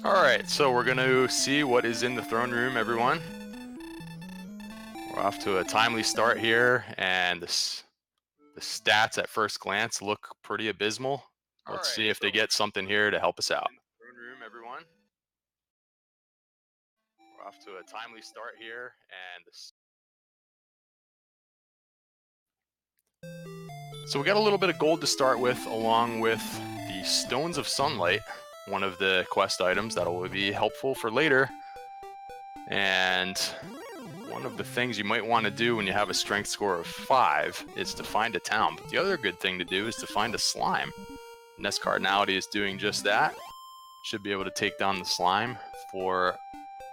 Alright, so we're gonna see what is in the throne room, everyone. We're off to a timely start here, and the stats at first glance look pretty abysmal. Let's see if they get something here to help us out. Throne room, everyone. We're off to a timely start here, and so we got a little bit of gold to start with, along with the Stones of Sunlight, one of the quest items that will be helpful for later. And one of the things you might want to do when you have a strength score of 5 is to find a town. But the other good thing to do is to find a slime. NESCardinality is doing just that. Should be able to take down the slime for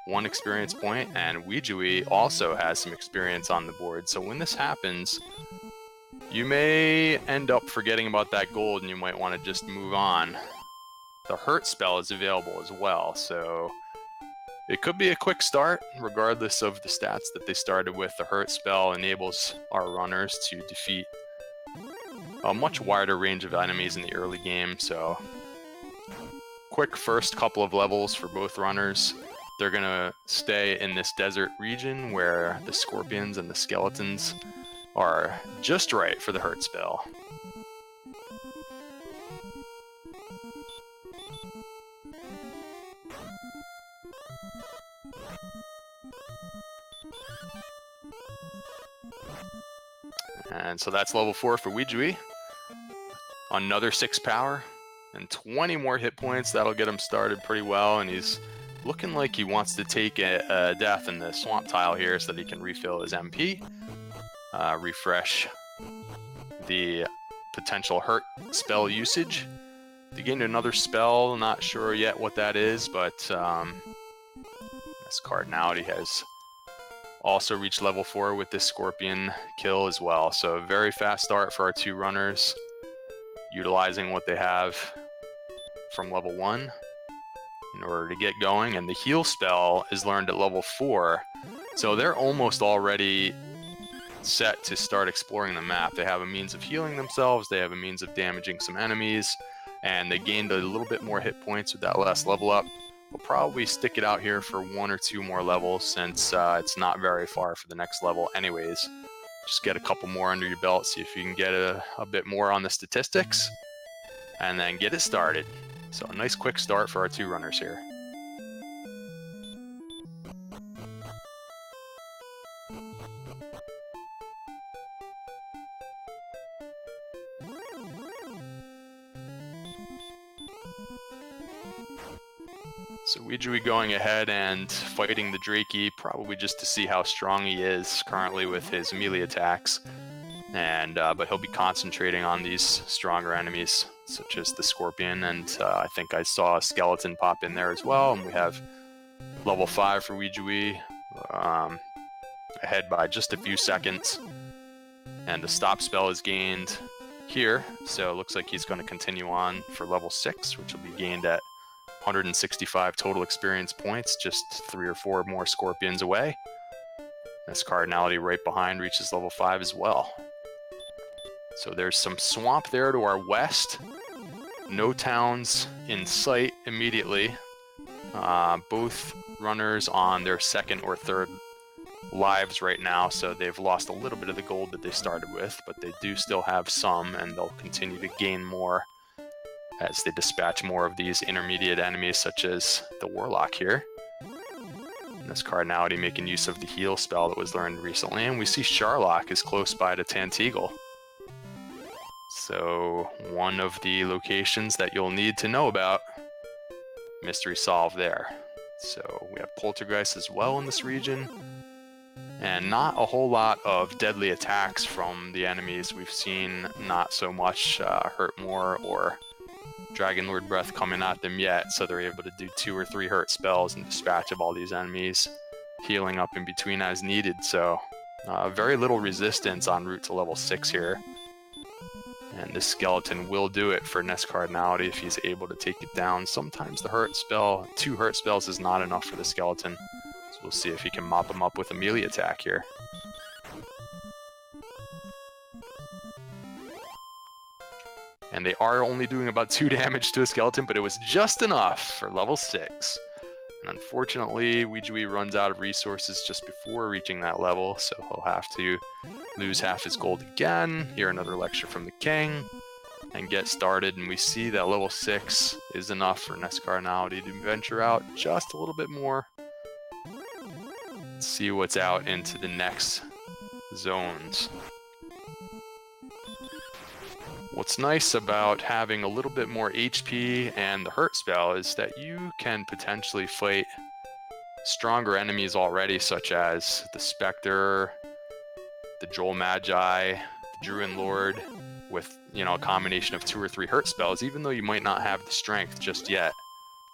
1 experience point, and Ouijawii also has some experience on the board. So when this happens, you may end up forgetting about that gold and you might want to just move on. The hurt spell is available as well, so it could be a quick start, regardless of the stats that they started with. The hurt spell enables our runners to defeat a much wider range of enemies in the early game, so quick first couple of levels for both runners. They're going to stay in this desert region where the scorpions and the skeletons are just right for the hurt spell. And so that's level 4 for Ouijawii. Another 6 power and 20 more hit points. That'll get him started pretty well, and he's looking like he wants to take a death in the swamp tile here so that he can refill his MP. Refresh the potential hurt spell usage. They gained another spell, not sure yet what that is, but NESCardinality has also reached level 4 with this scorpion kill as well. So a very fast start for our 2 runners, utilizing what they have from level 1 in order to get going. And the heal spell is learned at level 4, so they're almost already set to start exploring the map. They have a means of healing themselves, they have a means of damaging some enemies, and they gained a little bit more hit points with that last level up. We'll probably stick it out here for 1 or 2 more levels, since it's not very far for the next level anyways. Just get a couple more under your belt, see if you can get a bit more on the statistics, and then get it started. So a nice quick start for our 2 runners here. So Ouijawii going ahead and fighting the Drakey, probably just to see how strong he is currently with his melee attacks. And but he'll be concentrating on these stronger enemies, such as the Scorpion, and I think I saw a Skeleton pop in there as well. And we have level 5 for Ouijawii, ahead by just a few seconds. And the stop spell is gained here, so it looks like he's going to continue on for level 6, which will be gained at 165 total experience points, just 3 or 4 more Scorpions away. NESCardinality right behind reaches level 5 as well. So there's some swamp there to our west. No towns in sight immediately. Both runners on their 2nd or 3rd lives right now, so they've lost a little bit of the gold that they started with, but they do still have some, and they'll continue to gain more as they dispatch more of these intermediate enemies, such as the Warlock here. NESCardinality making use of the heal spell that was learned recently, and we see Sharlock is close by to Tanteagle. So one of the locations that you'll need to know about. Mystery solved there. So we have Poltergeist as well in this region, and not a whole lot of deadly attacks from the enemies. We've seen not so much Hurt More or Dragon Lord Breath coming at them yet, so they're able to do 2 or 3 hurt spells and dispatch of all these enemies, healing up in between as needed. So very little resistance en route to level 6 here. And this skeleton will do it for NESCardinality if he's able to take it down. Sometimes the hurt spell, 2 hurt spells is not enough for the skeleton, so we'll see if he can mop him up with a melee attack here. And they are only doing about 2 damage to a skeleton, but it was just enough for level 6. And unfortunately, Ouijawii runs out of resources just before reaching that level, so he'll have to lose half his gold again, hear another lecture from the king, and get started. And we see that level 6 is enough for NESCardinality to venture out just a little bit more. Let's see what's out into the next zones. What's nice about having a little bit more HP and the hurt spell is that you can potentially fight stronger enemies already, such as the Spectre, the Joel Magi, the Druid Lord, with, you know, a combination of 2 or 3 hurt spells, even though you might not have the strength just yet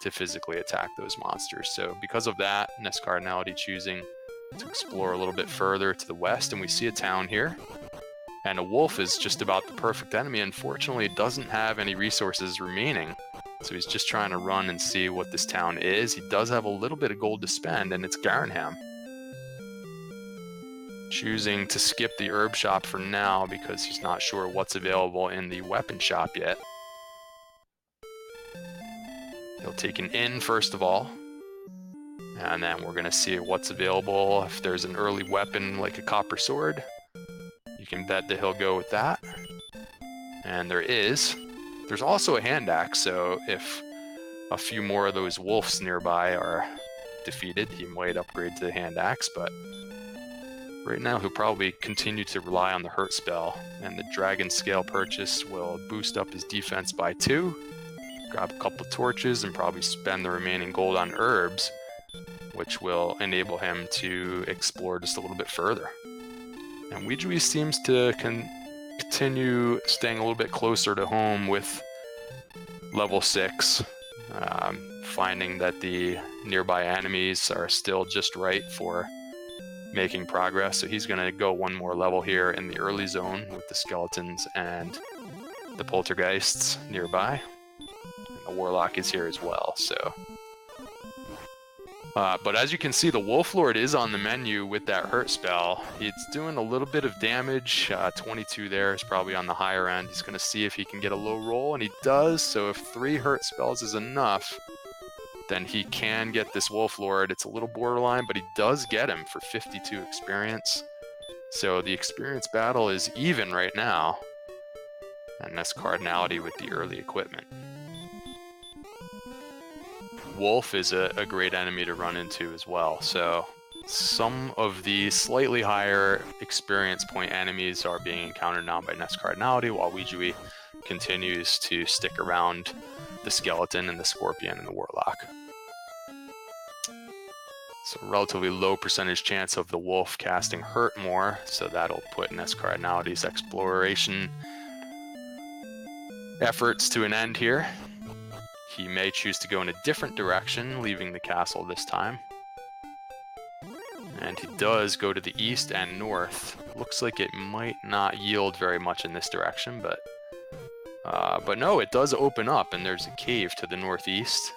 to physically attack those monsters. So because of that, NESCardinality choosing to explore a little bit further to the west, and we see a town here. And a wolf is just about the perfect enemy. Unfortunately, it doesn't have any resources remaining. So he's just trying to run and see what this town is. He does have a little bit of gold to spend, and it's Garenham. Choosing to skip the herb shop for now because he's not sure what's available in the weapon shop yet. He'll take an inn first of all. And then we're going to see what's available. If there's an early weapon like a copper sword, you can bet that he'll go with that. And there is. There's also a hand axe, so if a few more of those wolves nearby are defeated, he might upgrade to the hand axe, but right now he'll probably continue to rely on the hurt spell, and the dragon scale purchase will boost up his defense by 2, grab a couple torches, and probably spend the remaining gold on herbs, which will enable him to explore just a little bit further. And Ouijawii seems to continue staying a little bit closer to home with level 6, finding that the nearby enemies are still just right for making progress. So he's going to go 1 more level here in the early zone with the skeletons and the poltergeists nearby. And the warlock is here as well, so... but as you can see, the Wolf Lord is on the menu with that hurt spell. It's doing a little bit of damage. 22 there is probably on the higher end. He's going to see if he can get a low roll, and he does. So if 3 hurt spells is enough, then he can get this Wolf Lord. It's a little borderline, but he does get him for 52 experience. So the experience battle is even right now. And that's NESCardinality with the early equipment. Wolf is a great enemy to run into as well, so some of the slightly higher experience point enemies are being encountered now by NESCardinality, while Ouijawii continues to stick around the skeleton and the scorpion and the warlock. So relatively low percentage chance of the wolf casting hurt more, so that'll put NESCardinality's exploration efforts to an end here. He may choose to go in a different direction, leaving the castle this time. And he does go to the east and north. Looks like it might not yield very much in this direction, but no, it does open up, and there's a cave to the northeast.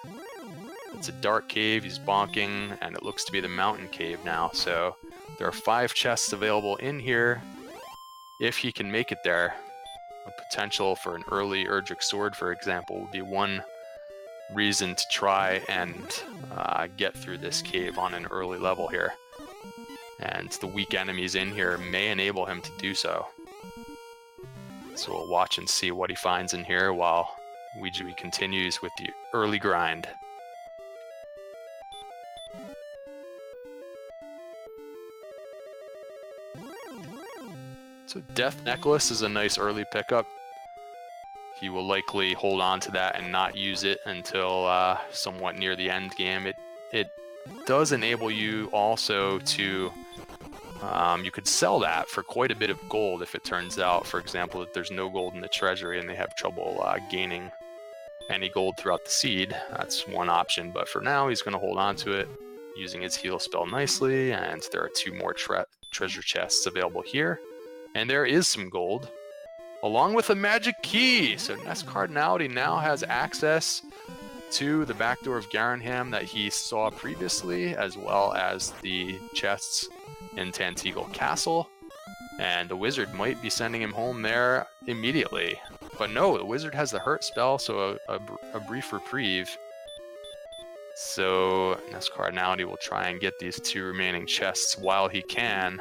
It's a dark cave, he's bonking, and it looks to be the mountain cave now. So there are 5 chests available in here. If he can make it there, a potential for an early Erdrick sword, for example, would be one reason to try and get through this cave on an early level here. And the weak enemies in here may enable him to do so. So we'll watch and see what he finds in here while Ouijawii continues with the early grind. So Death Necklace is a nice early pickup. He will likely hold on to that and not use it until somewhat near the end game. It does enable you also to, you could sell that for quite a bit of gold if it turns out, for example, that there's no gold in the treasury and they have trouble gaining any gold throughout the seed. That's one option, but for now he's going to hold on to it using his heal spell nicely, and there are 2 more treasure chests available here. And there is some gold, along with a magic key. So NESCardinality now has access to the back door of Garenham that he saw previously, as well as the chests in Tantegel Castle. And the wizard might be sending him home there immediately. But no, the wizard has the hurt spell, so a brief reprieve. So NESCardinality will try and get these 2 remaining chests while he can.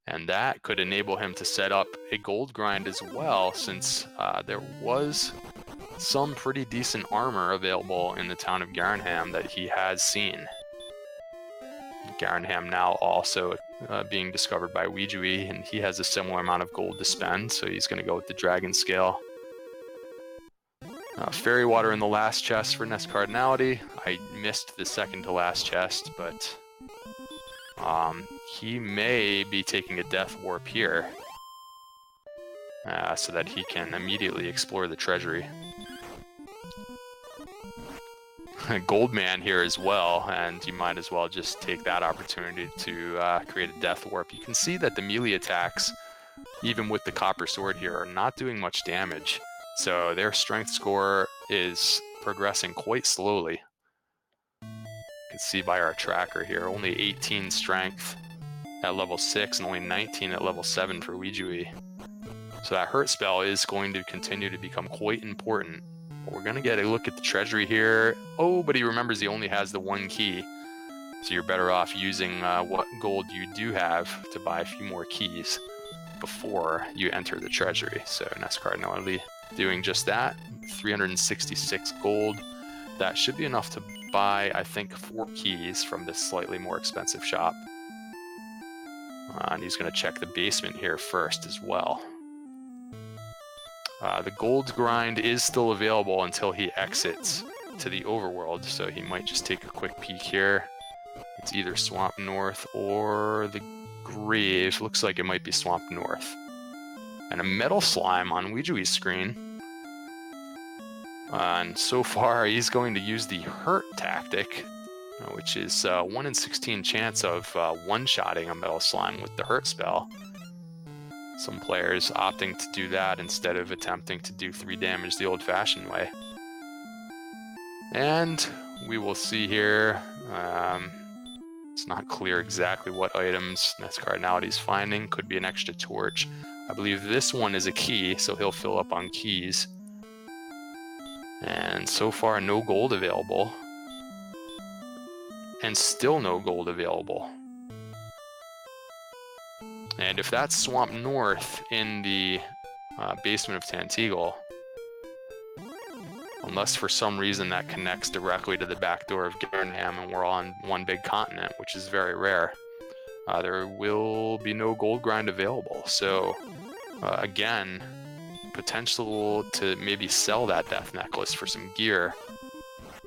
And that could enable him to set up a gold grind as well, since there was some pretty decent armor available in the town of Garrenham that he has seen. Garrenham now also being discovered by Ouijawii, and he has a similar amount of gold to spend, so he's going to go with the dragon scale. Fairy water in the last chest for NESCardinality. I missed the second to last chest, but he may be taking a death warp here so that he can immediately explore the treasury. Goldman here as well, and you might as well just take that opportunity to create a death warp. You can see that the melee attacks, even with the copper sword here, are not doing much damage, so their strength score is progressing quite slowly. You can see by our tracker here, only 18 strength at level 6 and only 19 at level 7 for Ouijawii. So that hurt spell is going to continue to become quite important. We're going to get a look at the treasury here. Oh, but he remembers he only has the 1 key. So you're better off using what gold you do have to buy a few more keys before you enter the treasury. So NESCardinality doing just that. 366 gold. That should be enough to buy, I think, 4 keys from this slightly more expensive shop. And he's going to check the basement here first as well. The gold grind is still available until he exits to the overworld, so he might just take a quick peek here. It's either Swamp North or the Grave. Looks like it might be Swamp North. And a metal slime on Ouijawii's screen. And so far, he's going to use the hurt tactic, which is 1 in 16 chance of one-shotting a metal slime with the hurt spell. Some players opting to do that instead of attempting to do 3 damage the old-fashioned way. And we will see here, it's not clear exactly what items NESCardinality is finding. Could be an extra torch. I believe this one is a key, so he'll fill up on keys. And so far, no gold available. And still no gold available. And if that's Swamp North in the basement of Tanteagle, unless for some reason that connects directly to the back door of Garrenham and we're on one big continent, which is very rare, there will be no gold grind available. So again, potential to maybe sell that death necklace for some gear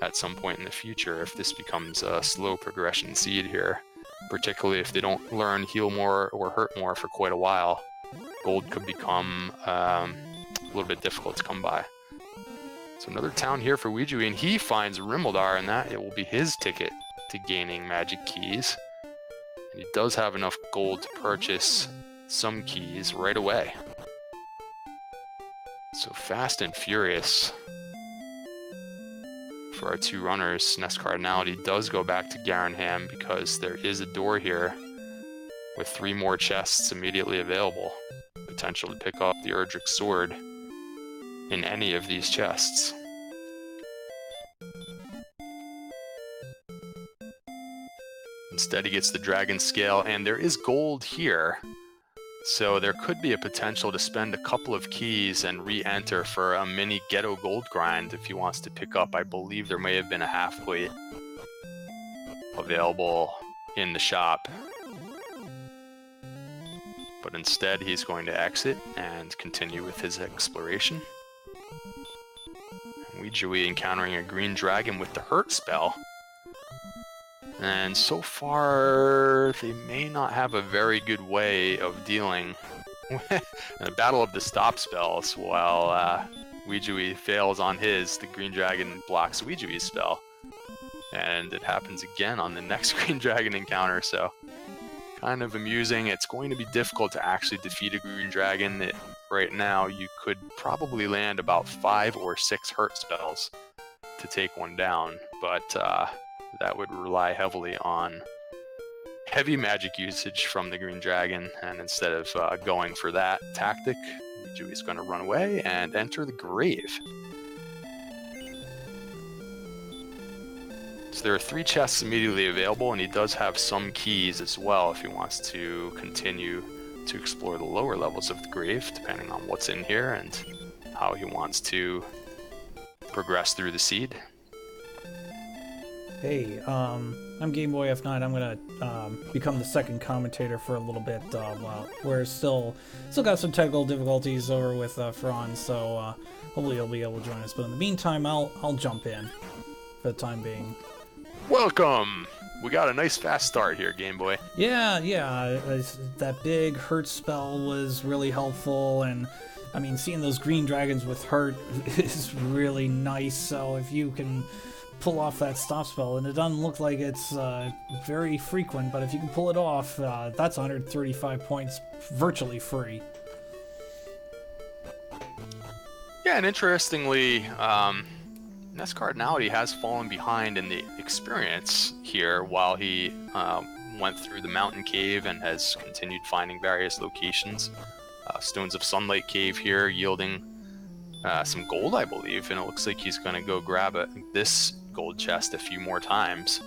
at some point in the future if this becomes a slow progression seed here. Particularly if they don't learn heal more or hurt more for quite a while, gold could become a little bit difficult to come by. So another town here for Ouijawii, and he finds Rimuldar, and that it will be his ticket to gaining magic keys. And he does have enough gold to purchase some keys right away. So fast and furious for our 2 runners. NESCardinality does go back to Garrenham because there is a door here with 3 more chests immediately available. Potential to pick up the Erdrick sword in any of these chests. Instead he gets the dragon scale, and there is gold here. So there could be a potential to spend a couple of keys and re-enter for a mini ghetto gold grind if he wants to pick up. I believe there may have been a half plate available in the shop. But instead he's going to exit and continue with his exploration. Ouijawii encountering a green dragon with the hurt spell. And so far, they may not have a very good way of dealing with the battle of the stop spells. While Ouijawii fails on his, the green dragon blocks Ouijawii's spell. And it happens again on the next green dragon encounter, so kind of amusing. It's going to be difficult to actually defeat a green dragon. Right now, you could probably land about 5 or 6 hurt spells to take one down, but that would rely heavily on heavy magic usage from the green dragon, and instead of going for that tactic, Ouijawii going to run away and enter the grave. So there are 3 chests immediately available, and he does have some keys as well if he wants to continue to explore the lower levels of the grave, depending on what's in here and how he wants to progress through the seed. Hey, I'm Game Boy F9. I'm gonna become the second commentator for a little bit. We're still got some technical difficulties over with Franz, so hopefully he'll be able to join us. But in the meantime, I'll jump in for the time being. Welcome! We got a nice fast start here, Game Boy. Yeah, that big hurt spell was really helpful, and I mean, seeing those green dragons with hurt is really nice. So if you can pull off that stop spell, and it doesn't look like it's very frequent, but if you can pull it off, that's 135 points virtually free. Yeah, and interestingly, NESCardinality has fallen behind in the experience here while he went through the mountain cave and has continued finding various locations. Stones of Sunlight cave here yielding some gold, I believe, and it looks like he's going to go grab this gold chest a few more times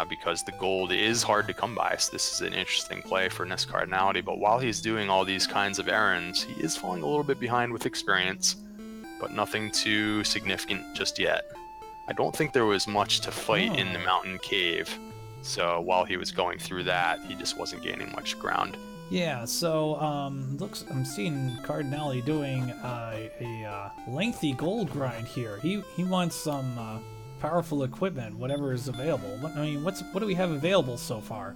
because the gold is hard to come by. So this is an interesting play for NESCardinality, but while he's doing all these kinds of errands, he is falling a little bit behind with experience, but nothing too significant just yet. I don't think there was much to fight in the mountain cave, so while he was going through that, he just wasn't gaining much ground. Yeah, so I'm seeing Cardinality doing a lengthy gold grind here. He wants some powerful equipment, whatever is available. I mean, what do we have available so far?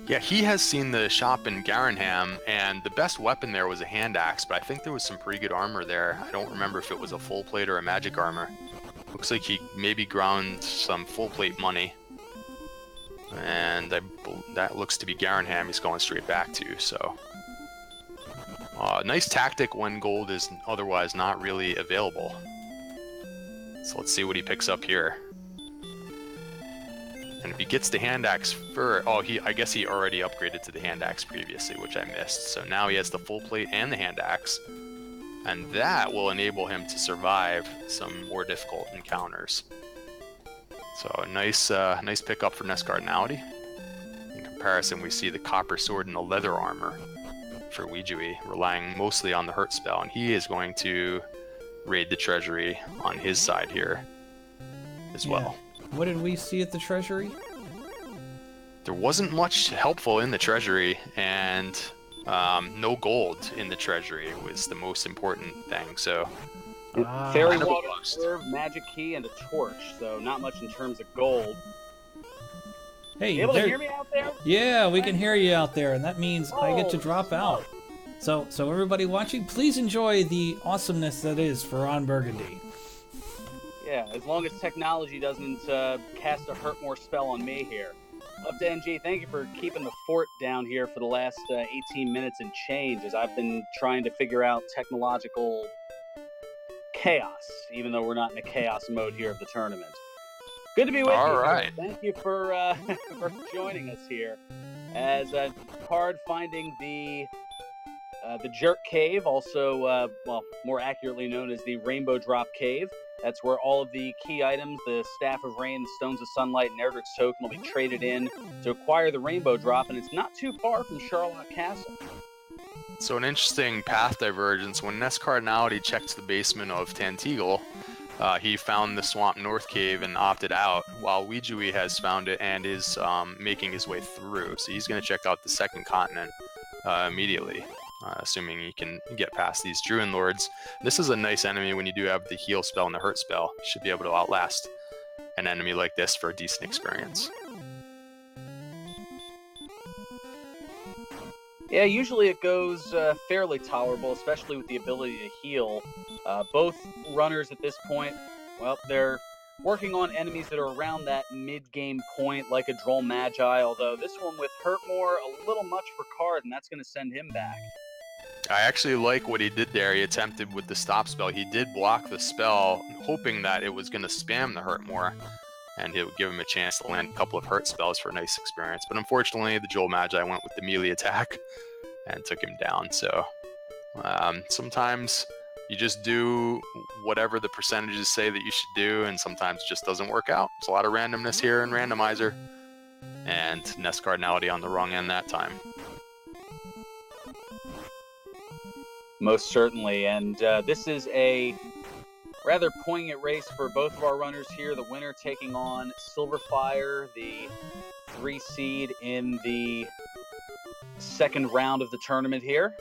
Yeah, he has seen the shop in Garenham, and the best weapon there was a hand axe, but I think there was some pretty good armor there. I don't remember if it was a full plate or a magic armor. Looks like he maybe ground some full plate money. And that looks to be Garenham he's going straight back to, so... nice tactic when gold is otherwise not really available. So let's see what he picks up here. And if he gets the hand axe first... Oh, I guess he already upgraded to the hand axe previously, which I missed. So now he has the full plate and the hand axe. And that will enable him to survive some more difficult encounters. So a nice pickup for NESCardinality. In comparison, we see the copper sword and the leather armor for Ouijawii, relying mostly on the hurt spell, and he is going to raid the treasury on his side here as well. What did we see at the treasury? There wasn't much helpful in the treasury, and no gold in the treasury was the most important thing. So. Fairy water, serve, magic key, and a torch. So not much in terms of gold. Hey, you able to hear me out there? Yeah, we can hear you out there, and that means I get to drop out. So everybody watching, please enjoy the awesomeness that is for Ron Burgundy. Yeah, as long as technology doesn't cast a hurt more spell on me here. Up to NG, thank you for keeping the fort down here for the last 18 minutes and change, as I've been trying to figure out technological chaos, even though we're not in a chaos mode here of the tournament. Good to be with you. All right. Thank you for joining us here. As Card finding the Jerk Cave, also more accurately known as the Rainbow Drop Cave. That's where all of the key items, the Staff of Rain, the Stones of Sunlight, and Erdrick's Token will be traded in to acquire the Rainbow Drop, and it's not too far from Charlotte Castle. So an interesting path divergence. When NESCardinality checked the basement of Tantegel, he found the Swamp North Cave and opted out, while Ouijawii has found it and is making his way through. So he's going to check out the second continent immediately, assuming he can get past these Druid Lords. This is a nice enemy when you do have the heal spell and the hurt spell. You should be able to outlast an enemy like this for a decent experience. Yeah, usually it goes fairly tolerable, especially with the ability to heal. Both runners at this point, well, they're working on enemies that are around that mid-game point, like a Droll Magi, although this one with Hurtmore, a little much for Card, and that's going to send him back. I actually like what he did there. He attempted with the stop spell. He did block the spell, hoping that it was going to spam the Hurtmore, and it would give him a chance to land a couple of hurt spells for a nice experience. But unfortunately, the Droll Magi went with the melee attack and took him down. So sometimes you just do whatever the percentages say that you should do, and sometimes it just doesn't work out. There's a lot of randomness here in Randomizer, and NESCardinality on the wrong end that time. Most certainly, and this is a rather poignant race for both of our runners here. The winner taking on Silverfire, the 3 seed in the second round of the tournament here.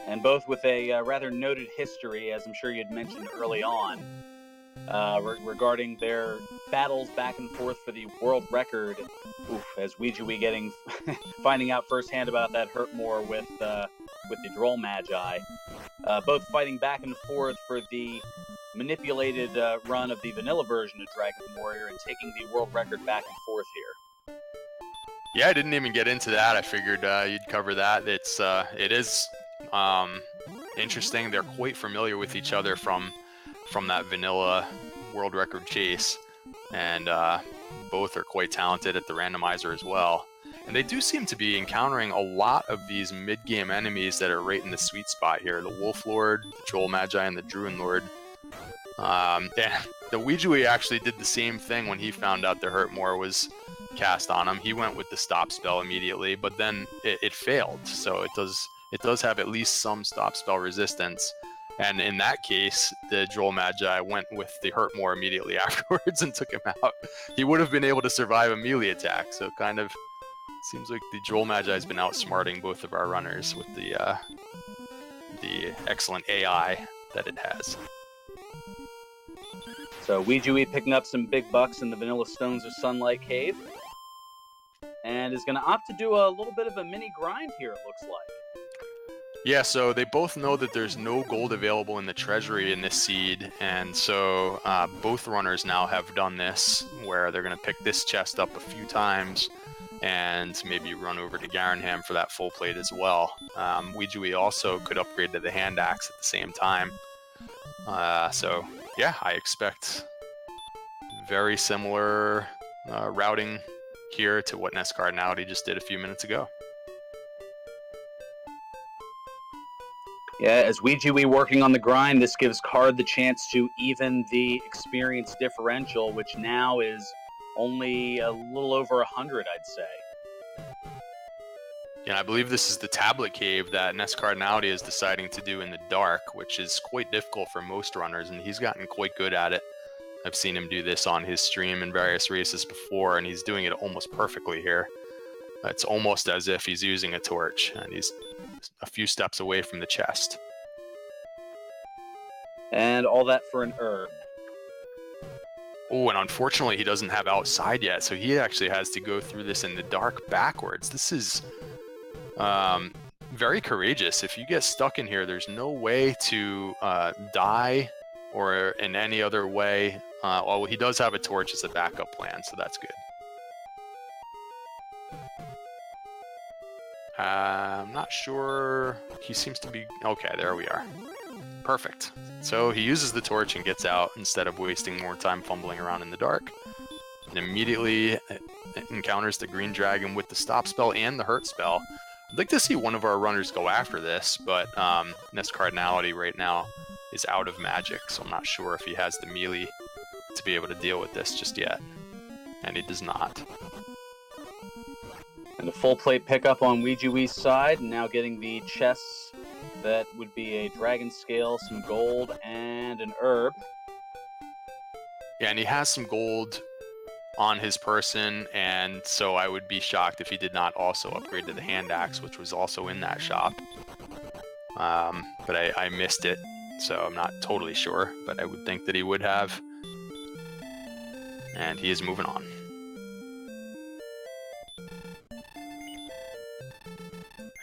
And both with a rather noted history, as I'm sure you'd mentioned early on, regarding their battles back and forth for the world record. As Ouijawii finding out firsthand about that hurt more with the Droll Magi. Both fighting back and forth for the manipulated run of the vanilla version of Dragon Warrior and taking the world record back and forth here. Yeah, I didn't even get into that. I figured you'd cover that. It is interesting. They're quite familiar with each other from that vanilla world record chase, and both are quite talented at the randomizer as well. And they do seem to be encountering a lot of these mid-game enemies that are right in the sweet spot here. The Wolf Lord, the Troll Magi, and the Druid Lord. And the Ouijawii actually did the same thing when he found out the Hurtmore was cast on him. He went with the stop spell immediately, but then it failed. So it does have at least some stop spell resistance. And in that case, the Droll Magi went with the Hurtmore immediately afterwards and took him out. He would have been able to survive a melee attack. So kind of seems like the Droll Magi has been outsmarting both of our runners with the excellent AI that it has. So Ouijawii picking up some big bucks in the Vanilla Stones of Sunlight Cave. And is going to opt to do a little bit of a mini grind here, it looks like. Yeah, so they both know that there's no gold available in the treasury in this seed, and so both runners now have done this, where they're going to pick this chest up a few times and maybe run over to Garenham for that full plate as well. Ouijawii also could upgrade to the hand axe at the same time. So yeah, I expect very similar routing here to what NESCardinality just did a few minutes ago. Yeah, as Ouijawii working on the grind, this gives Card the chance to even the experience differential, which now is only a little over 100, I'd say. Yeah, I believe this is the tablet cave that NESCardinality is deciding to do in the dark, which is quite difficult for most runners, and he's gotten quite good at it. I've seen him do this on his stream in various races before, and he's doing it almost perfectly here. It's almost as if he's using a torch, and he's a few steps away from the chest. And all that for an herb. Oh, and unfortunately he doesn't have outside yet, so he actually has to go through this in the dark backwards. This is very courageous. If you get stuck in here, there's no way to die or in any other way. Well, he does have a torch as a backup plan, so that's good. I'm not sure. He seems to be... Okay, there we are. Perfect. So he uses the torch and gets out instead of wasting more time fumbling around in the dark. And immediately encounters the green dragon with the stop spell and the hurt spell. I'd like to see one of our runners go after this, but NESCardinality right now is out of magic, so I'm not sure if he has the melee to be able to deal with this just yet. And he does not. And a full plate pickup on Ouijawii's side, and now getting the chests that would be a dragon scale, some gold, and an herb. Yeah, and he has some gold on his person, and so I would be shocked if he did not also upgrade to the hand axe, which was also in that shop. But I missed it, so I'm not totally sure, but I would think that he would have. And he is moving on.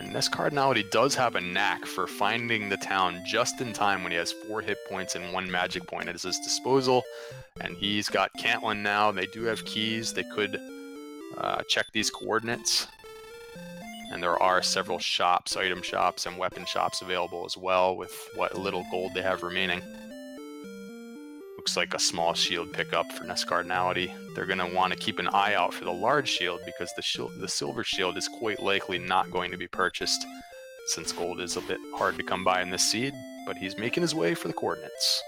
NESCardinality does have a knack for finding the town just in time when he has 4 hit points and 1 magic point at his disposal. And he's got Cantlin now. They do have keys. They could check these coordinates. And there are several shops, item shops, and weapon shops available as well with what little gold they have remaining. looks like a small shield pickup for NESCardinality. They're going to want to keep an eye out for the large shield because the silver shield is quite likely not going to be purchased since gold is a bit hard to come by in this seed, but he's making his way for the coordinates.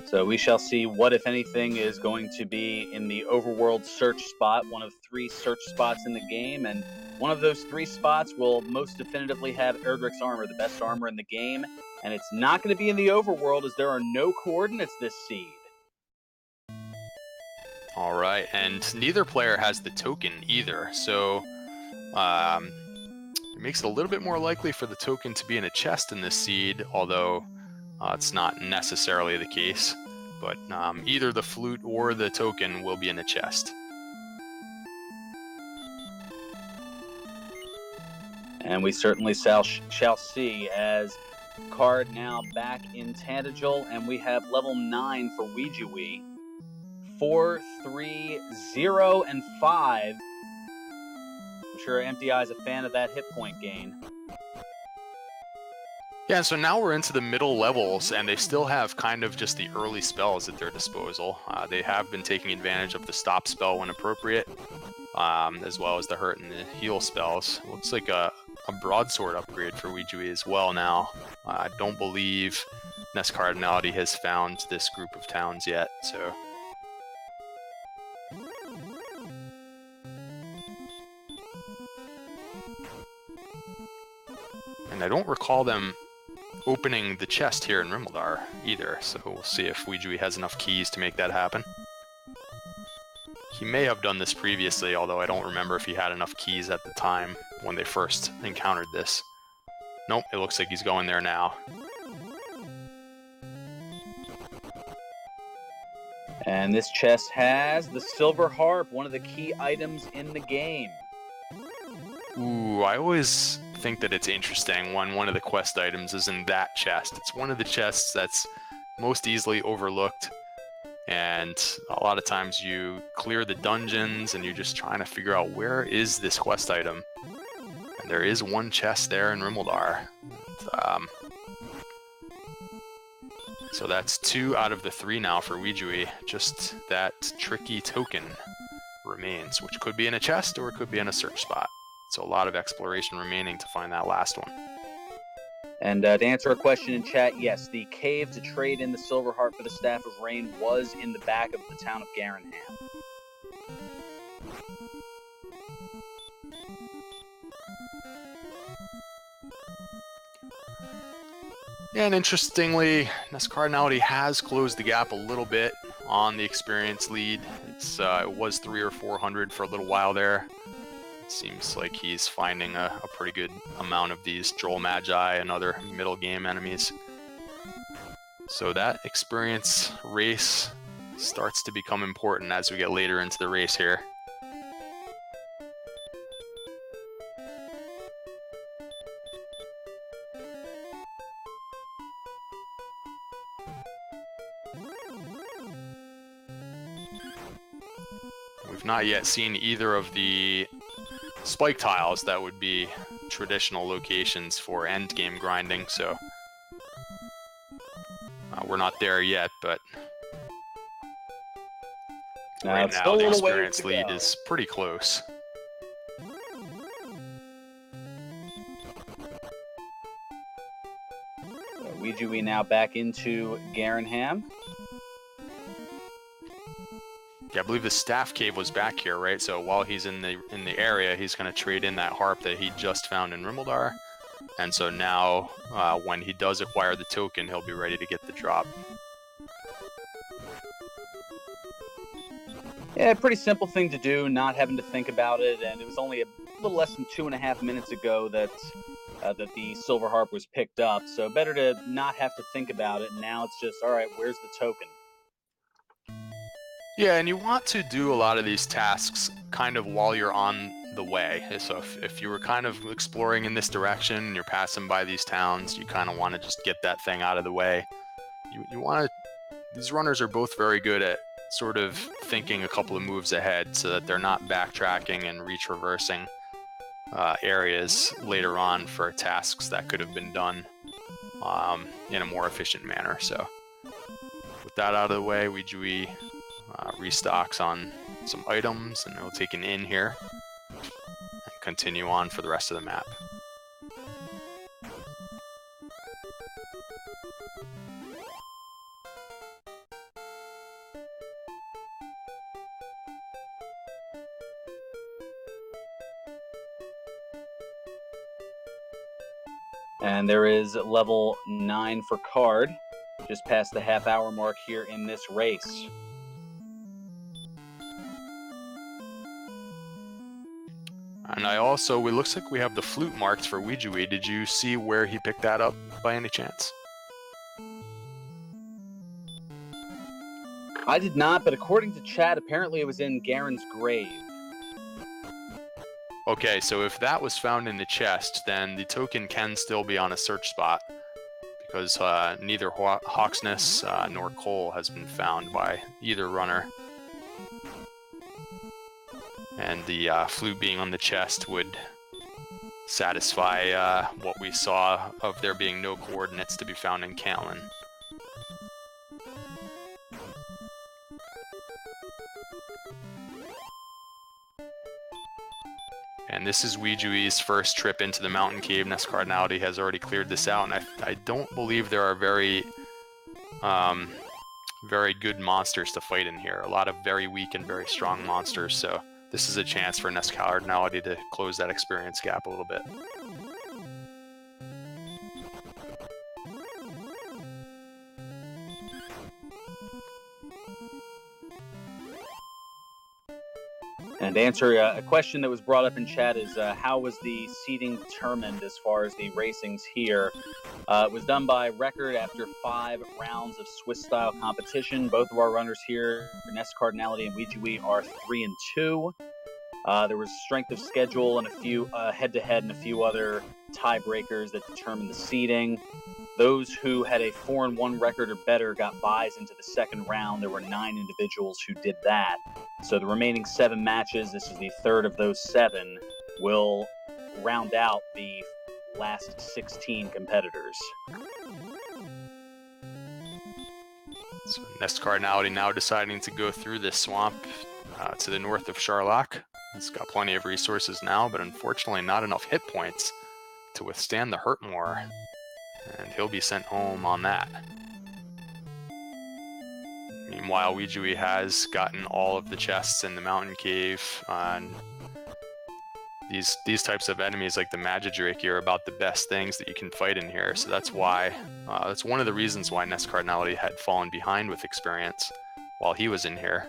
So we shall see what, if anything, is going to be in the overworld search spot, one of 3 search spots in the game, and one of those 3 spots will most definitively have Erdrick's armor, the best armor in the game, and it's not going to be in the overworld as there are no coordinates this seed. All right, and neither player has the token either, so it makes it a little bit more likely for the token to be in a chest in this seed, although it's not necessarily the case. But either the flute or the token will be in a chest. And we certainly shall see, as card now back in Tantagel, and we have level 9 for Ouijawii. 4, 3, 0, and 5. I'm sure Empty Eye's a fan of that hit point gain. Yeah, so now we're into the middle levels, and they still have kind of just the early spells at their disposal. They have been taking advantage of the stop spell when appropriate, as well as the hurt and the heal spells. Looks like a broadsword upgrade for Ouijawii as well now. I don't believe NESCardinality has found this group of towns yet, so... And I don't recall them opening the chest here in Rimuldar either, so we'll see if Ouijawii has enough keys to make that happen. He may have done this previously, although I don't remember if he had enough keys at the time when they first encountered this. Nope, it looks like he's going there now. And this chest has the silver harp, one of the key items in the game. Ooh, I always think that it's interesting when one of the quest items is in that chest. It's one of the chests that's most easily overlooked, and a lot of times you clear the dungeons and you're just trying to figure out where is this quest item. And there is one chest there in Rimuldar. So that's 2 out of the 3 now for Ouijawii. Just that tricky token remains, which could be in a chest or it could be in a search spot. So a lot of exploration remaining to find that last one. And to answer a question in chat, yes, the cave to trade in the silver heart for the Staff of Rain was in the back of the town of Garenham. Yeah, and interestingly, NESCardinality has closed the gap a little bit on the experience lead. It was 300 or 400 for a little while there. Seems like he's finding a pretty good amount of these Droll Magi and other middle game enemies. So that experience race starts to become important as we get later into the race here. We've not yet seen either of the spike tiles that would be traditional locations for end game grinding, so we're not there yet, but right now the experience lead is pretty close. So Ouijawii now back into Garenham. Yeah, I believe the staff cave was back here, right? So while he's in the area, he's going to trade in that harp that he just found in Rimuldar. And so now, when he does acquire the token, he'll be ready to get the drop. Yeah, pretty simple thing to do, not having to think about it. And it was only a little less than 2.5 minutes ago that the silver harp was picked up. So better to not have to think about it. Now it's just, all right, where's the token? Yeah, and you want to do a lot of these tasks kind of while you're on the way. So if you were kind of exploring in this direction and you're passing by these towns, you kind of want to just get that thing out of the way. You want to... These runners are both very good at sort of thinking a couple of moves ahead so that they're not backtracking and retraversing areas later on for tasks that could have been done in a more efficient manner. So that out of the way, Ouijawii restocks on some items, and we'll take an inn here and continue on for the rest of the map. And there is level 9 for card, just past the half-hour mark here in this race. And I also, it looks like we have the flute marked for Ouijawii. Did you see where he picked that up by any chance? I did not, but according to chat, apparently it was in Garen's grave. Okay, so if that was found in the chest, then the token can still be on a search spot, because neither Hawksness nor Cole has been found by either runner. And the flute being on the chest would satisfy what we saw of there being no coordinates to be found in Caitlin. And this is Ouijawii's first trip into the mountain cave. NESCardinality has already cleared this out, and I don't believe there are very good monsters to fight in here. A lot of very weak and very strong monsters, so this is a chance for NESCardinality to close that experience gap a little bit. And to answer a question that was brought up in chat is how was the seeding determined as far as the racings here? It was done by record after 5 rounds of Swiss-style competition. Both of our runners here, NESCardinality and Ouijawii, are 3 and 2. There was strength of schedule and a few head-to-head and a few other tiebreakers that determined the seeding. Those who had a 4-1 record or better got buys into the second round. There were 9 individuals who did that. So the remaining 7 matches, this is the third of those 7, will round out the last 16 competitors. So NESCardinality now deciding to go through this swamp to the north of Charlock. It's got plenty of resources now, but unfortunately not enough hit points to withstand the Hurtmore. And he'll be sent home on that. Meanwhile, Ouijawii has gotten all of the chests in the mountain cave. And these types of enemies, like the Magidrake, are about the best things that you can fight in here. So that's why, that's one of the reasons why NESCardinality had fallen behind with experience while he was in here.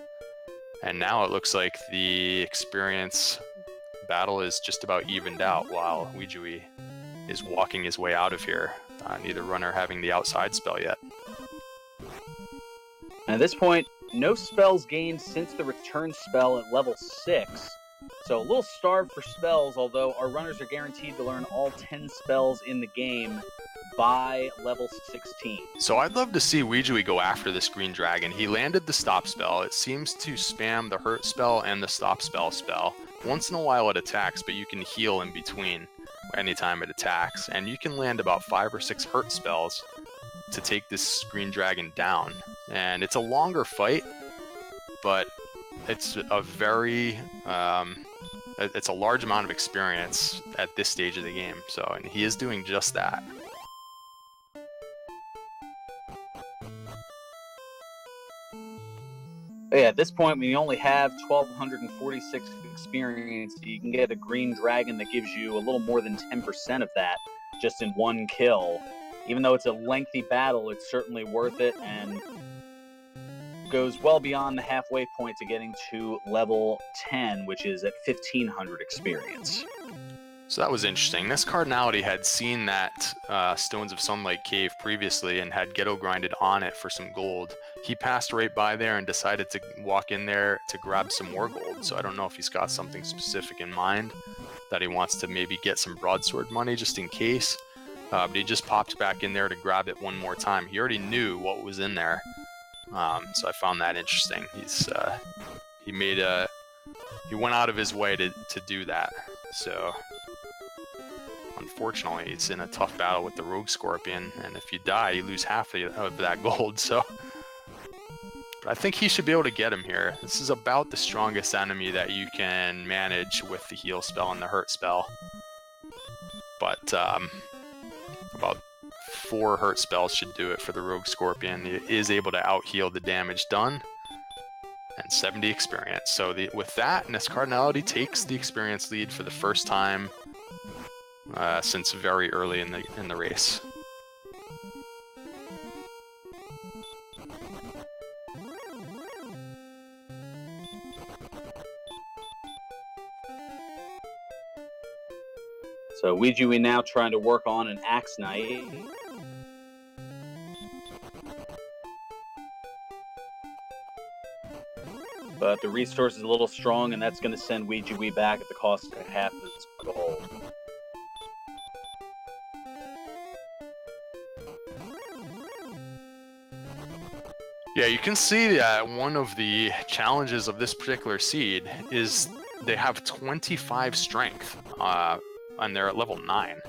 And now it looks like the experience battle is just about evened out while Ouijawii is walking his way out of here. Neither runner having the outside spell yet. And at this point, no spells gained since the return spell at level 6. So a little starved for spells, although our runners are guaranteed to learn all 10 spells in the game by level 16. So I'd love to see Ouijawii go after this green dragon. He landed the stop spell. It seems to spam the hurt spell and the stop spell. Once in a while it attacks, but you can heal in between anytime it attacks. And you can land about 5 or 6 hurt spells to take this green dragon down. And it's a longer fight, but it's a very... it's a large amount of experience at this stage of the game. So, and he is doing just that. Yeah, at this point, we only have 1,246 experience. You can get a green dragon that gives you a little more than 10% of that just in one kill. Even though it's a lengthy battle, it's certainly worth it and goes well beyond the halfway point to getting to level 10, which is at 1,500 experience. So that was interesting. NESCardinality had seen that Stones of Sunlight cave previously and had ghetto grinded on it for some gold. He passed right by there and decided to walk in there to grab some more gold. So I don't know if he's got something specific in mind, that he wants to maybe get some broadsword money just in case. But he just popped back in there to grab it one more time. He already knew what was in there. So I found that interesting. He went out of his way to do that. So unfortunately, it's in a tough battle with the Rogue Scorpion, and if you die, you lose half of that gold. So But I think he should be able to get him here. This is about the strongest enemy that you can manage with the heal spell and the hurt spell. But about 4 hurt spells should do it for the Rogue Scorpion. He is able to out-heal the damage done. And 70 experience. So with that, NESCardinality takes the experience lead for the first time since very early in the race. So Ouijawii now trying to work on an Axe Knight. But the resource is a little strong, and that's going to send Ouijawii back at the cost of half of its gold. Yeah, you can see that one of the challenges of this particular seed is they have 25 strength, and they're at level 9.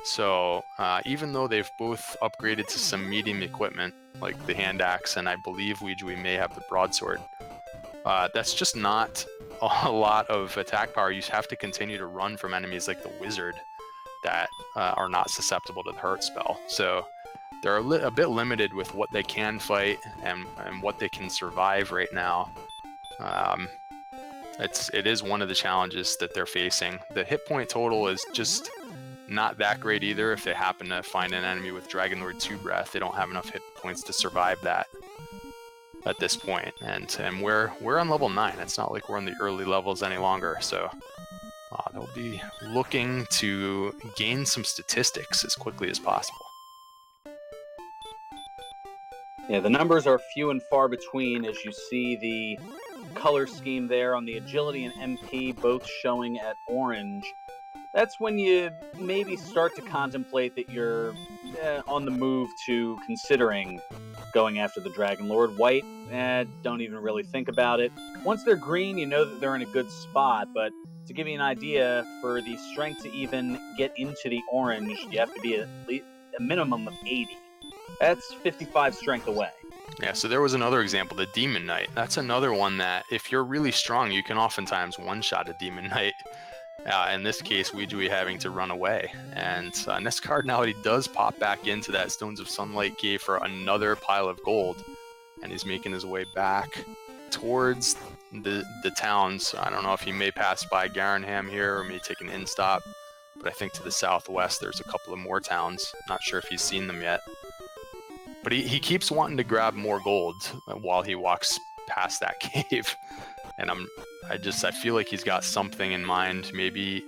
So even though they've both upgraded to some medium equipment, like the hand axe, and I believe Ouijawii may have the broadsword, that's just not a lot of attack power. You have to continue to run from enemies like the wizard that are not susceptible to the hurt spell. So they're a bit limited with what they can fight and what they can survive right now. It is one of the challenges that they're facing. The hit point total is just not that great either. If they happen to find an enemy with Dragon Lord 2 Breath, they don't have enough hit points to survive that at this point. And we're on level 9. It's not like we're on the early levels any longer. So they'll be looking to gain some statistics as quickly as possible. Yeah, the numbers are few and far between, as you see the color scheme there on the agility and MP both showing at orange. That's when you maybe start to contemplate that you're on the move to considering going after the Dragon Lord. White, don't even really think about it. Once they're green, you know that they're in a good spot, but to give you an idea, for the strength to even get into the orange, you have to be at least a minimum of 80. That's 55 strength away. Yeah, so there was another example, the Demon Knight. That's another one that, if you're really strong, you can oftentimes one-shot a Demon Knight. In this case, Ouijawii having to run away. And NESCardinality does pop back into that Stones of Sunlight cave for another pile of gold. And he's making his way back towards the towns. I don't know if he may pass by Garenham here or may take an in-stop. But I think to the southwest, there's a couple of more towns. Not sure if he's seen them yet. But he keeps wanting to grab more gold while he walks past that cave. And I feel like he's got something in mind, maybe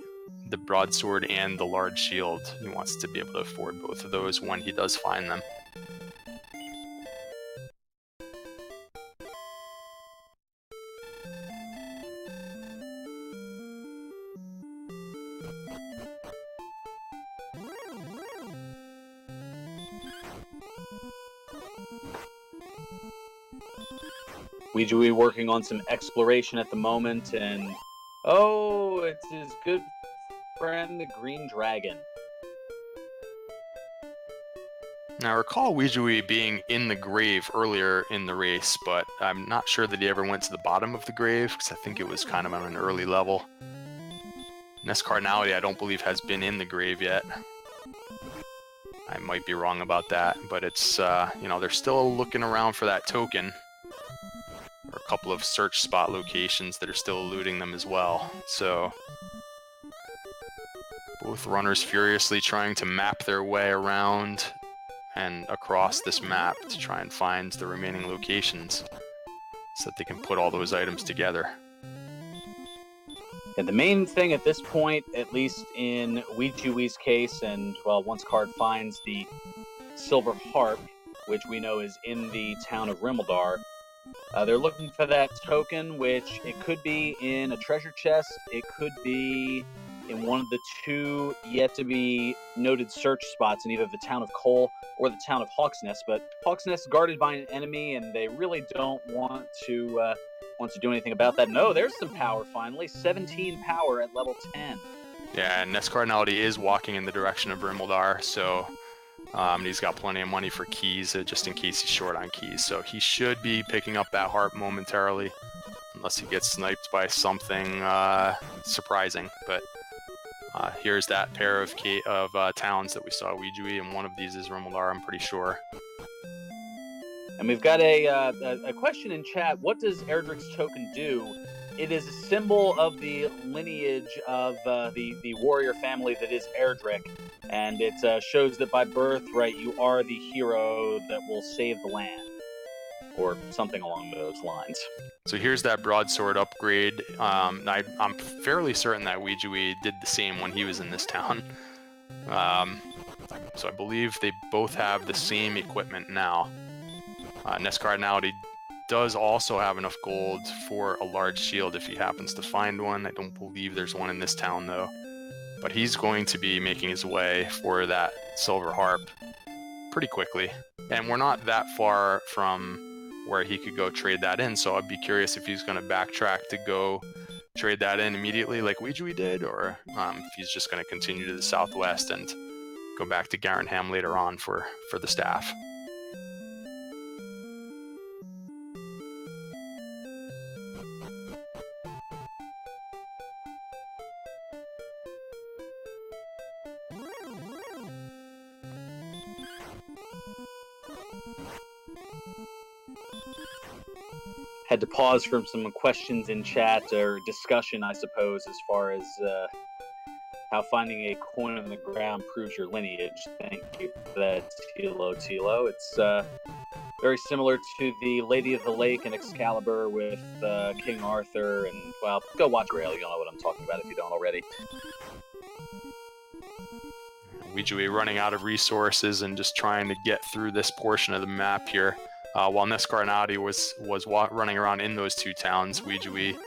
the broadsword and the large shield. He wants to be able to afford both of those when he does find them. Ouijawii working on some exploration at the moment, and it's his good friend, the Green Dragon. Now, I recall Ouijawii being in the grave earlier in the race, but I'm not sure that he ever went to the bottom of the grave, because I think it was kind of on an early level. NESCardinality, I don't believe, has been in the grave yet. I might be wrong about that, but it's, they're still looking around for that token. Or a couple of search spot locations that are still eluding them as well. So both runners furiously trying to map their way around and across this map to try and find the remaining locations so that they can put all those items together. And the main thing at this point, at least in Ouijawii's case, and once Card finds the Silver Harp, which we know is in the town of Rimeldar, they're looking for that token, which it could be in a treasure chest, it could be in one of the 2 yet-to-be noted search spots in either the town of Cole or the town of Hawksnest. But Hawksnest is guarded by an enemy, and they really don't want to do anything about that. No, there's some power finally. 17 power at level 10. Yeah, and NESCardinality is walking in the direction of Rimeldar, so And he's got plenty of money for keys, just in case he's short on keys. So he should be picking up that harp momentarily, unless he gets sniped by something surprising. But here's that pair of towns that we saw Ouijawii, and one of these is Rimular, I'm pretty sure. And we've got a question in chat. What does Erdrick's token do? It is a symbol of the lineage of the warrior family that is Erdrick, and it shows that by birthright you are the hero that will save the land, or something along those lines. So here's that broadsword upgrade. I'm fairly certain that Ouijawii did the same when he was in this town. So I believe they both have the same equipment now. NESCardinality does also have enough gold for a large shield if he happens to find one. I don't believe there's one in this town though. But he's going to be making his way for that silver harp pretty quickly. And we're not that far from where he could go trade that in, so I'd be curious if he's going to backtrack to go trade that in immediately like Ouijawii did, or if he's just going to continue to the southwest and go back to Garenham later on for the staff. Had to pause from some questions in chat, or discussion, I suppose, as far as how finding a coin on the ground proves your lineage. Thank you for that, Tilo. It's very similar to the Lady of the Lake and Excalibur with King Arthur, and, well, go watch Grail, you'll know what I'm talking about if you don't already. Ouijawii running out of resources and just trying to get through this portion of the map here. While NESCardinality was running around in those two towns, Ouijawii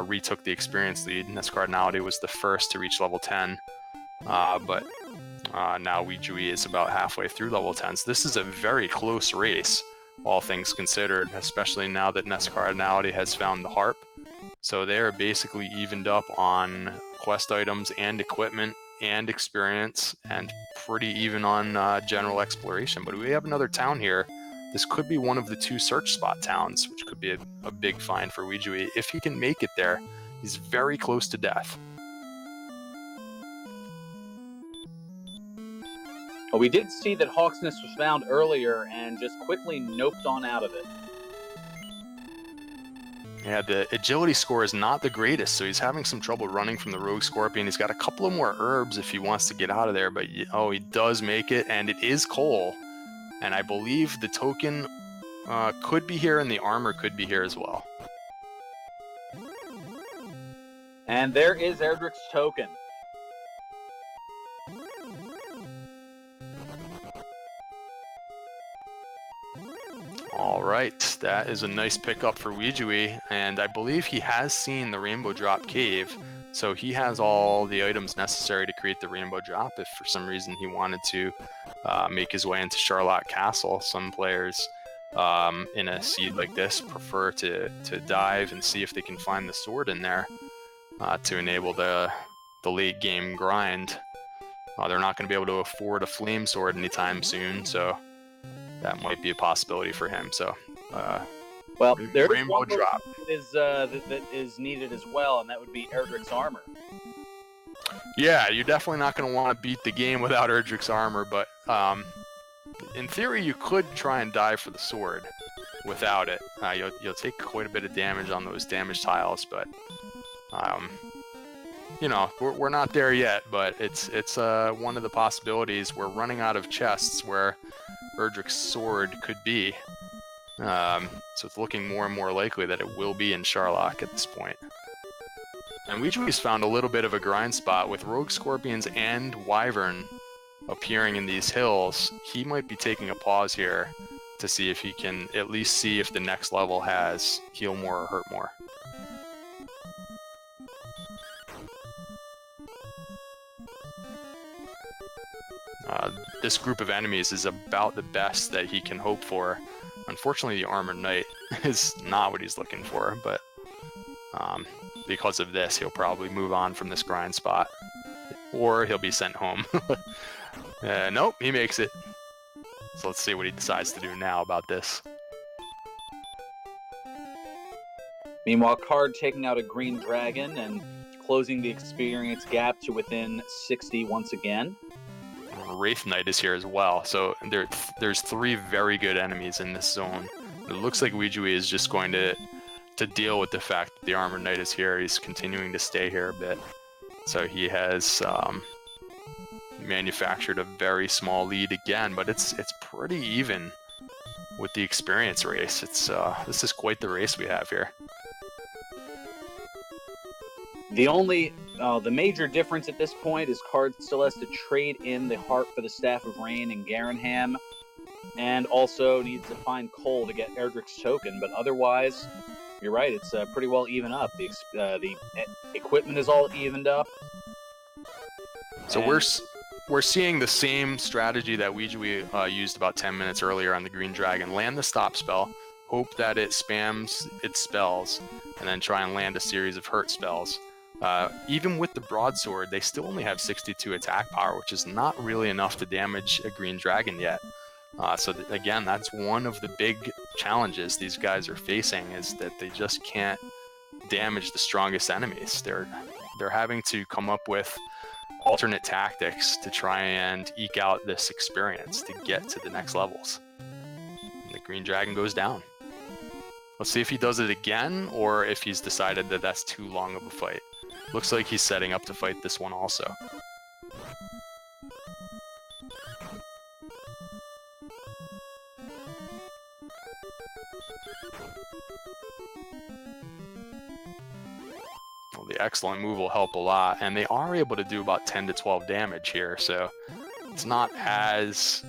retook the experience lead. NESCardinality was the first to reach level 10, but now Ouijawii is about halfway through level 10. So this is a very close race, all things considered, especially now that NESCardinality has found the harp. So they are basically evened up on quest items and equipment and experience, and pretty even on general exploration. But we have another town here. This could be one of the two search spot towns, which could be a big find for Ouijawii. If he can make it there, he's very close to death. Well, we did see that Hawksness was found earlier and just quickly noped on out of it. Yeah, the agility score is not the greatest, so he's having some trouble running from the Rogue Scorpion. He's got a couple of more herbs if he wants to get out of there, but he does make it, and it is coal. And I believe the token could be here, and the armor could be here as well. And there is Erdrick's token. All right, that is a nice pickup for Ouijawii, and I believe he has seen the Rainbow Drop Cave, so he has all the items necessary to create the Rainbow Drop if for some reason he wanted to make his way into Charlotte Castle. Some players in a seed like this prefer to dive and see if they can find the sword in there to enable the late game grind. They're not going to be able to afford a flame sword anytime soon, so that might be a possibility for him. So well, there's Rainbow one Drop that is needed as well, and that would be Erdrick's armor. Yeah, you're definitely not going to want to beat the game without Erdrick's armor, but in theory you could try and dive for the sword without it. You'll take quite a bit of damage on those damage tiles, but you know, we're not there yet, but it's one of the possibilities. We're running out of chests where Erdrick's sword could be. So it's looking more and more likely that it will be in Charlock at this point. And Ouijawii's found a little bit of a grind spot with Rogue Scorpions and Wyvern appearing in these hills. He might be taking a pause here to see if he can at least see if the next level has heal more or hurt more. This group of enemies is about the best that he can hope for. Unfortunately, the Armored Knight is not what he's looking for, but because of this, he'll probably move on from this grind spot, or he'll be sent home. Nope, he makes it. So let's see what he decides to do now about this. Meanwhile, Card taking out a green dragon and closing the experience gap to within 60 once again. Wraith Knight is here as well. So there's 3 very good enemies in this zone. It looks like Ouijawii is just going to deal with the fact that the Armored Knight is here. He's continuing to stay here a bit. So he has manufactured a very small lead again, but it's pretty even with the experience race. This is quite the race we have here. The major difference at this point is Card still has to trade in the Heart for the Staff of Rain and Garenham, and also needs to find Cole to get Erdrick's token, but otherwise, you're right, it's pretty well even up. The equipment is all evened up. So we're seeing the same strategy that Ouijawii used about 10 minutes earlier on the Green Dragon. Land the stop spell, hope that it spams its spells, and then try and land a series of hurt spells. Even with the broadsword, they still only have 62 attack power, which is not really enough to damage a green dragon yet. Again, that's one of the big challenges these guys are facing, is that they just can't damage the strongest enemies. They're having to come up with alternate tactics to try and eke out this experience to get to the next levels. And the green dragon goes down. Let's see if he does it again, or if he's decided that that's too long of a fight. Looks like he's setting up to fight this one also. Well, the excellent move will help a lot, and they are able to do about 10 to 12 damage here, so it's not as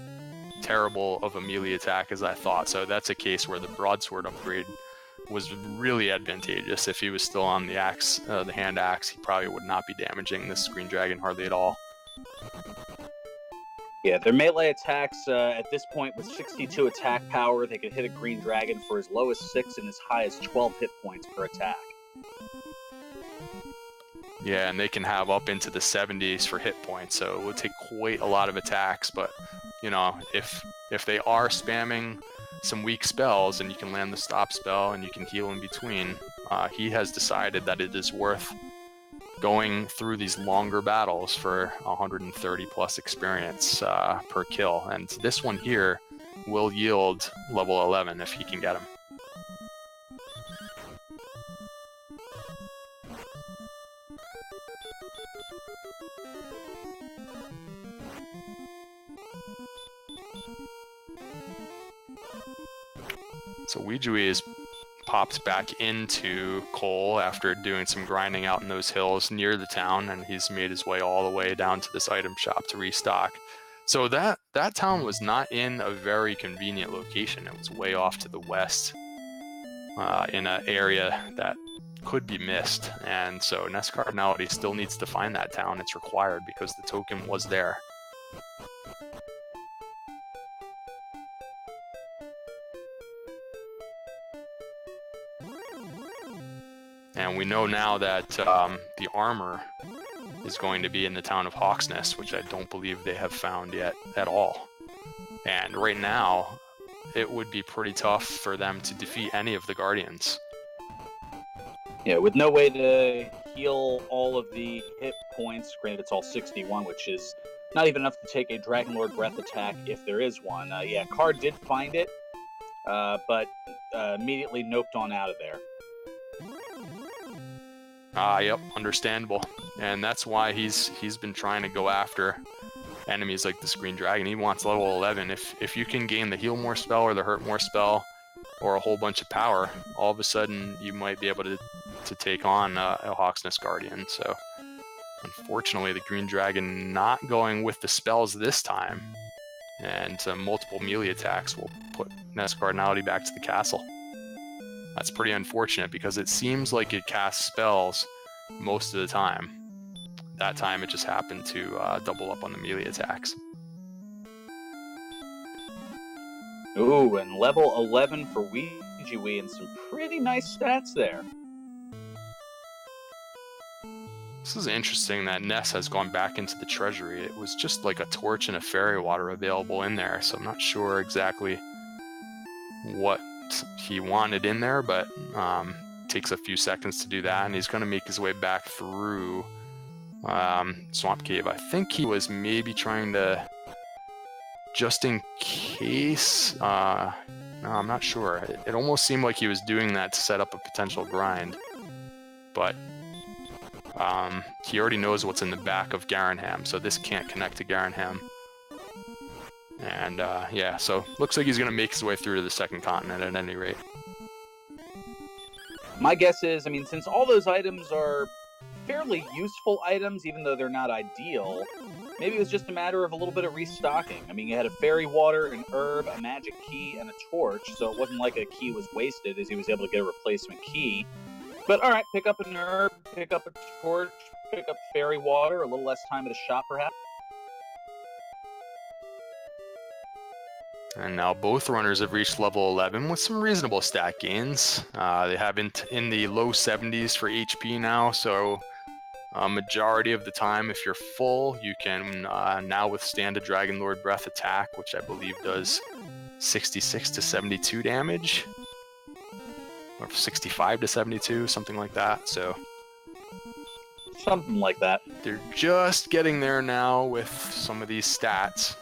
terrible of a melee attack as I thought. So that's a case where the broadsword upgrade was really advantageous. If he was still on the axe, the hand axe, he probably would not be damaging this green dragon hardly at all. Yeah, their melee attacks at this point with 62 attack power, they could hit a green dragon for as low as 6 and as high as 12 hit points per attack. Yeah, and they can have up into the 70s for hit points, so it would take quite a lot of attacks. But you know, if they are spamming some weak spells and you can land the stop spell and you can heal in between, he has decided that it is worth going through these longer battles for 130 plus experience per kill. And this one here will yield level 11 if he can get him. So Ouijawii popped back into Cole after doing some grinding out in those hills near the town, and he's made his way all the way down to this item shop to restock. So that town was not in a very convenient location. It was way off to the west in an area that could be missed, and so NESCardinality still needs to find that town. It's required because the token was there. And we know now that the armor is going to be in the town of Hawksnest, which I don't believe they have found yet at all. And right now, it would be pretty tough for them to defeat any of the Guardians. Yeah, with no way to heal all of the hit points, granted it's all 61, which is not even enough to take a Dragon Lord Breath attack if there is one. Yeah, Card did find it, but immediately noped on out of there. Yep, understandable. And that's why he's been trying to go after enemies like this green dragon. He wants level 11. If you can gain the heal more spell or the hurt more spell or a whole bunch of power, all of a sudden you might be able to take on a Hawksnest Guardian. So unfortunately the green dragon not going with the spells this time, and multiple melee attacks will put NESCardinality back to the castle. That's pretty unfortunate because it seems like it casts spells most of the time. That time it just happened to double up on the melee attacks. Ooh, and level 11 for Ouijawii and some pretty nice stats there. This is interesting that Ness has gone back into the treasury. It was just like a torch and a fairy water available in there, so I'm not sure exactly what he wanted in there, but takes a few seconds to do that, and he's going to make his way back through Swamp Cave. I think he was maybe trying to, just in case, no, I'm not sure. It almost seemed like he was doing that to set up a potential grind, but he already knows what's in the back of Garanham, so this can't connect to Garanham. And yeah, so looks like he's going to make his way through to the second continent at any rate. My guess is, I mean, since all those items are fairly useful items, even though they're not ideal, maybe it was just a matter of a little bit of restocking. I mean, you had a fairy water, an herb, a magic key, and a torch, so it wasn't like a key was wasted as he was able to get a replacement key. But all right, pick up an herb, pick up a torch, pick up fairy water, a little less time at a shop perhaps. And now both runners have reached level 11 with some reasonable stat gains. They have been in the low 70s for HP now, so majority of the time, if you're full, you can now withstand a Dragon Lord Breath attack, which I believe does 66 to 72 damage. Or 65 to 72, something like that. So something like that. They're just getting there now with some of these stats.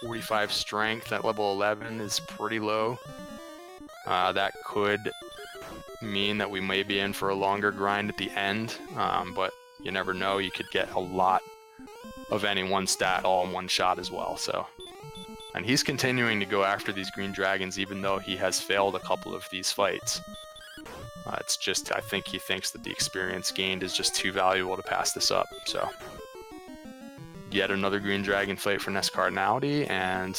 45 strength at level 11 is pretty low. That could mean that we may be in for a longer grind at the end, but you never know. You could get a lot of any one stat all in one shot as well. So, and he's continuing to go after these green dragons even though he has failed a couple of these fights. It's just, I think he thinks that the experience gained is just too valuable to pass this up. So, yet another green dragon fight for NESCardinality, and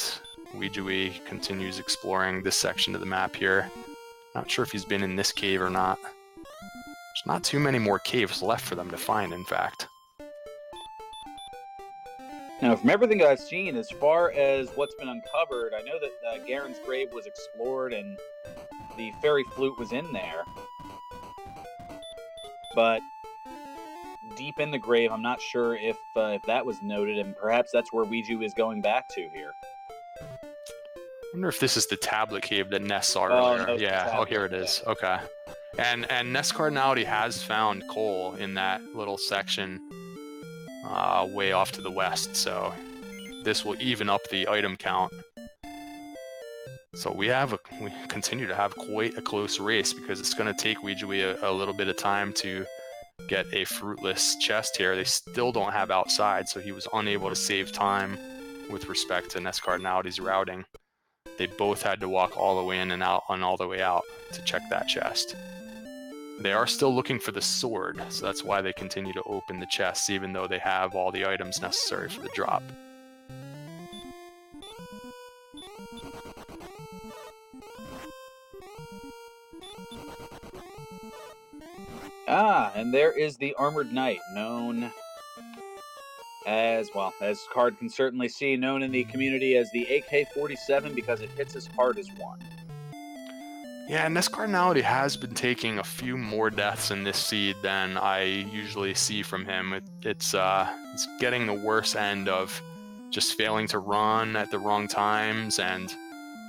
Ouijawii continues exploring this section of the map here. Not sure if he's been in this cave or not. There's not too many more caves left for them to find, in fact. Now, from everything that I've seen, as far as what's been uncovered, I know that Garen's grave was explored and the fairy flute was in there. But deep in the grave, I'm not sure if that was noted, and perhaps that's where Ouijawii is going back to here. I wonder if this is the tablet cave that Ness saw earlier. No, yeah, oh, here it is. Yeah. Okay. And NESCardinality has found coal in that little section way off to the west, so this will even up the item count. So we continue to have quite a close race because it's going to take Ouijawii a little bit of time to get a fruitless chest here. They still don't have outside, so he was unable to save time with respect to NESCardinality's routing. They both had to walk all the way in and out and all the way out to check that chest. They are still looking for the sword, so that's why they continue to open the chests even though they have all the items necessary for the drop. Ah, and there is the Armored Knight, known as, well, as Card can certainly see, known in the community as the AK-47 because it hits as hard as one. Yeah, NESCardinality has been taking a few more deaths in this seed than I usually see from him. It's getting the worst end of just failing to run at the wrong times, and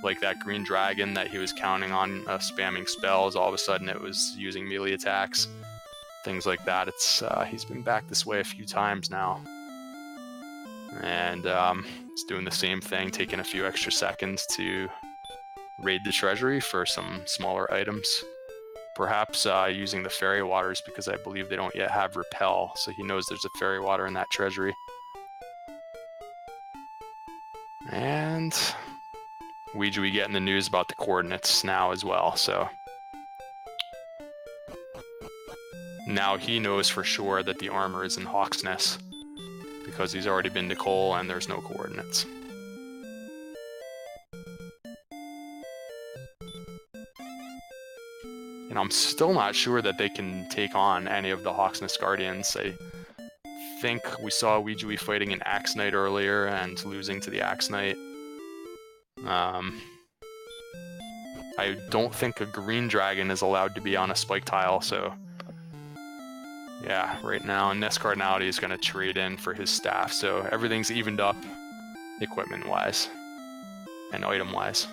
like that green dragon that he was counting on spamming spells, all of a sudden it was using melee attacks. Things like that. He's been back this way a few times now. And it's doing the same thing, taking a few extra seconds to raid the treasury for some smaller items. Perhaps using the fairy waters because I believe they don't yet have repel, so he knows there's a fairy water in that treasury. And Ouijawii getting the news about the coordinates now as well, so now he knows for sure that the armor is in Hawksness because he's already been to Cole and there's no coordinates. And I'm still not sure that they can take on any of the Hawksness Guardians. I think we saw Ouijawii fighting an Axe Knight earlier and losing to the Axe Knight. I don't think a green dragon is allowed to be on a spike tile, so Yeah, right now NESCardinality is going to trade in for his staff, so everything's evened up equipment-wise and item-wise.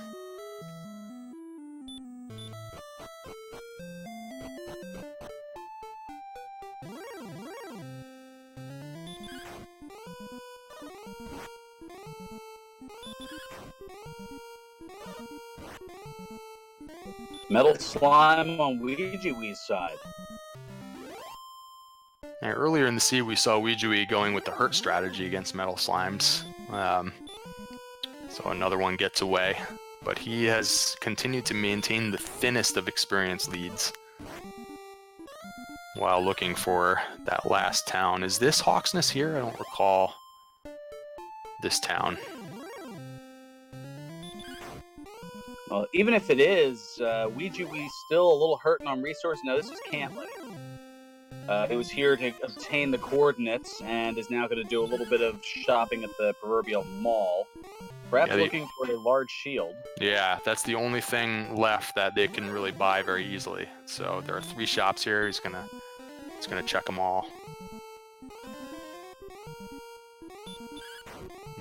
Metal Slime on Ouijawii's side. And earlier in the seed, we saw Ouijawii going with the hurt strategy against Metal Slimes. So another one gets away. But he has continued to maintain the thinnest of experience leads while looking for that last town. Is this Hawksness here? I don't recall this town. Well, even if it is, Ouijawii's still a little hurting on resources. No, this is Cantley. It was here to obtain the coordinates and is now going to do a little bit of shopping at the proverbial mall. Perhaps looking for a large shield. Yeah, that's the only thing left that they can really buy very easily. So there are 3 shops here. He's gonna check them all.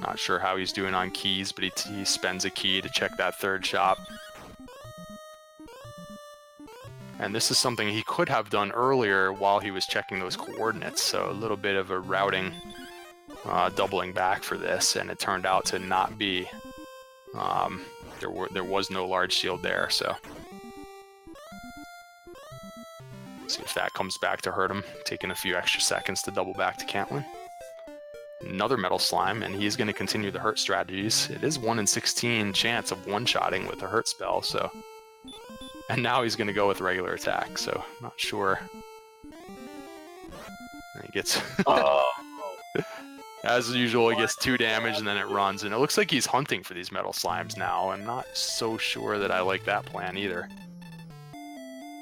Not sure how he's doing on keys, but he spends a key to check that 3rd shop. And this is something he could have done earlier while he was checking those coordinates. So a little bit of a routing doubling back for this, and it turned out to not be. There was no large shield there, so see if that comes back to hurt him. Taking a few extra seconds to double back to Cantlin. Another Metal Slime, and he's going to continue the hurt strategies. It is 1 in 16 chance of one-shotting with a hurt spell, so. And now he's going to go with regular attack, so not sure. And he gets. As usual, he gets 2 damage and then it runs. And it looks like he's hunting for these Metal Slimes now. I'm not so sure that I like that plan either.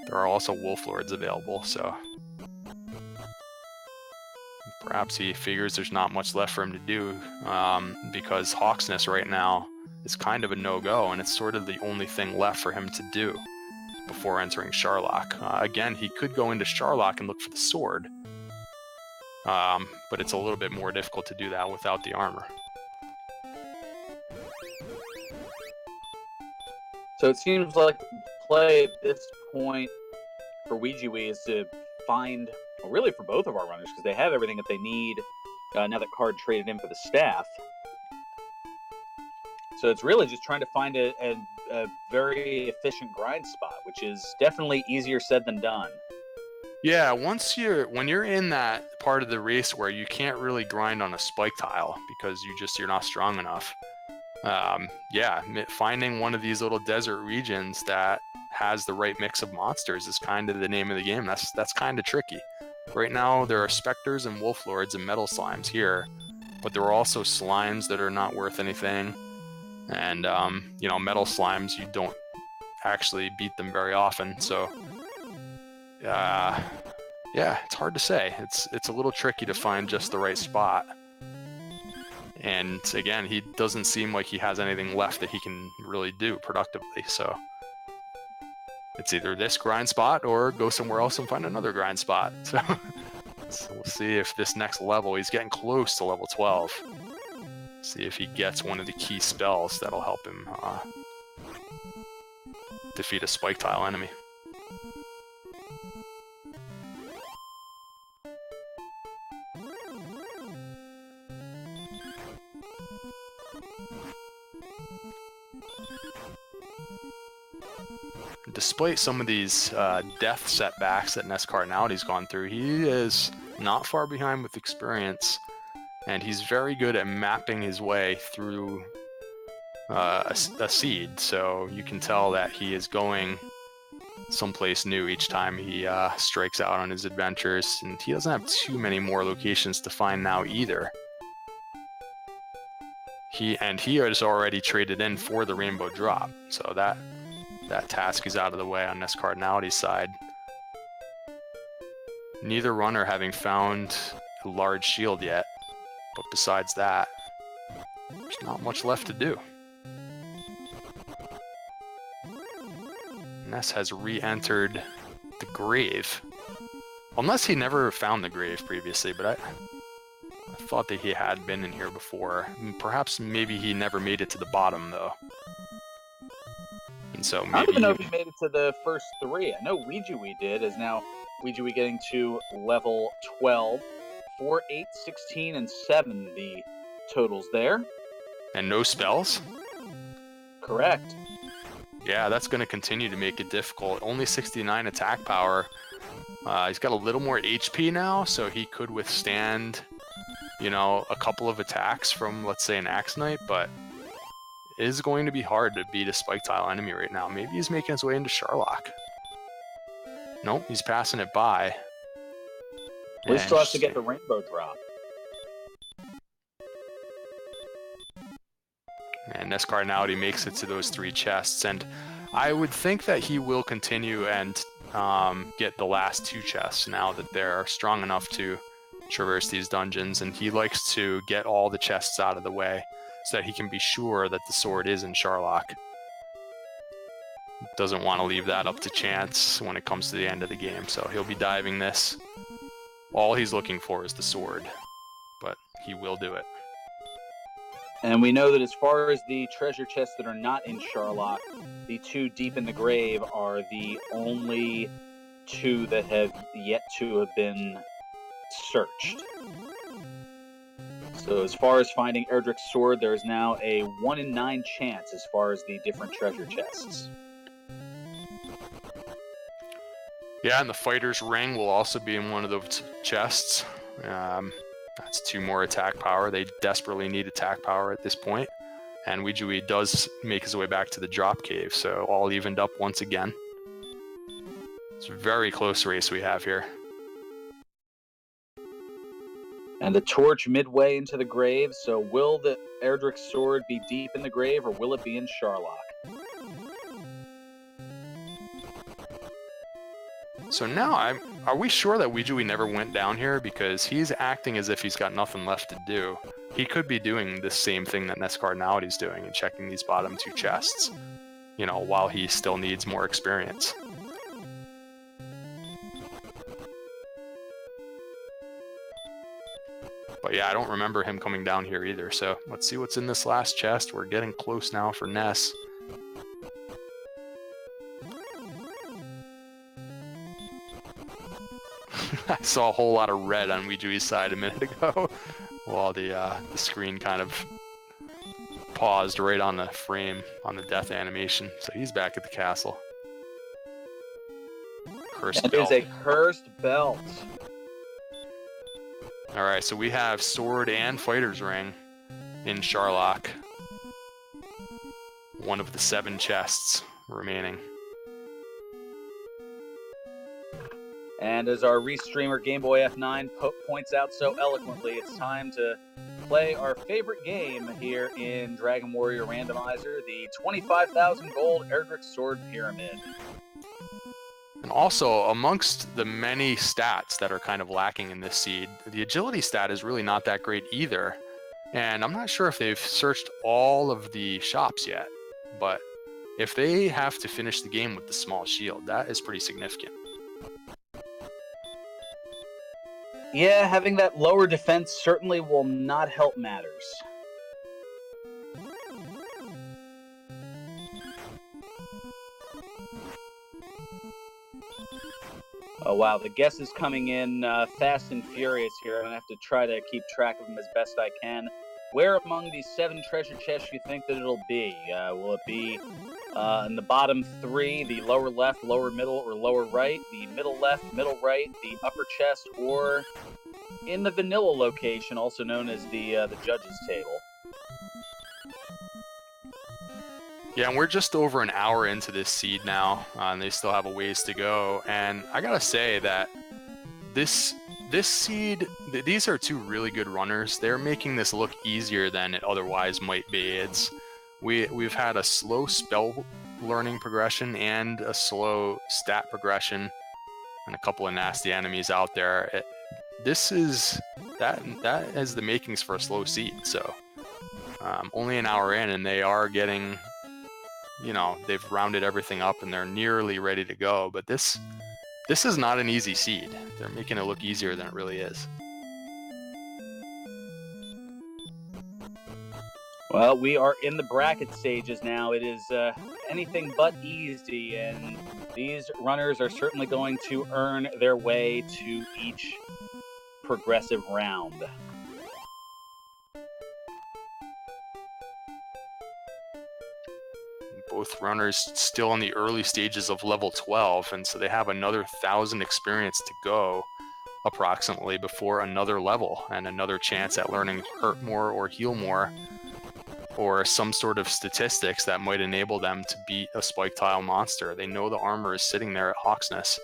There are also Wolf Lords available, so. Perhaps he figures there's not much left for him to do, because Hawksness right now is kind of a no-go, and it's sort of the only thing left for him to do before entering Sharlock. Again, he could go into Sharlock and look for the sword, but it's a little bit more difficult to do that without the armor. So it seems like the play at this point for Ouijawii is to find, well, really for both of our runners, because they have everything that they need now that Card traded in for the staff. So it's really just trying to find a very efficient grind spot, which is definitely easier said than done. Yeah, when you're in that part of the race where you can't really grind on a spike tile because you're not strong enough. Yeah, finding one of these little desert regions that has the right mix of monsters is kind of the name of the game. That's kind of tricky. Right now there are specters and wolf lords and metal slimes here, but there are also slimes that are not worth anything. And metal slimes, you don't actually beat them very often, so yeah, it's hard to say. It's a little tricky to find just the right spot. And again, he doesn't seem like he has anything left that he can really do productively, so it's either this grind spot or go somewhere else and find another grind spot. So we'll see if this next level, he's getting close to level 12. See if he gets one of the key spells that'll help him defeat a spike tile enemy. Despite some of these death setbacks that NESCardinality's gone through, he is not far behind with experience, and he's very good at mapping his way through a seed, so you can tell that he is going someplace new each time he strikes out on his adventures, and he doesn't have too many more locations to find now either. He has already traded in for the rainbow drop, so that task is out of the way on NESCardinality's side. Neither runner having found a large shield yet, but besides that, there's not much left to do. Ness has re-entered the grave, Unless he never found the grave previously, but I thought that he had been in here before. Perhaps maybe he never made it to the bottom, though. And so maybe... I don't even know if he made it to the first 3. I know Ouijawii did, is now Ouijawii getting to level 12. 4, 8, 16, and 7, the totals there. And no spells? Correct. Yeah, that's going to continue to make it difficult. Only 69 attack power. He's got a little more HP now, so he could withstand, you know, a couple of attacks from, let's say, an Axe Knight, but it is going to be hard to beat a spike tile enemy right now. Maybe he's making his way into Sharlock. Nope, he's passing it by. We still have to get the rainbow drop. And NESCardinality makes it to those 3 chests, and I would think that he will continue and get the last 2 chests now that they're strong enough to traverse these dungeons, and he likes to get all the chests out of the way so that he can be sure that the sword is in Sharlock. Doesn't want to leave that up to chance when it comes to the end of the game, so he'll be diving this. All he's looking for is the sword, but he will do it. And we know that as far as the treasure chests that are not in Sharlock, the 2 deep in the grave are the only 2 that have yet to have been searched. So as far as finding Erdrick's sword, there is now a 1 in 9 chance as far as the different treasure chests. Yeah, and the fighter's ring will also be in one of those chests. That's 2 more attack power. They desperately need attack power at this point. And Ouijawii does make his way back to the drop cave, so all evened up once again. It's a very close race we have here. And the torch midway into the grave, so will the Erdrick's sword be deep in the grave, or will it be in Sharlock? So now, are we sure that Ouijawii never went down here? Because he's acting as if he's got nothing left to do. He could be doing the same thing that NESCardinality's doing and checking these bottom 2 chests, you know, while he still needs more experience. But yeah, I don't remember him coming down here either, so let's see what's in this last chest. We're getting close now for Ness. I saw a whole lot of red on Ouijawii's side a minute ago, while the screen kind of paused right on the frame on the death animation. So he's back at the castle. Cursed That belt. is a cursed belt. All right, so we have sword and fighter's ring in Sharlock. One of the 7 chests remaining. And as our restreamer Game Boy F9 points out so eloquently, it's time to play our favorite game here in Dragon Warrior Randomizer, the 25,000 gold Erdrick Sword Pyramid. And also, amongst the many stats that are kind of lacking in this seed, the agility stat is really not that great either. And I'm not sure if they've searched all of the shops yet, but if they have to finish the game with the small shield, that is pretty significant. Yeah, having that lower defense certainly will not help matters. Oh wow, the guess is coming in fast and furious here. I'm going to have to try to keep track of them as best I can. Where among these 7 treasure chests you think that it'll be? Will it be in the bottom 3, the lower left, lower middle, or lower right, the middle left, middle right, the upper chest, or in the vanilla location, also known as the judges table? Yeah, and we're just over an hour into this seed now, and they still have a ways to go. And I gotta say that this seed, these are 2 really good runners. They're making this look easier than it otherwise might be. We've had a slow spell learning progression and a slow stat progression, and a couple of nasty enemies out there. That has the makings for a slow seed. So only an hour in, and they are getting, you know, they've rounded everything up and they're nearly ready to go. But this This is not an easy seed. They're making it look easier than it really is. Well, we are in the bracket stages now. It is anything but easy, and these runners are certainly going to earn their way to each progressive round. Both runners still in the early stages of level 12, and so they have another 1,000 experience to go approximately before another level and another chance at learning hurt more or heal more, or some sort of statistics that might enable them to beat a spike tile monster. They know the armor is sitting there at Hawksness,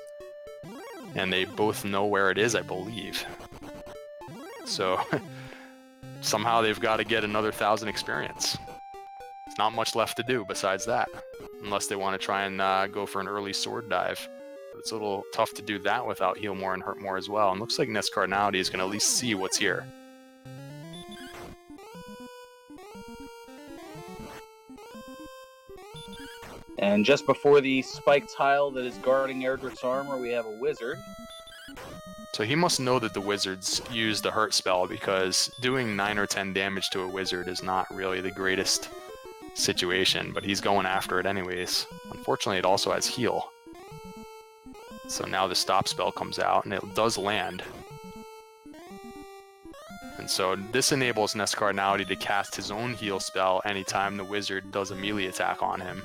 and they both know where it is, I believe. So somehow they've got to get another 1,000 experience. There's not much left to do besides that, unless they want to try and go for an early sword dive. But it's a little tough to do that without heal more and hurt more as well. And looks like NESCardinality is going to at least see what's here. And just before the spike tile that is guarding Erdrick's armor, we have a wizard. So he must know that the wizards use the hurt spell, because doing 9 or 10 damage to a wizard is not really the greatest situation, but he's going after it anyways. Unfortunately, it also has heal. So now the stop spell comes out, and it does land. And so this enables NESCardinality to cast his own heal spell anytime the wizard does a melee attack on him.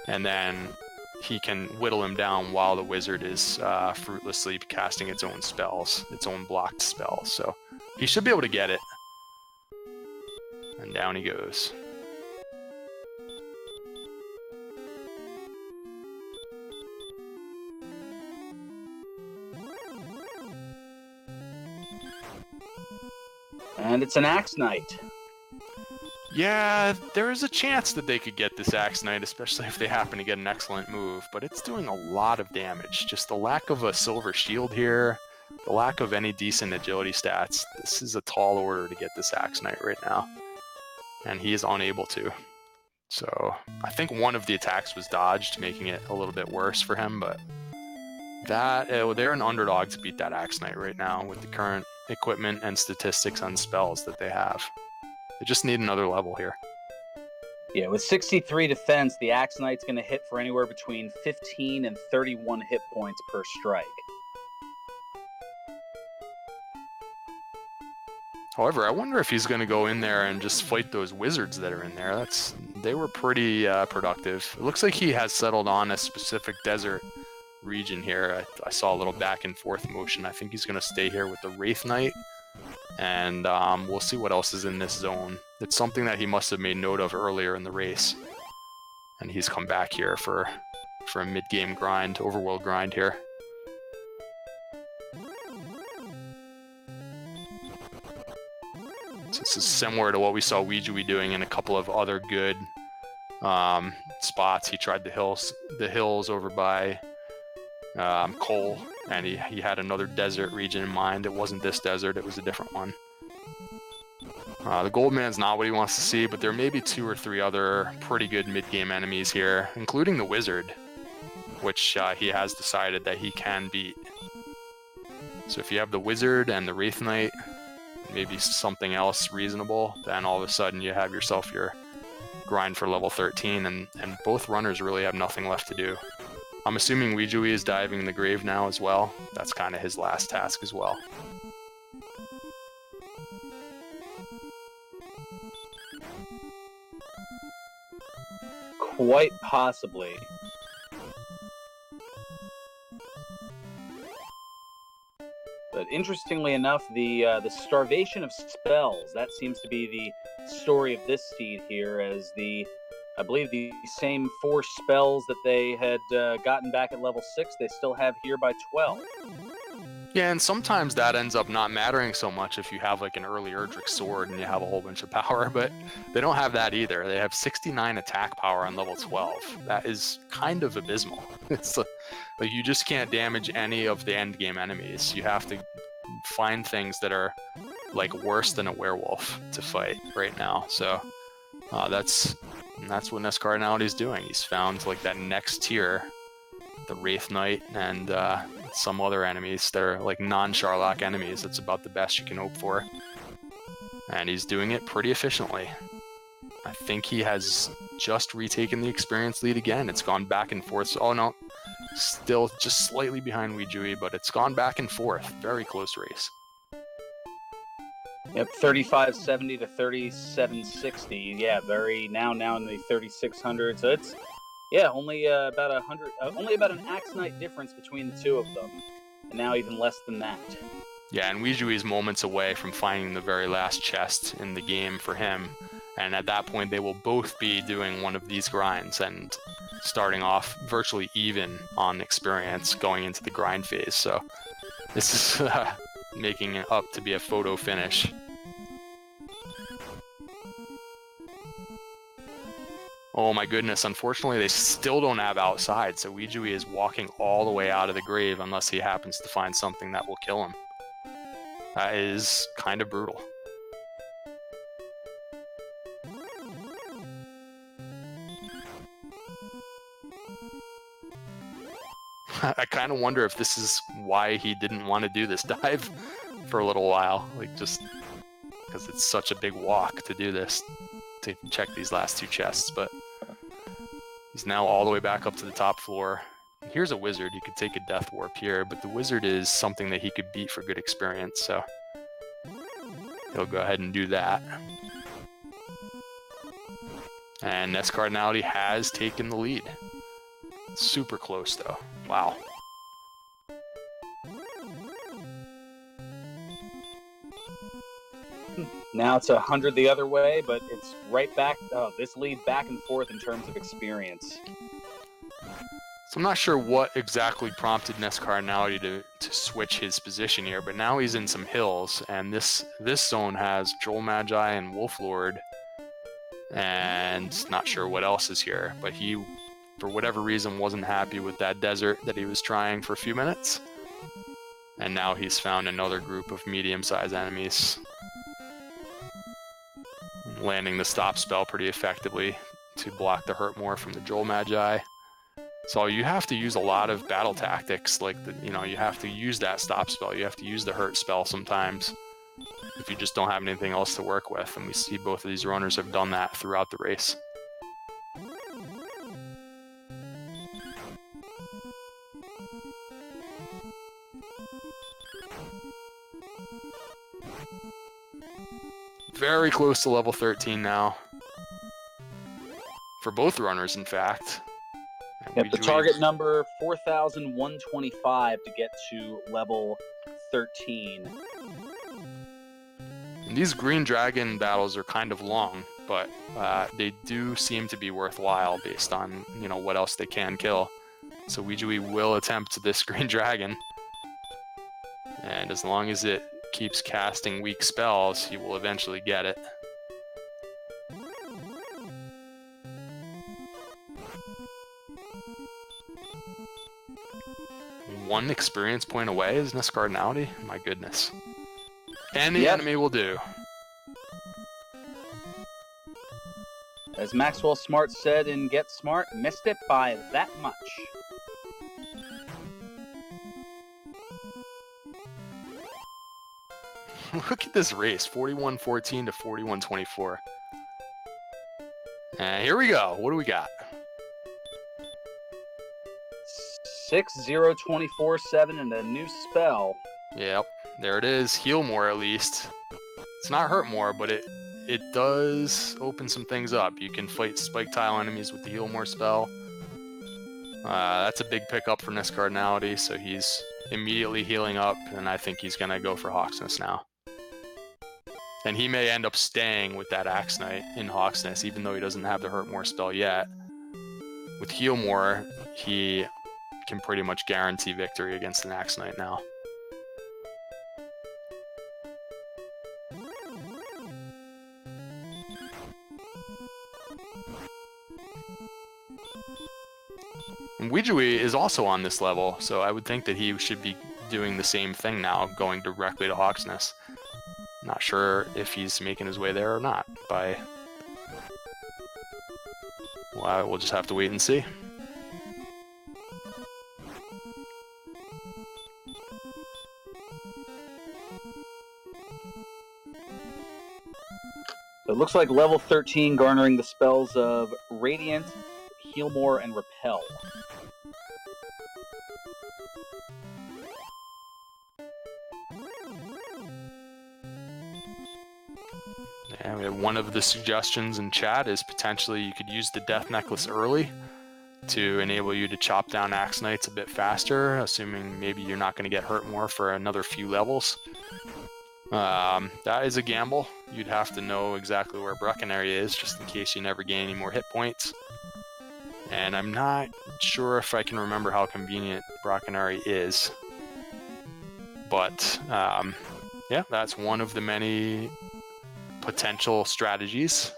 And then he can whittle him down while the wizard is fruitlessly casting its own spells, its own blocked spells. So he should be able to get it. And down he goes. And it's an Axe Knight. Yeah, there is a chance that they could get this Axe Knight, especially if they happen to get an excellent move, but it's doing a lot of damage. Just the lack of a silver shield here, the lack of any decent agility stats. This is a tall order to get this Axe Knight right now, and he is unable to. So I think one of the attacks was dodged, making it a little bit worse for him, but they're an underdog to beat that Axe Knight right now with the current equipment and statistics on spells that they have. They just need another level here. Yeah, with 63 defense, the Axe Knight's going to hit for anywhere between 15 and 31 hit points per strike. However, I wonder if he's going to go in there and just fight those wizards that are in there. They were pretty productive. It looks like he has settled on a specific desert region here. I saw a little back and forth motion. I think he's going to stay here with the Wraith Knight. And we'll see what else is in this zone. It's something that he must have made note of earlier in the race. And he's come back here for a mid-game grind, overworld grind here. So this is similar to what we saw Ouijawii doing in a couple of other good spots. He tried the hills over by Cole, and he had another desert region in mind. It wasn't this desert, it was a different one. The Goldman's not what he wants to see, but there may be 2 or 3 other pretty good mid-game enemies here, including the Wizard, which he has decided that he can beat. So if you have the Wizard and the Wraith Knight, maybe something else reasonable, then all of a sudden you have yourself your grind for level 13, and both runners really have nothing left to do. I'm assuming Ouijawii is diving in the grave now as well. That's kind of his last task as well. Quite possibly. But interestingly enough, the starvation of spells, that seems to be the story of this seed here, as I believe the same 4 spells that they had gotten back at level 6, they still have here by 12. Yeah, and sometimes that ends up not mattering so much if you have like an early Erdrick sword and you have a whole bunch of power, but they don't have that either. They have 69 attack power on level 12. That is kind of abysmal. It's like you just can't damage any of the end game enemies. You have to find things that are like worse than a werewolf to fight right now. So that's what NESCardinality is doing. He's found like that next tier the Wraith Knight and some other enemies that are like non-Charlock enemies. That's about the best you can hope for. And he's doing it pretty efficiently. I think he has just retaken the experience lead again. It's gone back and forth. Oh no, still just slightly behind Ouijawii, but it's gone back and forth. Very close race. Yep, 3570 to 3760. Yeah, now in the 3600. So it's only about an Axe Knight difference between the two of them, and now even less than that. Yeah, and Ouijawii is moments away from finding the very last chest in the game for him, and at that point they will both be doing one of these grinds and starting off virtually even on experience going into the grind phase. So this is making it up to be a photo finish. Oh my goodness, unfortunately they still don't have outside, so Ouijawii is walking all the way out of the grave unless he happens to find something that will kill him. That is kind of brutal. I kind of wonder if this is why he didn't want to do this dive for a little while, like just because it's such a big walk to do this, to check these last two chests. But he's now all the way back up to the top floor. Here's a wizard. You could take a death warp here, but the wizard is something that he could beat for good experience, so he'll go ahead and do that. And NESCardinality has taken the lead. Super close though. Wow. Now it's 100 the other way, but it's right back. Oh, this lead back and forth in terms of experience. So I'm not sure what exactly prompted NESCardinality to switch his position here, but now he's in some hills, and this zone has Troll Magi and Wolf Lord, and not sure what else is here, but he, for whatever reason, wasn't happy with that desert that he was trying for a few minutes, and now he's found another group of medium-sized enemies, landing the stop spell pretty effectively to block the Hurt More from the Troll Magi. So you have to use a lot of battle tactics, like you have to use that stop spell, you have to use the hurt spell sometimes if you just don't have anything else to work with, and we see both of these runners have done that throughout the race. Very close to level 13 now. For both runners, in fact. Yep, the target number 4,125 to get to level 13. And these green dragon battles are kind of long, but they do seem to be worthwhile based on what else they can kill. So Ouijawii will attempt this green dragon, and as long as it keeps casting weak spells, he will eventually get it. One experience point away is NESCardinality? My goodness. Any enemy will do. As Maxwell Smart said in Get Smart, missed it by that much. Look at this race, 41-14 to 41-24. And here we go. What do we got? 6-0-24-7 and a new spell. Yep, there it is. Heal more at least. It's not hurt more, but it does open some things up. You can fight spike tile enemies with the heal more spell. That's a big pickup for NESCardinality, so he's immediately healing up, and I think he's going to go for Hawksness now. And he may end up staying with that Axe Knight in Hawksness, even though he doesn't have the Hurt More spell yet. With Heal More, he can pretty much guarantee victory against an Axe Knight now. And Ouijawii is also on this level, so I would think that he should be doing the same thing now, going directly to Hawksness. Not sure if he's making his way there or not. Well, we'll just have to wait and see. It looks like level 13 garnering the spells of Radiant, Heal More, and Repel. And one of the suggestions in chat is potentially you could use the Death Necklace early to enable you to chop down Axe Knights a bit faster, assuming maybe you're not going to get hurt more for another few levels. That is a gamble. You'd have to know exactly where Bruckenary is, just in case you never gain any more hit points. And I'm not sure if I can remember how convenient Bruckenary is. But, yeah, that's one of the many potential strategies.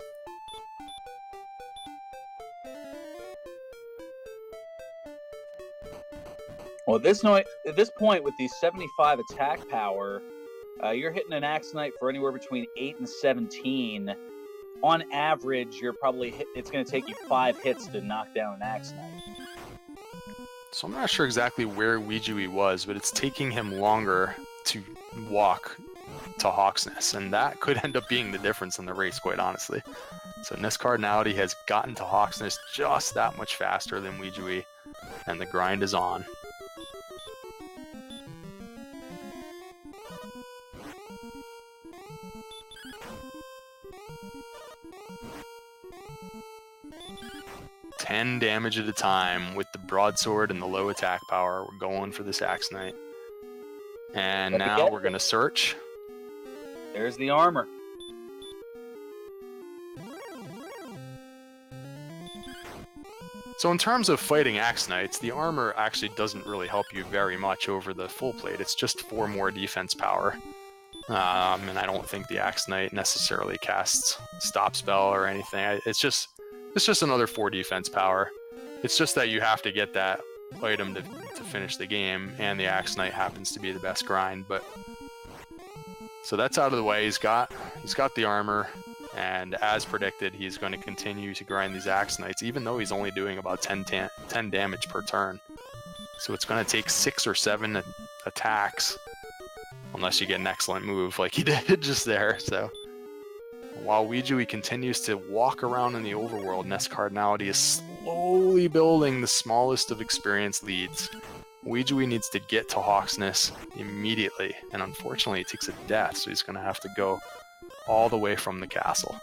Well, at this point, with the 75 attack power, you're hitting an Axe Knight for anywhere between 8 and 17. On average, it's going to take you 5 hits to knock down an Axe Knight. So I'm not sure exactly where Ouijawii was, but it's taking him longer to walk to Hawksness, and that could end up being the difference in the race, quite honestly. So NESCardinality has gotten to Hawksness just that much faster than Ouijawii, and the grind is on. $10 damage at a time with the broadsword and the low attack power. We're going for this Axe Knight. And now we're going to search. There's the armor. So in terms of fighting Axe Knights, the armor actually doesn't really help you very much over the full plate. It's just 4 more defense power. And I don't think the Axe Knight necessarily casts Stop Spell or anything. It's just another 4 defense power. It's just that you have to get that item to finish the game, and the Axe Knight happens to be the best grind. But so that's out of the way. He's got the armor, and as predicted, he's going to continue to grind these Axe Knights, even though he's only doing about 10 damage per turn. So it's going to take 6 or 7 attacks, unless you get an excellent move like he did just there. So while Ouijawii continues to walk around in the overworld, NESCardinality is slowly building the smallest of experience leads. Ouijawii needs to get to Hawksness immediately, and unfortunately it takes a death, so he's going to have to go all the way from the castle.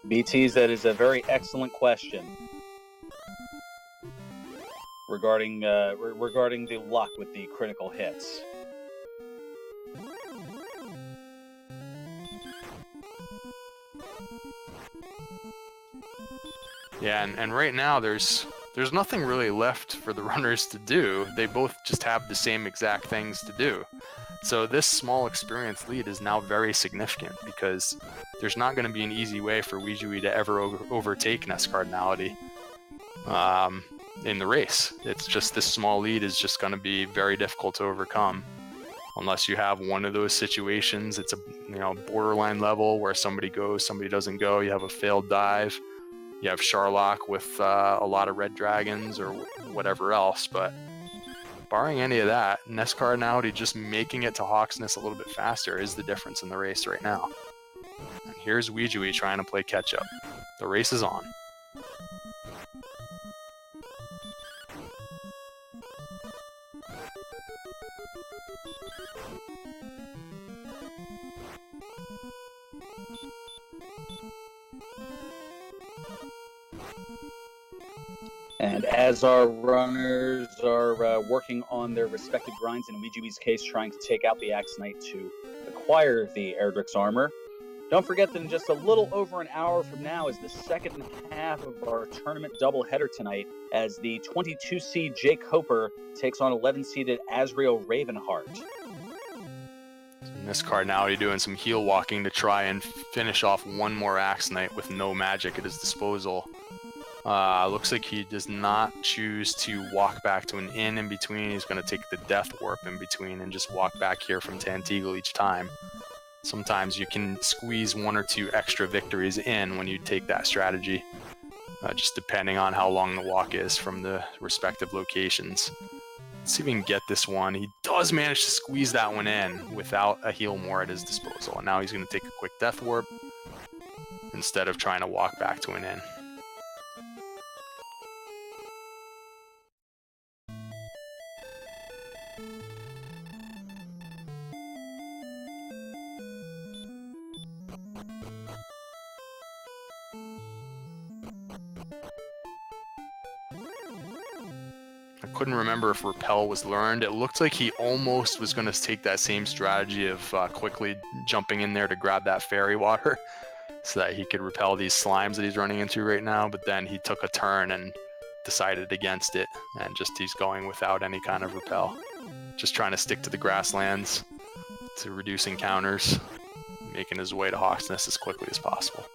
BTs, that is a very excellent question regarding the luck with the critical hits. Yeah, and right now there's nothing really left for the runners to do. They both just have the same exact things to do. So this small experience lead is now very significant, because there's not going to be an easy way for Ouijawii to ever overtake NESCardinality in the race. It's just this small lead is just going to be very difficult to overcome, unless you have one of those situations. It's a borderline level where somebody goes, somebody doesn't go. You have a failed dive. You have Sharlock with a lot of red dragons or whatever else, but barring any of that, NESCardinality just making it to Hawksness a little bit faster is the difference in the race right now. And here's Ouijawii trying to play catch up. The race is on. And as our runners are working on their respective grinds, in Ouijawii's case, trying to take out the Axe Knight to acquire the Erdrick's armor, don't forget that in just a little over an hour from now is the second half of our tournament doubleheader tonight, as the 22-seed Jake Hoper takes on 11-seeded Azrael Ravenheart. NESCardinality doing some heel walking to try and finish off one more Axe Knight with no magic at his disposal. Looks like he does not choose to walk back to an inn in between. He's going to take the Death Warp in between and just walk back here from Tantegel each time. Sometimes you can squeeze 1 or 2 extra victories in when you take that strategy, just depending on how long the walk is from the respective locations. Let's see if we can get this one. He does manage to squeeze that one in without a heal more at his disposal. And now he's going to take a quick death warp instead of trying to walk back to an inn. I couldn't remember if Repel was learned. It looked like he almost was going to take that same strategy of quickly jumping in there to grab that fairy water so that he could repel these slimes that he's running into right now, but then he took a turn and decided against it, and he's going without any kind of repel. Just trying to stick to the grasslands to reduce encounters, making his way to Hawksnest as quickly as possible.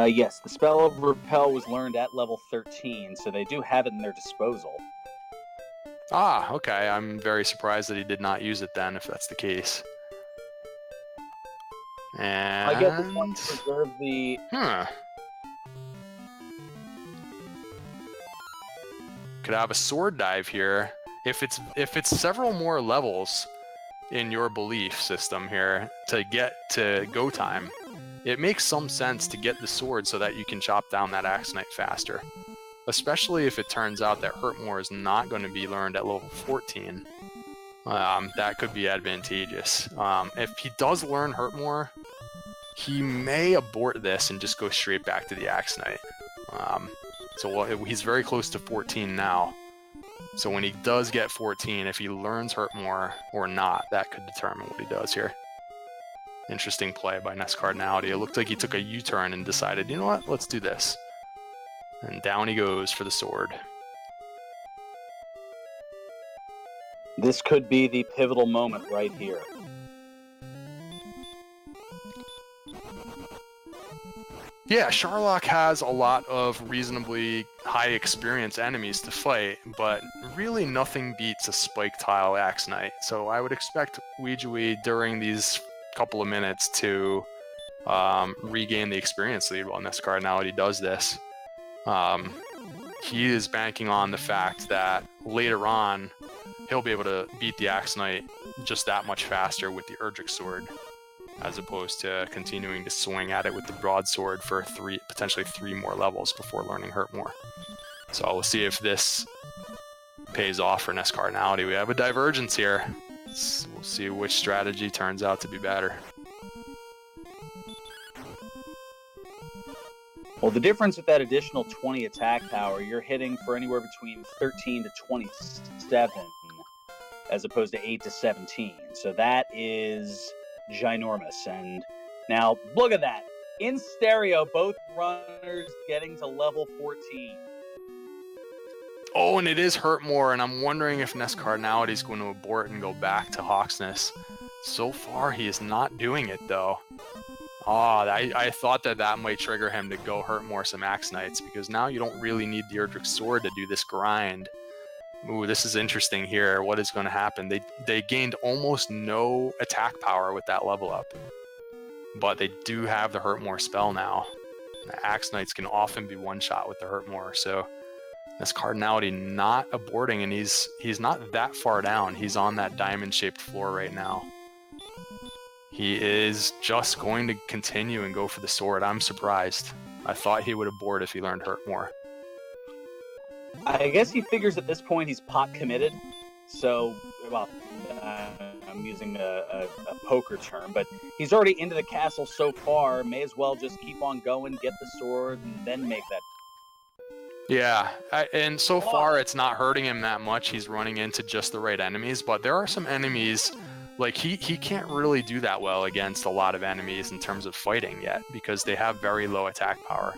Yes, the spell of Repel was learned at level 13, so they do have it in their disposal. Ah, okay. I'm very surprised that he did not use it then, if that's the case. And... I guess we want to preserve the... Could have a sword dive here. If it's several more levels in your belief system here to get to go time, it makes some sense to get the sword so that you can chop down that Axe Knight faster. Especially if it turns out that Hurt More is not going to be learned at level 14. That could be advantageous. If he does learn Hurt More, he may abort this and just go straight back to the Axe Knight. He's very close to 14 now. So when he does get 14, if he learns Hurt More or not, that could determine what he does here. Interesting play by NESCardinality. It looked like he took a U-turn and decided, you know what, let's do this. And down he goes for the sword. This could be the pivotal moment right here. Yeah, Sharlock has a lot of reasonably high experience enemies to fight, but really nothing beats a spike tile Axe Knight. So I would expect Ouijawii during these couple of minutes to regain the experience lead while NESCardinality does this. He is banking on the fact that later on he'll be able to beat the Axe Knight just that much faster with the Erdrick Sword, as opposed to continuing to swing at it with the broadsword for potentially three more levels before learning Hurt More. So we'll see if this pays off for NESCardinality. We have a divergence here. We'll see which strategy turns out to be better. Well, the difference with that additional 20 attack power, you're hitting for anywhere between 13 to 27 as opposed to 8 to 17. So that is ginormous. And now, look at that. In stereo, both runners getting to level 14. Oh, and it is Hurt More, and I'm wondering if NESCardinality is going to abort and go back to Hawksnest. So far, he is not doing it, though. I thought that might trigger him to go Hurt More some Axe Knights, because now you don't really need the Erdrick Sword to do this grind. Ooh, this is interesting here. What is going to happen? They gained almost no attack power with that level up, but they do have the Hurt More spell now. The Axe Knights can often be one-shot with the Hurt More, so NESCardinality not aborting, and he's not that far down. He's on that diamond-shaped floor right now. He is just going to continue and go for the sword. I'm surprised. I thought he would abort if he learned Hurt More. I guess he figures at this point he's pot committed. So, well, I'm using a poker term, but he's already into the castle so far. May as well just keep on going, get the sword, and then make that. Yeah, and so far it's not hurting him that much. He's running into just the right enemies, but there are some enemies, like he can't really do that well against a lot of enemies in terms of fighting yet, because they have very low attack power.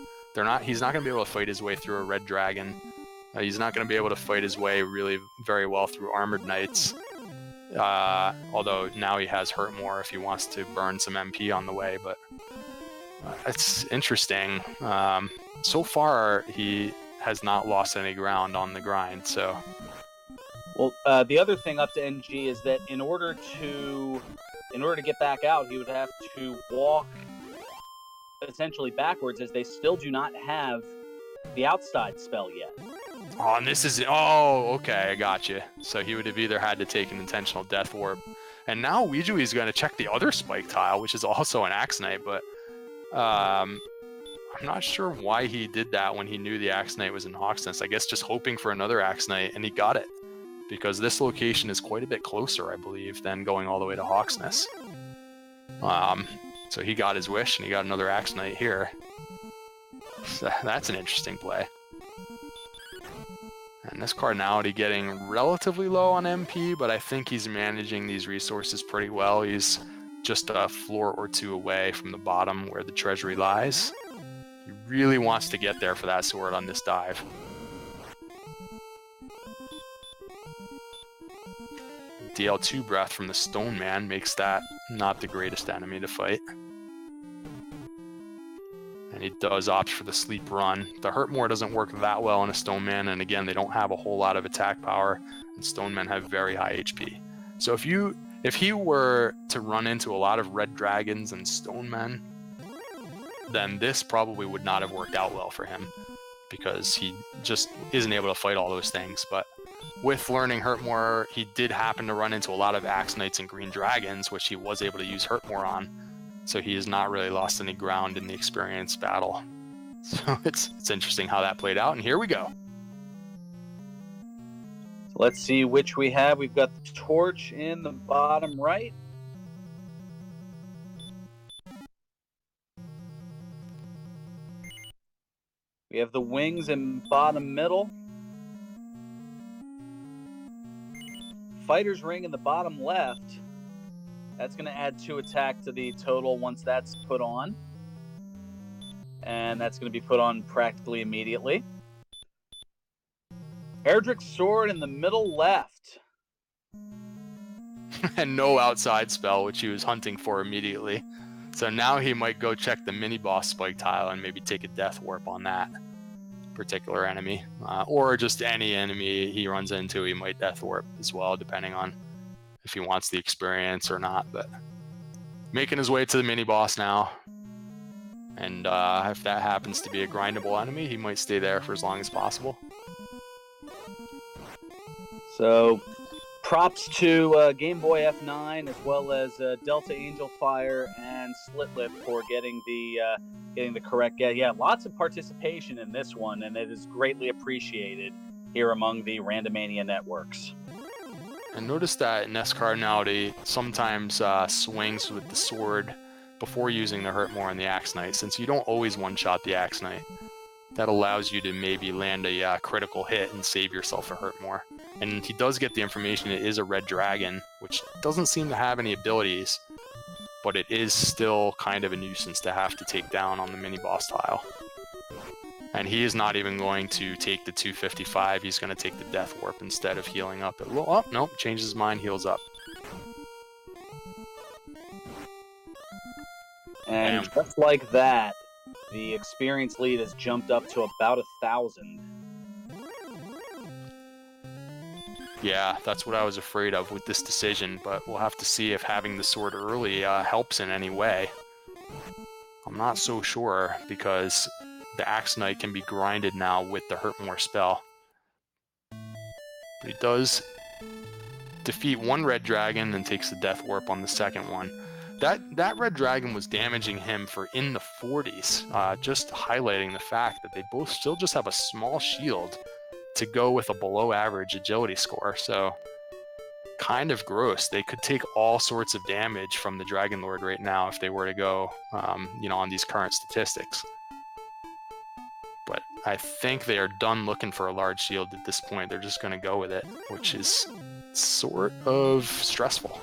He's not going to be able to fight his way through a red dragon. He's not going to be able to fight his way really very well through armored knights. Although now he has Hurt More if he wants to burn some MP on the way, but it's interesting. So far he has not lost any ground on the grind, so Well, the other thing up to NG is that in order to get back out, he would have to walk essentially backwards, as they still do not have the outside spell yet. Oh, and this is... Oh, okay, I got you. So he would have either had to take an intentional death warp. And now Ouijawii is going to check the other spike tile, which is also an Axe Knight, but I'm not sure why he did that when he knew the Axe Knight was in Hawksnest. I guess just hoping for another Axe Knight, and he got it. Because this location is quite a bit closer, I believe, than going all the way to Hawksnest. So he got his wish, and he got another Axe Knight here. So that's an interesting play. And NESCardinality getting relatively low on MP, but I think he's managing these resources pretty well. He's just a floor or two away from the bottom where the treasury lies. He really wants to get there for that sword on this dive. DL2 breath from the Stone Man makes that not the greatest enemy to fight. And he does opt for the sleep run. The Hurtmore doesn't work that well in a Stone Man, and again, they don't have a whole lot of attack power, and Stone Men have very high HP. So if he were to run into a lot of red dragons and Stone Men, then this probably would not have worked out well for him, because he just isn't able to fight all those things. But with learning Hurtmore, he did happen to run into a lot of Axe Knights and Green Dragons, which he was able to use Hurtmore on. So he has not really lost any ground in the experience battle. So it's interesting how that played out, and here we go. So let's see which we have. We've got the torch in the bottom right. We have the wings in bottom middle. Fighter's ring in the bottom left. That's going to add 2 attack to the total once that's put on. And that's going to be put on practically immediately. Erdrick's sword in the middle left. And no outside spell, which he was hunting for immediately. So now he might go check the mini-boss spike tile and maybe take a death warp on that particular enemy. Or just any enemy he runs into, he might death warp as well, depending on if he wants the experience or not. But making his way to the mini-boss now. And if that happens to be a grindable enemy, he might stay there for as long as possible. So, props to Game Boy F9 as well as Delta Angel Fire and Slitlip for getting the correct get. Yeah, lots of participation in this one, and it is greatly appreciated here among the Randomania networks. And notice that NESCardinality sometimes swings with the sword before using the Hurtmore and the Axe Knight, since you don't always one-shot the Axe Knight. That allows you to maybe land a critical hit and save yourself a Hurtmore. And he does get the information it is a red dragon, which doesn't seem to have any abilities, but it is still kind of a nuisance to have to take down on the mini-boss tile. And he is not even going to take the 255, he's going to take the Death Warp instead of healing up. Oh, no, changes his mind, heals up. And just like that, the experience lead has jumped up to about 1,000. Yeah, that's what I was afraid of with this decision, but we'll have to see if having the sword early helps in any way. I'm not so sure, because the Axe Knight can be grinded now with the Hurtmore spell. But he does defeat one red dragon and takes the Death Warp on the second one. That red dragon was damaging him for in the 40s, just highlighting the fact that they both still just have a small shield to go with a below average agility score. So kind of gross. They could take all sorts of damage from the Dragon Lord right now if they were to go on these current statistics. But I think they are done looking for a large shield at this point. They're just going to go with it, which is sort of stressful.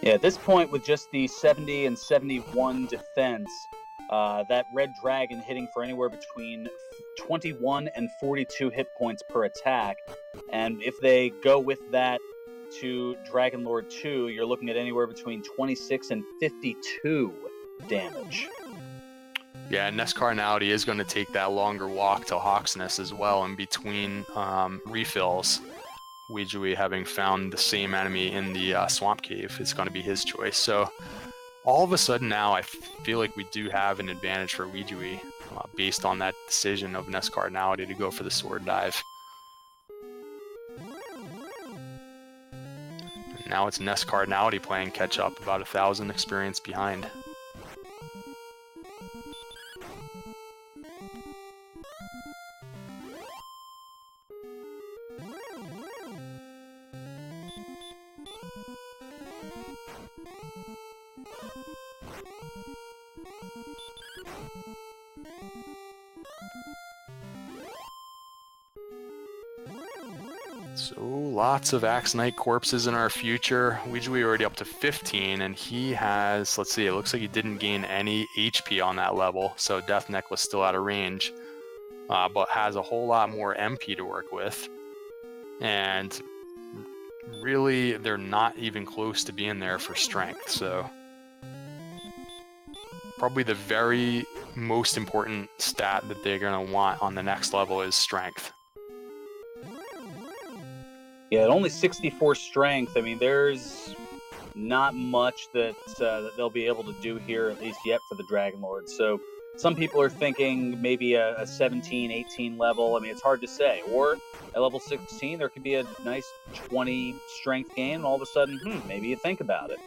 Yeah, at this point, with just the 70 and 71 defense, that red dragon hitting for anywhere between 21 and 42 hit points per attack. And if they go with that to Dragon Lord 2, you're looking at anywhere between 26 and 52 damage. Yeah, NESCardinality is going to take that longer walk to Hawksnest as well in between refills. Ouijawii, having found the same enemy in the swamp cave, is going to be his choice. So all of a sudden now I feel like we do have an advantage for Ouijawii based on that decision of NESCardinality to go for the sword dive. And now it's NESCardinality playing catch up, about 1,000 experience behind. So lots of Axe Knight corpses in our future. Ouijawii already up to 15, and he has, let's see, it looks like he didn't gain any HP on that level, so Death Necklace still out of range, but has a whole lot more MP to work with. And really, they're not even close to being there for strength, so probably the very most important stat that they're going to want on the next level is strength. Yeah, only 64 strength. I mean, there's not much that they'll be able to do here, at least yet, for the Dragon Lord. So some people are thinking maybe a 17, 18 level. I mean, it's hard to say. Or at level 16, there could be a nice 20 strength gain, and all of a sudden, maybe you think about it.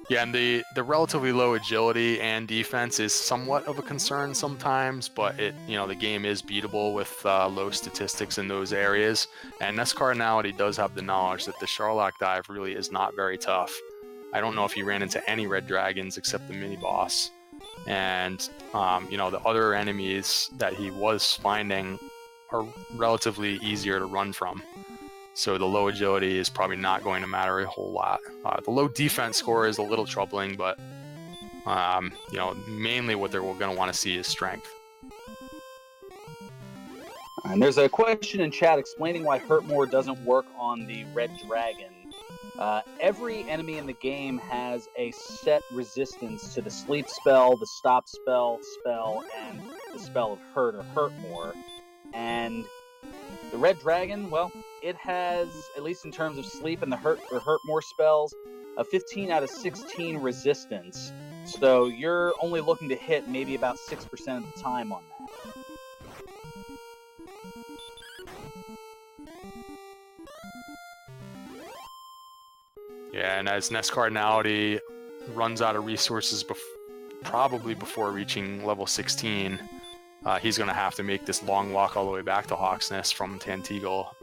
Yeah, and the relatively low agility and defense is somewhat of a concern sometimes, but the game is beatable with low statistics in those areas. And NESCardinality does have the knowledge that the Sharlock dive really is not very tough. I don't know if he ran into any red dragons except the mini boss, and the other enemies that he was finding are relatively easier to run from. So the low agility is probably not going to matter a whole lot. The low defense score is a little troubling, but mainly what they're going to want to see is strength. And there's a question in chat explaining why Hurt More doesn't work on the Red Dragon. Every enemy in the game has a set resistance to the sleep spell, the stop spell, and the spell of Hurt or Hurt More. And the Red Dragon, well, it has, at least in terms of sleep and the Hurt or Hurt More spells, a 15 out of 16 resistance. So you're only looking to hit maybe about 6% of the time on that. Yeah, and as NESCardinality runs out of resources probably before reaching level 16, he's going to have to make this long walk all the way back to Hawksnest from Tantegel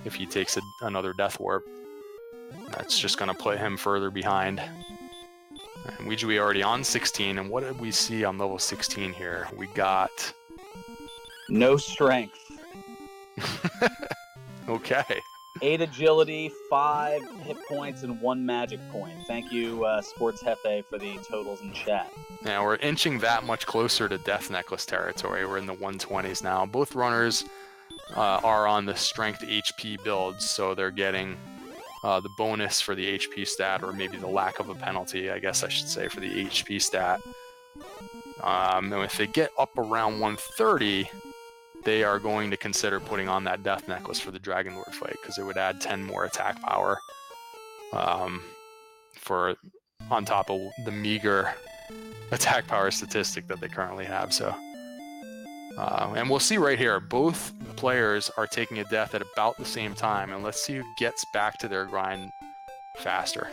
if he takes another Death Warp. That's just going to put him further behind. And Ouijawii already on 16, and what did we see on level 16 here? We got... no strength. Okay. 8 agility, 5 hit points, and 1 magic point. Thank you, Sports Hefe, for the totals in chat. Now we're inching that much closer to Death Necklace territory. We're in the 120s now. Both runners are on the strength HP builds, so they're getting the bonus for the HP stat, or maybe the lack of a penalty, I guess I should say, for the HP stat. And if they get up around 130, they are going to consider putting on that Death Necklace for the Dragon Lord fight, because it would add 10 more attack power on top of the meager attack power statistic that they currently have. So, and we'll see right here, both players are taking a death at about the same time, and let's see who gets back to their grind faster.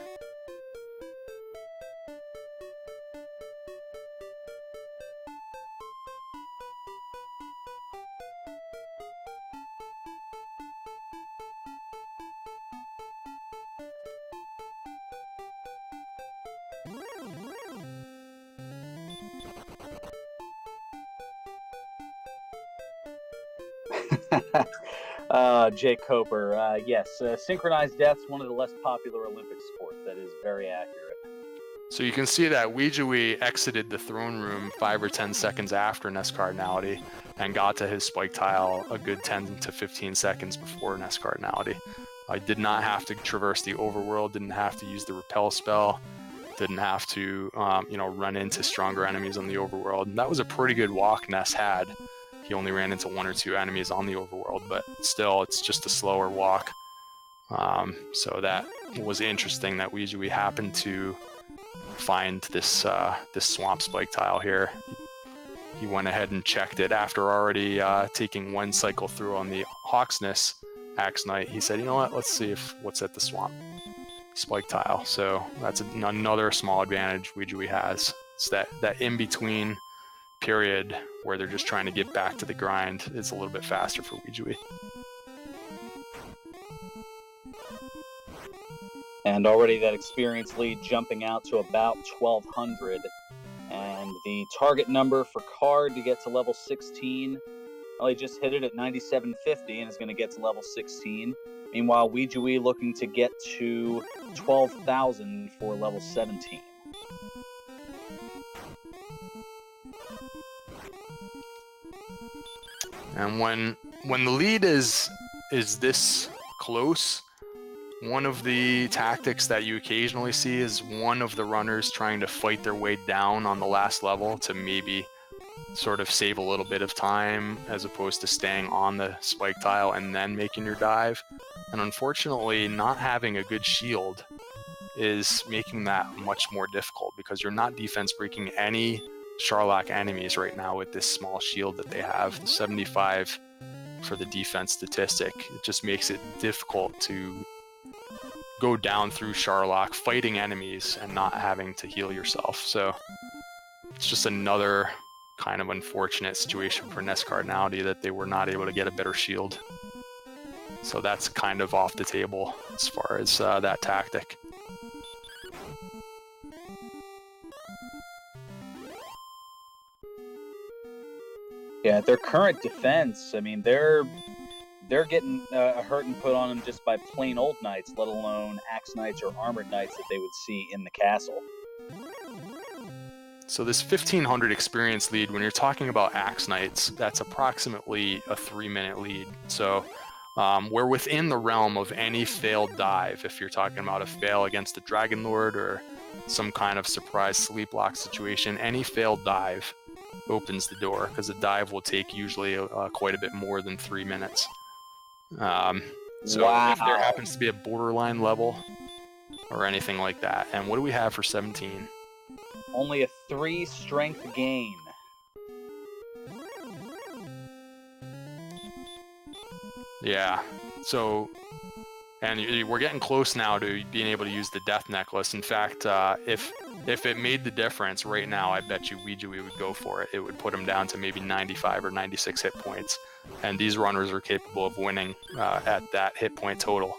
Jake Coper, yes, synchronized death's one of the less popular Olympic sports. That is very accurate. So you can see that Ouijawii exited the throne room 5 or 10 seconds after NESCardinality and got to his spike tile a good 10 to 15 seconds before NESCardinality. I did not have to traverse the overworld, didn't have to use the repel spell, didn't have to run into stronger enemies on the overworld. And that was a pretty good walk Ness had. He only ran into 1 or 2 enemies on the overworld, but still, it's just a slower walk. So that was interesting that Ouijawii happened to find this this swamp spike tile here. He went ahead and checked it after already taking one cycle through on the Hawksness Axe Knight. He said, you know what, let's see what's at the swamp spike tile. So that's another small advantage Ouijawii has. It's that in-between period where they're just trying to get back to the grind. It's a little bit faster for Ouijawii. And already that experience lead jumping out to about 1,200. And the target number for Card to get to level 16, well, he just hit it at 9750 and is going to get to level 16. Meanwhile, Ouijawii looking to get to 12,000 for level 17. And when the lead is this close, one of the tactics that you occasionally see is one of the runners trying to fight their way down on the last level to maybe sort of save a little bit of time as opposed to staying on the spike tile and then making your dive. And unfortunately, not having a good shield is making that much more difficult because you're not defense breaking any Charlock enemies right now with this small shield that they have, the 75 for the defense statistic. It just makes it difficult to go down through Charlock fighting enemies and not having to heal yourself. So it's just another kind of unfortunate situation for NESCardinality that they were not able to get a better shield. So that's kind of off the table as far as that tactic. Yeah, their current defense, I mean, they're getting a hurt and put on them just by plain old knights, let alone axe knights or armored knights that they would see in the castle. So this 1500 experience lead, when you're talking about axe knights, that's approximately a 3-minute lead. So we're within the realm of any failed dive. If you're talking about a fail against the Dragon Lord or some kind of surprise sleep lock situation, any failed dive opens the door because a dive will take usually quite a bit more than 3 minutes. So Wow. If there happens to be a borderline level or anything like that. And what do we have for 17? Only a 3 strength gain. Yeah. So, and we're getting close now to being able to use the death necklace. In fact, if it made the difference right now, I bet you Ouijawii would go for it. It would put him down to maybe 95 or 96 hit points. And these runners are capable of winning at that hit point total.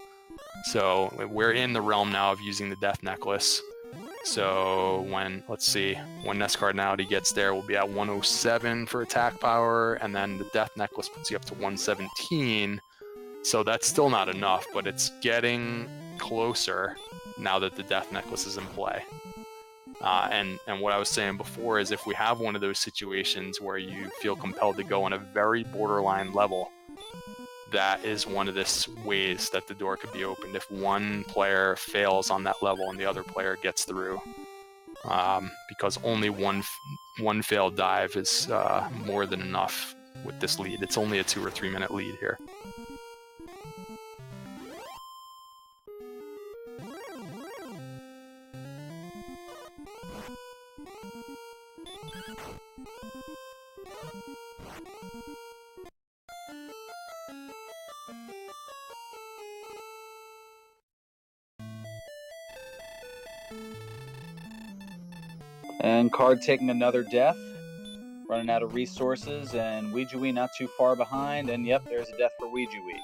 So we're in the realm now of using the death necklace. So let's see, when NESCardinality gets there, we'll be at 107 for attack power, and then the death necklace puts you up to 117. So that's still not enough, but it's getting closer now that the death necklace is in play. And what I was saying before is if we have one of those situations where you feel compelled to go on a very borderline level, that is one of the ways that the door could be opened if one player fails on that level and the other player gets through. Because only one failed dive is more than enough with this lead. It's only a 2 or 3 minute lead here. And Card taking another death, running out of resources, and Ouijawii not too far behind, and yep, there's a death for Ouijawii.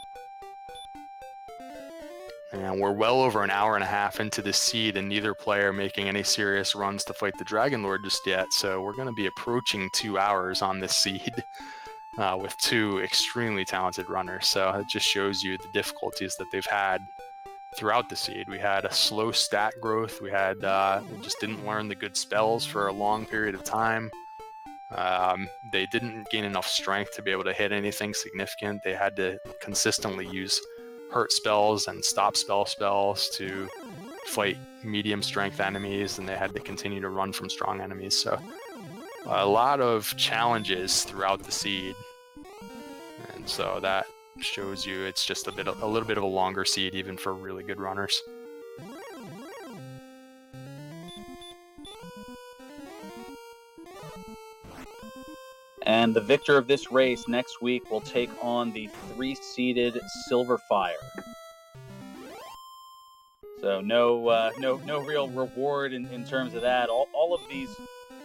And we're well over an hour and a half into the seed, and neither player making any serious runs to fight the Dragon Lord just yet, so we're going to be approaching 2 hours on this seed with 2 extremely talented runners. So it just shows you the difficulties that they've had throughout the seed. We had a slow stat growth. We just didn't learn the good spells for a long period of time. They didn't gain enough strength to be able to hit anything significant. They had to consistently use hurt spells and stop spells to fight medium strength enemies, and they had to continue to run from strong enemies. So a lot of challenges throughout the seed. And so that shows you it's just a little bit of a longer seed even for really good runners. And the victor of this race next week will take on the 3-seeded Silver Fire. So no real reward in terms of that. All of these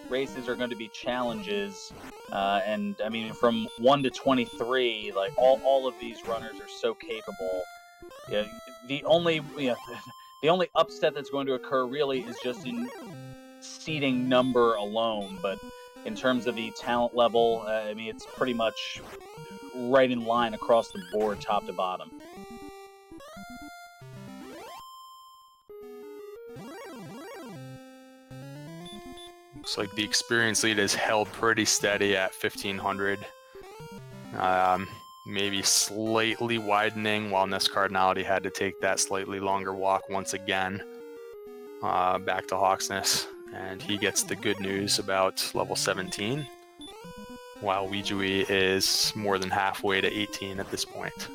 races are going to be challenges, and I mean from 1 to 23, like all of these runners are so capable. Yeah, the only upset that's going to occur really is just in seeding number alone, but in terms of the talent level, I mean it's pretty much right in line across the board, top to bottom. Looks like the experience lead is held pretty steady at 1500. Maybe slightly widening, while NESCardinality had to take that slightly longer walk once again back to Hawksness. And he gets the good news about level 17, while Ouijawii is more than halfway to 18 at this point.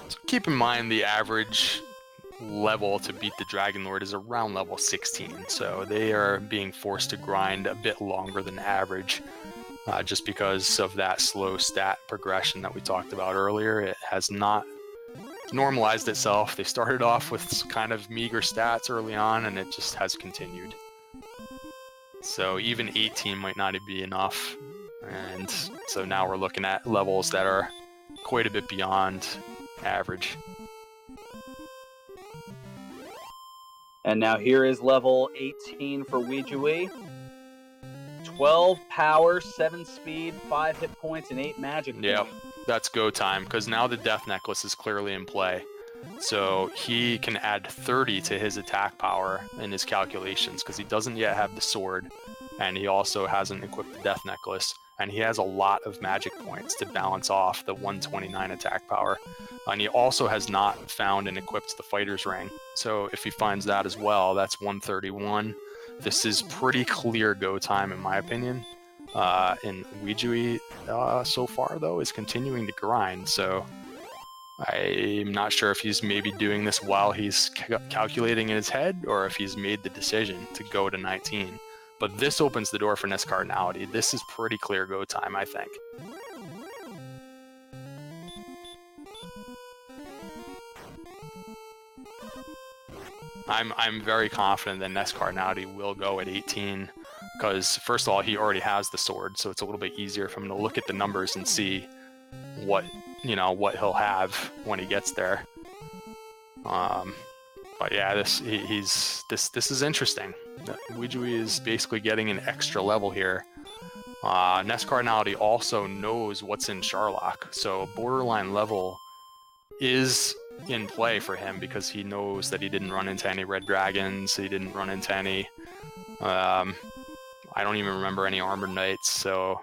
So keep in mind the average level to beat the Dragon Lord is around level 16, so they are being forced to grind a bit longer than average. Just because of that slow stat progression that we talked about earlier. It has not normalized itself. They started off with kind of meager stats early on, and it just has continued. So even 18 might not be enough. And so now we're looking at levels that are quite a bit beyond average. And now here is level 18 for Ouijawii. 12 power, 7 speed, 5 hit points, and 8 magic points. Yeah, that's go time, because now the Death Necklace is clearly in play. So he can add 30 to his attack power in his calculations, because he doesn't yet have the sword, and he also hasn't equipped the Death Necklace, and he has a lot of magic points to balance off the 129 attack power. And he also has not found and equipped the Fighter's Ring. So if he finds that as well, that's 131. This is pretty clear go time, in my opinion. And Ouijawii, so far, though, is continuing to grind. So I'm not sure if he's maybe doing this while he's calculating in his head, or if he's made the decision to go to 19. But this opens the door for NESCardinality. This is pretty clear go time, I think. I'm very confident that NESCardinality will go at 18, because first of all, he already has the sword, so it's a little bit easier for him to look at the numbers and see what he'll have when he gets there. But yeah, this is interesting. Ouijawii is basically getting an extra level here. NESCardinality also knows what's in Sharlock, so borderline level is in play for him, because he knows that he didn't run into any red dragons, he didn't run into any I don't even remember any armored knights, so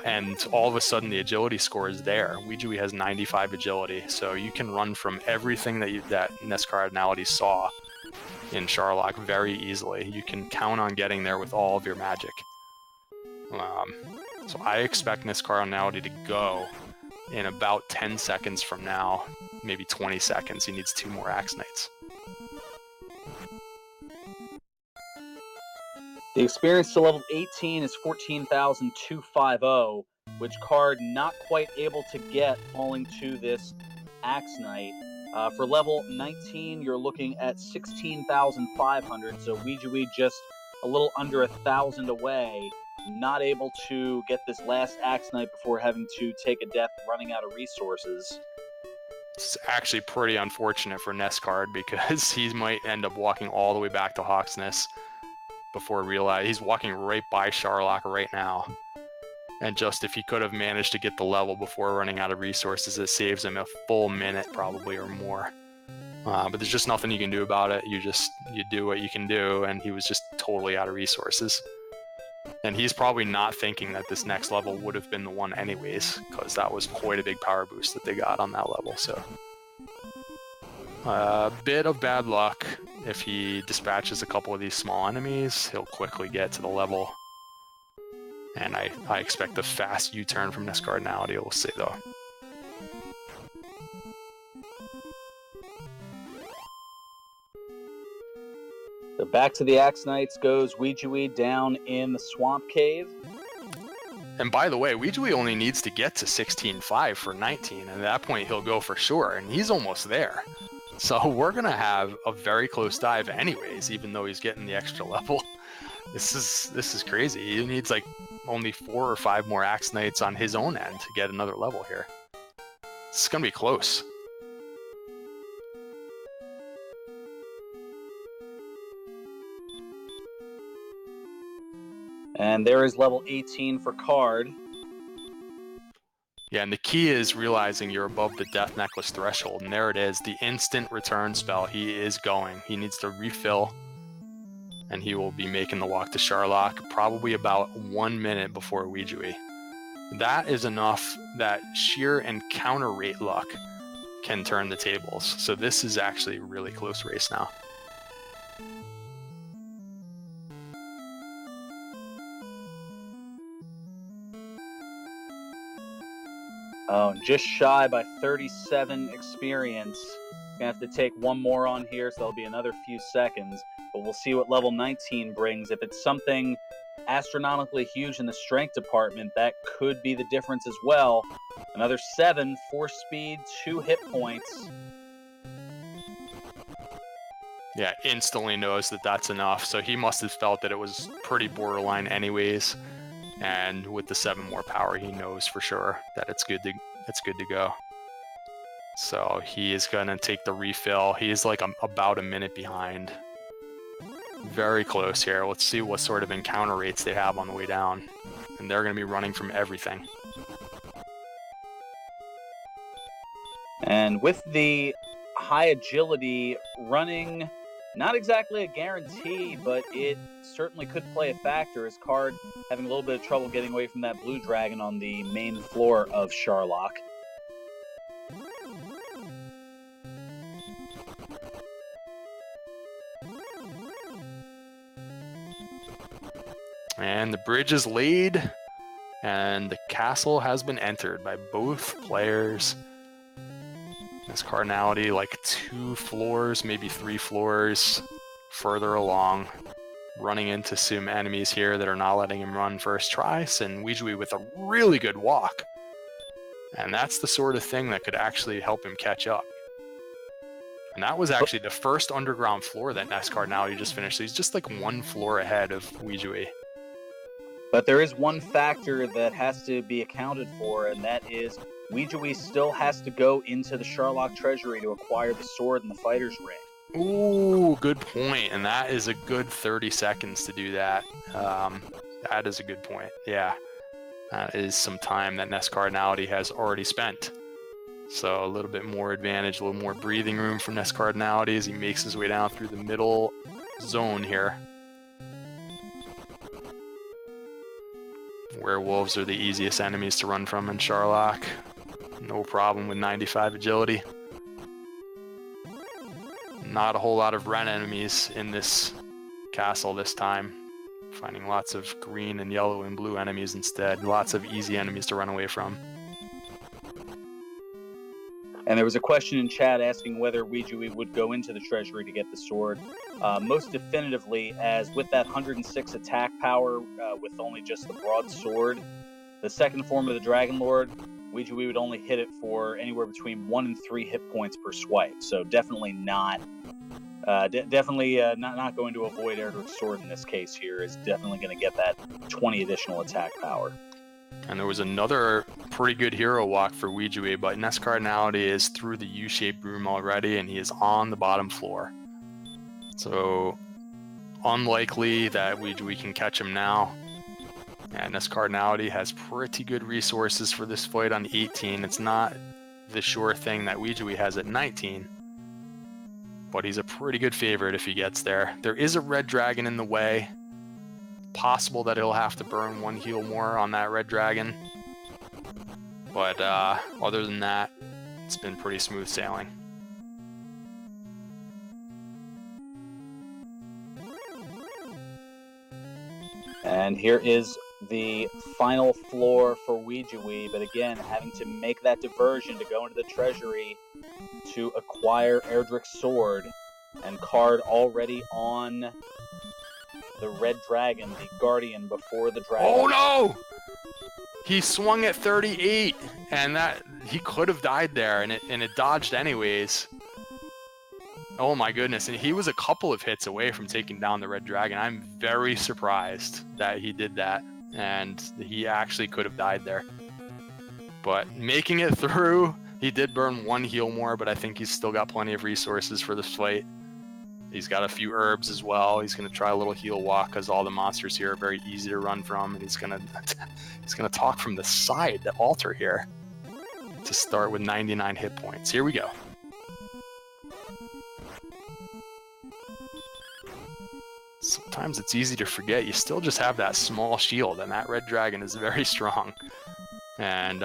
and all of a sudden the agility score is there. Ouijawii has 95 agility, so you can run from everything that NESCardinality saw in Sharlock very easily. You can count on getting there with all of your magic. So I expect NESCardinality to go in about 10 seconds from now, maybe 20 seconds. He needs 2 more Axe Knights. The experience to level 18 is 14,250, which card not quite able to get falling to this Axe Knight. For level 19, you're looking at 16,500, so Ouijawii just a little under 1,000 away, not able to get this last Axe Knight before having to take a death running out of resources. It's actually pretty unfortunate for NESCard, because he might end up walking all the way back to Hawksness before realizing he's walking right by Sharlock right now. And just if he could have managed to get the level before running out of resources, it saves him a full minute probably or more. But there's just nothing you can do about it. You do what you can do, and he was just totally out of resources. And he's probably not thinking that this next level would have been the one anyways, because that was quite a big power boost that they got on that level. So A bit of bad luck. If he dispatches a couple of these small enemies, he'll quickly get to the level. And I expect a fast U-turn from NESCardinality, we'll see though. So back to the Axe Knights goes Ouijawii down in the Swamp Cave. And by the way, Ouijawii only needs to get to 16.5 for 19, and at that point he'll go for sure, and he's almost there. So we're going to have a very close dive anyways, even though he's getting the extra level. This is crazy. He needs like only 4 or 5 more Axe Knights on his own end to get another level here. It's going to be close. And there is level 18 for Card. Yeah, and the key is realizing you're above the Death Necklace threshold, and there it is, the instant return spell. He is going. He needs to refill, and he will be making the walk to Sharlock probably about 1 minute before Ouijawii. That is enough that sheer encounter rate luck can turn the tables. So this is actually a really close race now. Oh, just shy by 37 experience. Gonna have to take one more on here, so there'll be another few seconds. But we'll see what level 19 brings. If it's something astronomically huge in the strength department, that could be the difference as well. Another 7, 4 speed, 2 hit points. Yeah, instantly knows that that's enough. So he must have felt that it was pretty borderline anyways. And with the 7 more power, he knows for sure that it's good to go. So he is gonna take the refill. He is like about a minute behind. Very close here. Let's see what sort of encounter rates they have on the way down. And they're gonna be running from everything. And with the high agility running, not exactly a guarantee, but it certainly could play a factor as Card having a little bit of trouble getting away from that blue dragon on the main floor of Sharlock. And the bridge is laid, and the castle has been entered by both players. NESCardinality like 2 floors, maybe 3 floors further along, running into some enemies here that are not letting him run first try, and Ouijawii with a really good walk. And that's the sort of thing that could actually help him catch up. And that was actually the first underground floor that NESCardinality just finished, so he's just like 1 floor ahead of Ouijawii. But there is one factor that has to be accounted for, and that is Ouijawii still has to go into the Sharlock Treasury to acquire the sword and the fighter's ring. Ooh, good point. And that is a good 30 seconds to do that. That is a good point. Yeah. That is some time that NESCardinality has already spent. So a little bit more advantage, a little more breathing room for NESCardinality as he makes his way down through the middle zone here. Werewolves are the easiest enemies to run from in Sharlock. No problem with 95 agility. Not a whole lot of red enemies in this castle this time. Finding lots of green and yellow and blue enemies instead. Lots of easy enemies to run away from. And there was a question in chat asking whether Ouijawii would go into the treasury to get the sword. Most definitively, as with that 106 attack power, with only just the broadsword, the second form of the Dragon Lord, Ouijawii would only hit it for anywhere between 1 and 3 hit points per swipe. So definitely not not going to avoid Erdrick's sword in this case here. Is definitely going to get that 20 additional attack power. And there was another pretty good hero walk for Ouijawii, but NESCardinality is through the U-shaped room already, and he is on the bottom floor. So unlikely that Ouijawii can catch him now. And NESCardinality has pretty good resources for this fight on 18. It's not the sure thing that Ouijawii has at 19. But he's a pretty good favorite if he gets there. There is a red dragon in the way. Possible that he'll have to burn 1 heal more on that red dragon. But other than that, it's been pretty smooth sailing. And here is the final floor for Ouijawii, but again, having to make that diversion to go into the treasury to acquire Erdrick's sword, and card already on the red dragon, the guardian before the dragon. Oh no! He swung at 38, and that he could have died there, and it dodged anyways. Oh my goodness, and he was a couple of hits away from taking down the red dragon. I'm very surprised that he did that, and he actually could have died there. But making it through, he did burn one heal more, but I think he's still got plenty of resources for this fight. He's got a few herbs as well. He's going to try a little heal walk because all the monsters here are very easy to run from, and he's going to talk from the side, the altar here, to start with 99 hit points. Here we go. Sometimes it's easy to forget. You still just have that small shield, and that red dragon is very strong. And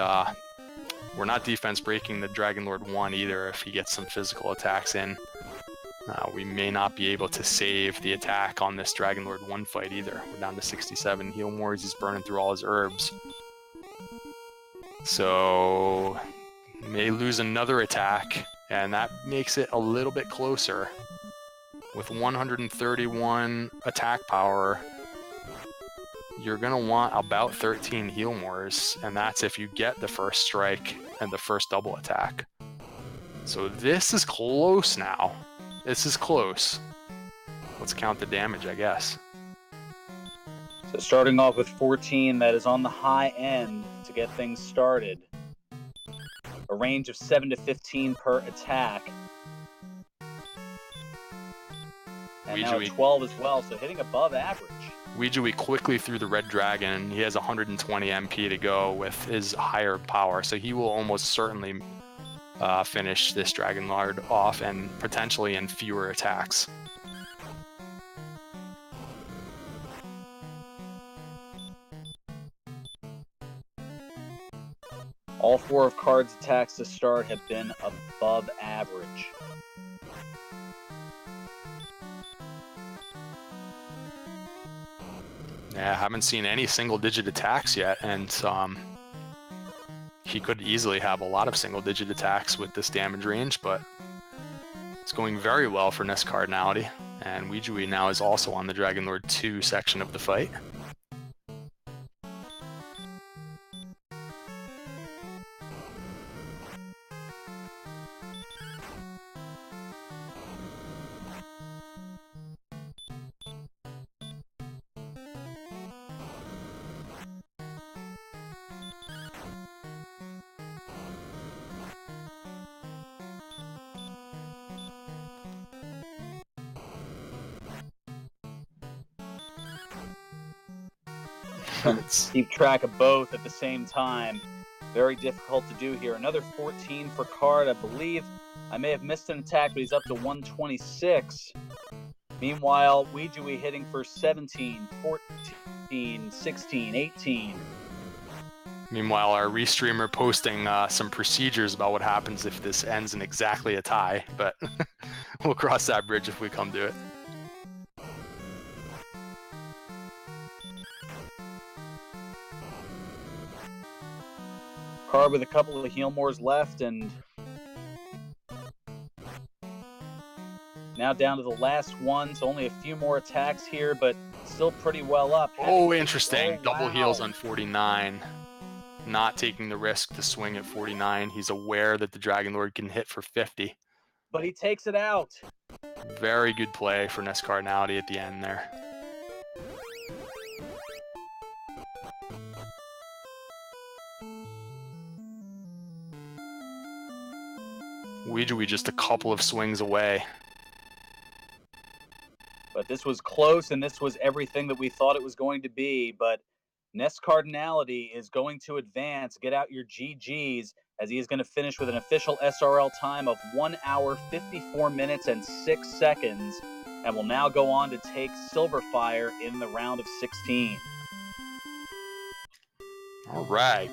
we're not defense breaking the Dragon Lord 1 either if he gets some physical attacks in. We may not be able to save the attack on this Dragon Lord 1 fight either. We're down to 67 heal more as he's burning through all his herbs. So, may lose another attack, and that makes it a little bit closer. With 131 attack power, you're going to want about 13 heal mores, and that's if you get the first strike and the first double attack. So this is close now. This is close. Let's count the damage, I guess. So starting off with 14, that is on the high end to get things started. A range of 7 to 15 per attack. And now 12 as well, so hitting above average. Ouijawii quickly threw the red dragon. He has 120 MP to go with his higher power, so he will almost certainly finish this Dragon Lord off, and potentially in fewer attacks. All 4 of Card's attacks to start have been above average. Yeah, I haven't seen any single-digit attacks yet, and he could easily have a lot of single-digit attacks with this damage range, but it's going very well for NESCardinality, and Ouijawii now is also on the Dragon Lord 2 section of the fight. Keep track of both at the same time. Very difficult to do here. Another 14 for Card. I believe I may have missed an attack, but he's up to 126. Meanwhile, Ouijawii hitting for 17, 14, 16, 18. Meanwhile, our restreamer posting some procedures about what happens if this ends in exactly a tie, but we'll cross that bridge if we come to it. Card with a couple of heal mores left, and now down to the last one, so only a few more attacks here, but still pretty well up. Oh, interesting. Oh, Double wow. heals on 49. Not taking the risk to swing at 49. He's aware that the Dragon Lord can hit for 50. But he takes it out. Very good play for NESCardinality at the end there. Ouijawii just a couple of swings away. But this was close, and this was everything that we thought it was going to be. But NESCardinality is going to advance. Get out your GGs, as he is going to finish with an official SRL time of 1 hour, 54 minutes, and 6 seconds, and will now go on to take Silverfire in the round of 16. All right.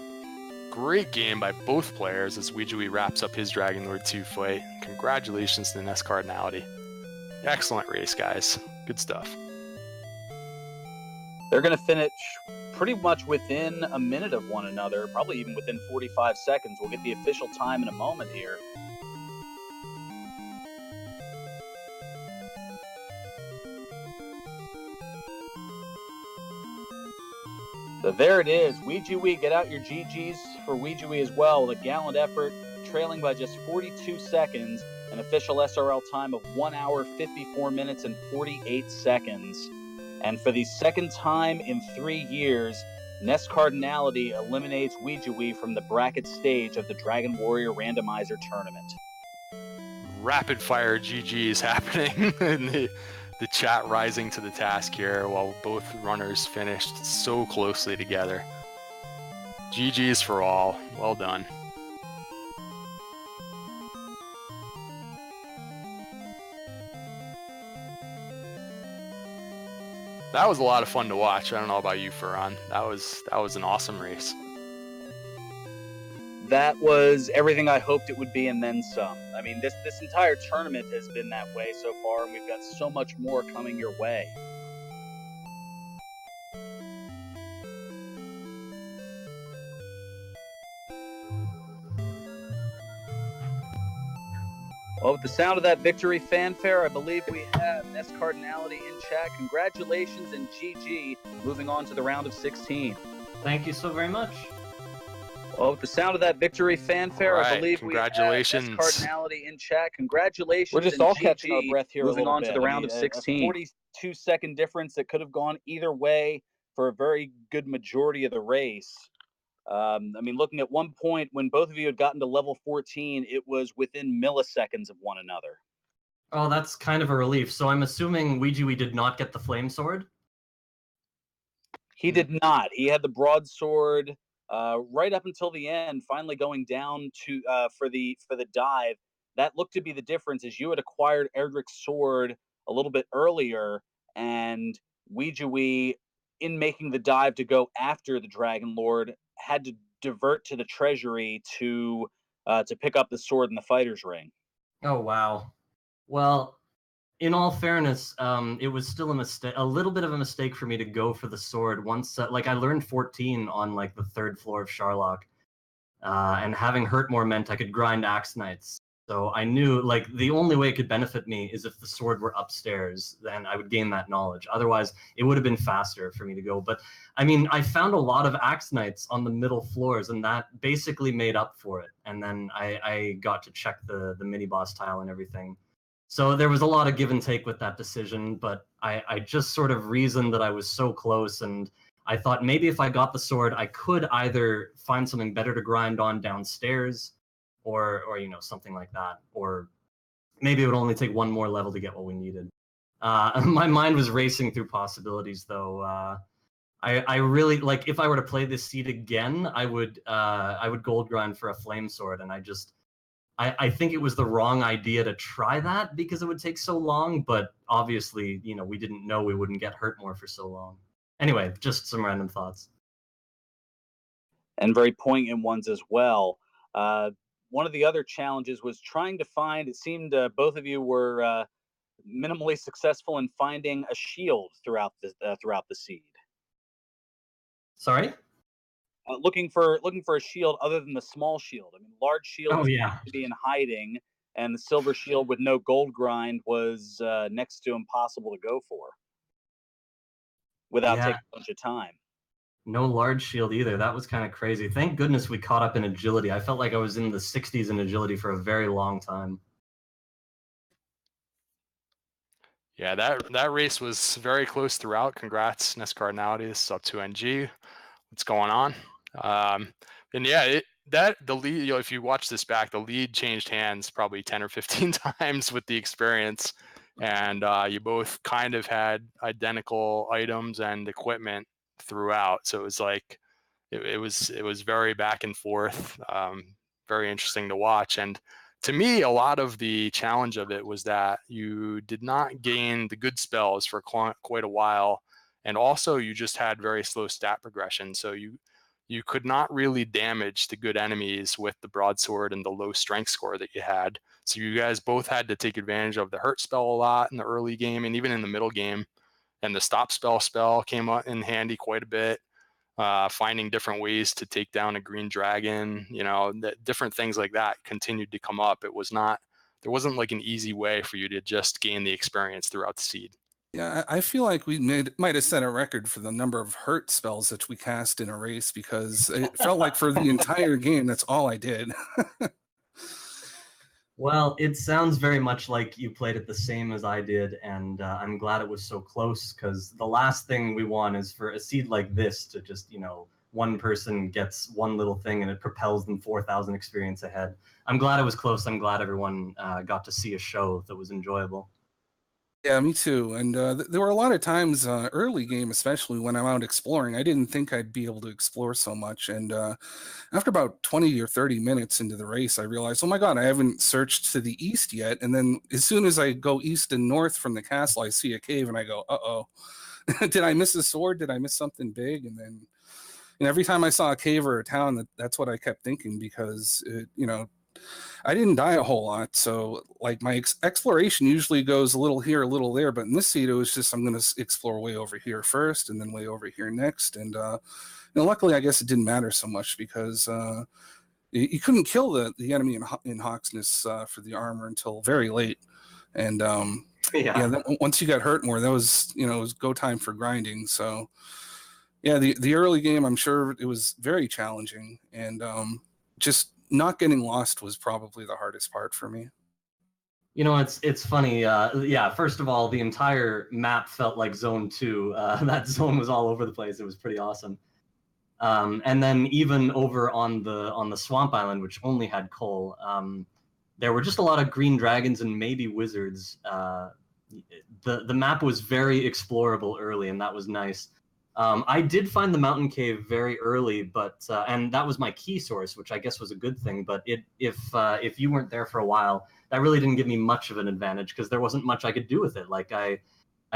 Great game by both players as Ouijawii wraps up his Dragon Lord 2 fight. Congratulations to NESCardinality. Excellent race, guys. Good stuff. They're going to finish pretty much within a minute of one another, probably even within 45 seconds. We'll get the official time in a moment here. So there it is. Ouijawii, get out your GGs for Ouijawii as well. With a gallant effort, trailing by just 42 seconds. An official SRL time of 1 hour, 54 minutes, and 48 seconds. And for the second time in 3 years, NESCardinality eliminates Ouijawii from the bracket stage of the Dragon Warrior Randomizer tournament. Rapid fire GGs happening in the chat, rising to the task here while both runners finished so closely together. GGs for all. Well done. That was a lot of fun to watch. I don't know about you, Farhan. That was an awesome race. That was everything I hoped it would be, and then some. I mean, this entire tournament has been that way so far, and we've got so much more coming your way. Well, with the sound of that victory fanfare, I believe we have NESCardinality in chat. Congratulations and GG, moving on to the round of 16. Thank you so very much. Well, with the sound of that victory fanfare, All right, I believe we have NESCardinality in chat. Congratulations. We're just all catching our breath here. Moving on to the round of of 16. A 42-second difference that could have gone either way for a very good majority of the race. I mean, looking at one point when both of you had gotten to level 14, it was within milliseconds of one another. Oh, that's kind of a relief. So I'm assuming Ouijawii did not get the flame sword? He did not. He had the broadsword right up until the end, finally going down to for the dive. That looked to be the difference, as you had acquired Erdrick's sword a little bit earlier, and Ouijawii, in making the dive to go after the Dragon Lord, had to divert to the treasury to pick up the sword in the fighter's ring. Oh, wow. Well, in all fairness, it was still a little bit of a mistake for me to go for the sword once. Like, I learned 14 on like the 3rd floor of Sharlock, and having Hurtmore meant I could grind Axe Knights. So I knew, like, the only way it could benefit me is if the sword were upstairs, then I would gain that knowledge. Otherwise, it would have been faster for me to go. But, I mean, I found a lot of Axe Knights on the middle floors, and that basically made up for it. And then I got to check the mini-boss tile and everything. So there was a lot of give and take with that decision, but I just sort of reasoned that I was so close, and I thought maybe if I got the sword, I could either find something better to grind on downstairs, or you know, something like that, or maybe it would only take one more level to get what we needed. My mind was racing through possibilities, though. I really, like, if I were to play this seed again, I would gold grind for a flame sword, and I think it was the wrong idea to try that because it would take so long, but obviously, you know, we didn't know we wouldn't get hurt more for so long. Anyway, just some random thoughts. And very poignant ones as well. One of the other challenges was trying to find, it seemed both of you were minimally successful in finding a shield throughout the seed. Sorry? Looking for a shield other than the small shield. I mean, large shield to be in hiding, and the silver shield with no gold grind was next to impossible to go for without taking a bunch of time. No large shield either. That was kind of crazy. Thank goodness we caught up in agility. I felt like I was in the 60s in agility for a very long time. Yeah, that race was very close throughout. Congrats, NESCardinality. This is up to NG. What's going on? And yeah, the lead, you know, if you watch this back, the lead changed hands probably 10 or 15 times with the experience, and you both kind of had identical items and equipment throughout. So it was like it was very back and forth, very interesting to watch. And to me, a lot of the challenge of it was that you did not gain the good spells for quite a while, and also you just had very slow stat progression. So you could not really damage the good enemies with the broadsword and the low strength score that you had. So you guys both had to take advantage of the hurt spell a lot in the early game and even in the middle game. And the stop spell came up in handy quite a bit. Finding different ways to take down a green dragon, different things like that continued to come up. There wasn't like an easy way for you to just gain the experience throughout the seed. Yeah, I feel like we might have set a record for the number of hurt spells that we cast in a race, because it felt like for the entire game, that's all I did. Well, it sounds very much like you played it the same as I did, and I'm glad it was so close, because the last thing we want is for a seed like this to just, one person gets one little thing and it propels them 4,000 experience ahead. I'm glad it was close. I'm glad everyone got to see a show that was enjoyable. Yeah, me too. And there were a lot of times, early game especially, when I'm out exploring, I didn't think I'd be able to explore so much. And after about 20 or 30 minutes into the race, I realized, oh my God, I haven't searched to the east yet. And then as soon as I go east and north from the castle, I see a cave and I go, uh-oh, did I miss a sword? Did I miss something big? And then every time I saw a cave or a town, that's what I kept thinking, because, I didn't die a whole lot, so like my exploration usually goes a little here, a little there. But in this seed, it was just, I'm going to explore way over here first, and then way over here next. And luckily, I guess it didn't matter so much, because you couldn't kill the enemy in Hawksness for the armor until very late. And once you got hurt more, that was it was go time for grinding. So yeah, the early game, I'm sure it was very challenging, and just not getting lost was probably the hardest part for me. It's funny. First of all, the entire map felt like Zone 2. That zone was all over the place. It was pretty awesome. And then even over on the Swamp Island, which only had coal, there were just a lot of green dragons and maybe wizards. The map was very explorable early, and that was nice. I did find the mountain cave very early, but and that was my key source, which I guess was a good thing. But if you weren't there for a while, that really didn't give me much of an advantage, because there wasn't much I could do with it. Like I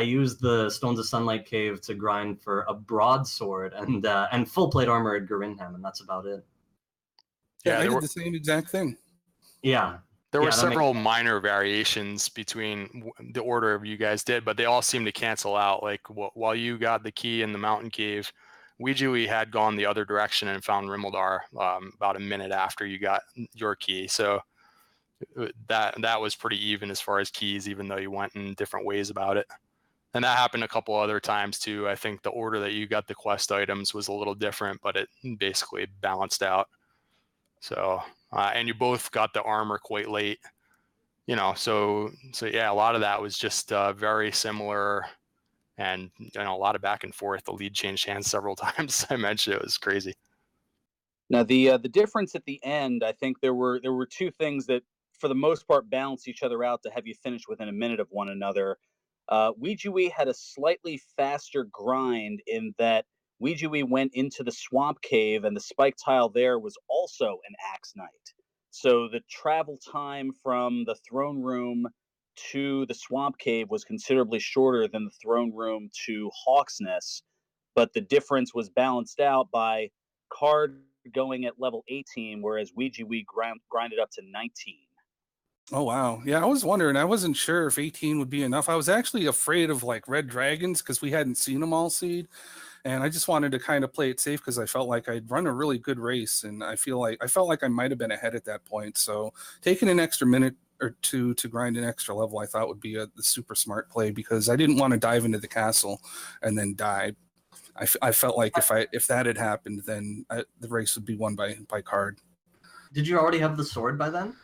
used the Stones of Sunlight cave to grind for a broadsword and full plate armor at Garinham, and that's about it. Yeah, I did the same exact thing. Yeah. There were several minor variations between the order you guys did, but they all seem to cancel out. Like while you got the key in the mountain cave, Ouijawii had gone the other direction and found Rimildar about a minute after you got your key. So that was pretty even as far as keys, even though you went in different ways about it. And that happened a couple other times too. I think the order that you got the quest items was a little different, but it basically balanced out. So and you both got the armor quite late, so yeah, a lot of that was just very similar, and a lot of back and forth. The lead changed hands several times. I mentioned it was crazy. Now the difference at the end, I think there were two things that for the most part balance each other out to have you finish within a minute of one another. Ouijawii had a slightly faster grind in that Ouijawii went into the swamp cave, and the spike tile there was also an Axe Knight. So the travel time from the throne room to the swamp cave was considerably shorter than the throne room to Hawksness, but the difference was balanced out by Card going at level 18, whereas Ouijawii grinded up to 19. Oh, wow. Yeah, I was wondering. I wasn't sure if 18 would be enough. I was actually afraid of like red dragons, because we hadn't seen them all seed. And I just wanted to kind of play it safe, because I felt like I'd run a really good race, and I felt like I might have been ahead at that point. So taking an extra minute or two to grind an extra level, I thought would be the super smart play, because I didn't want to dive into the castle and then die. I felt like if that had happened, then the race would be won by Card. Did you already have the sword by then?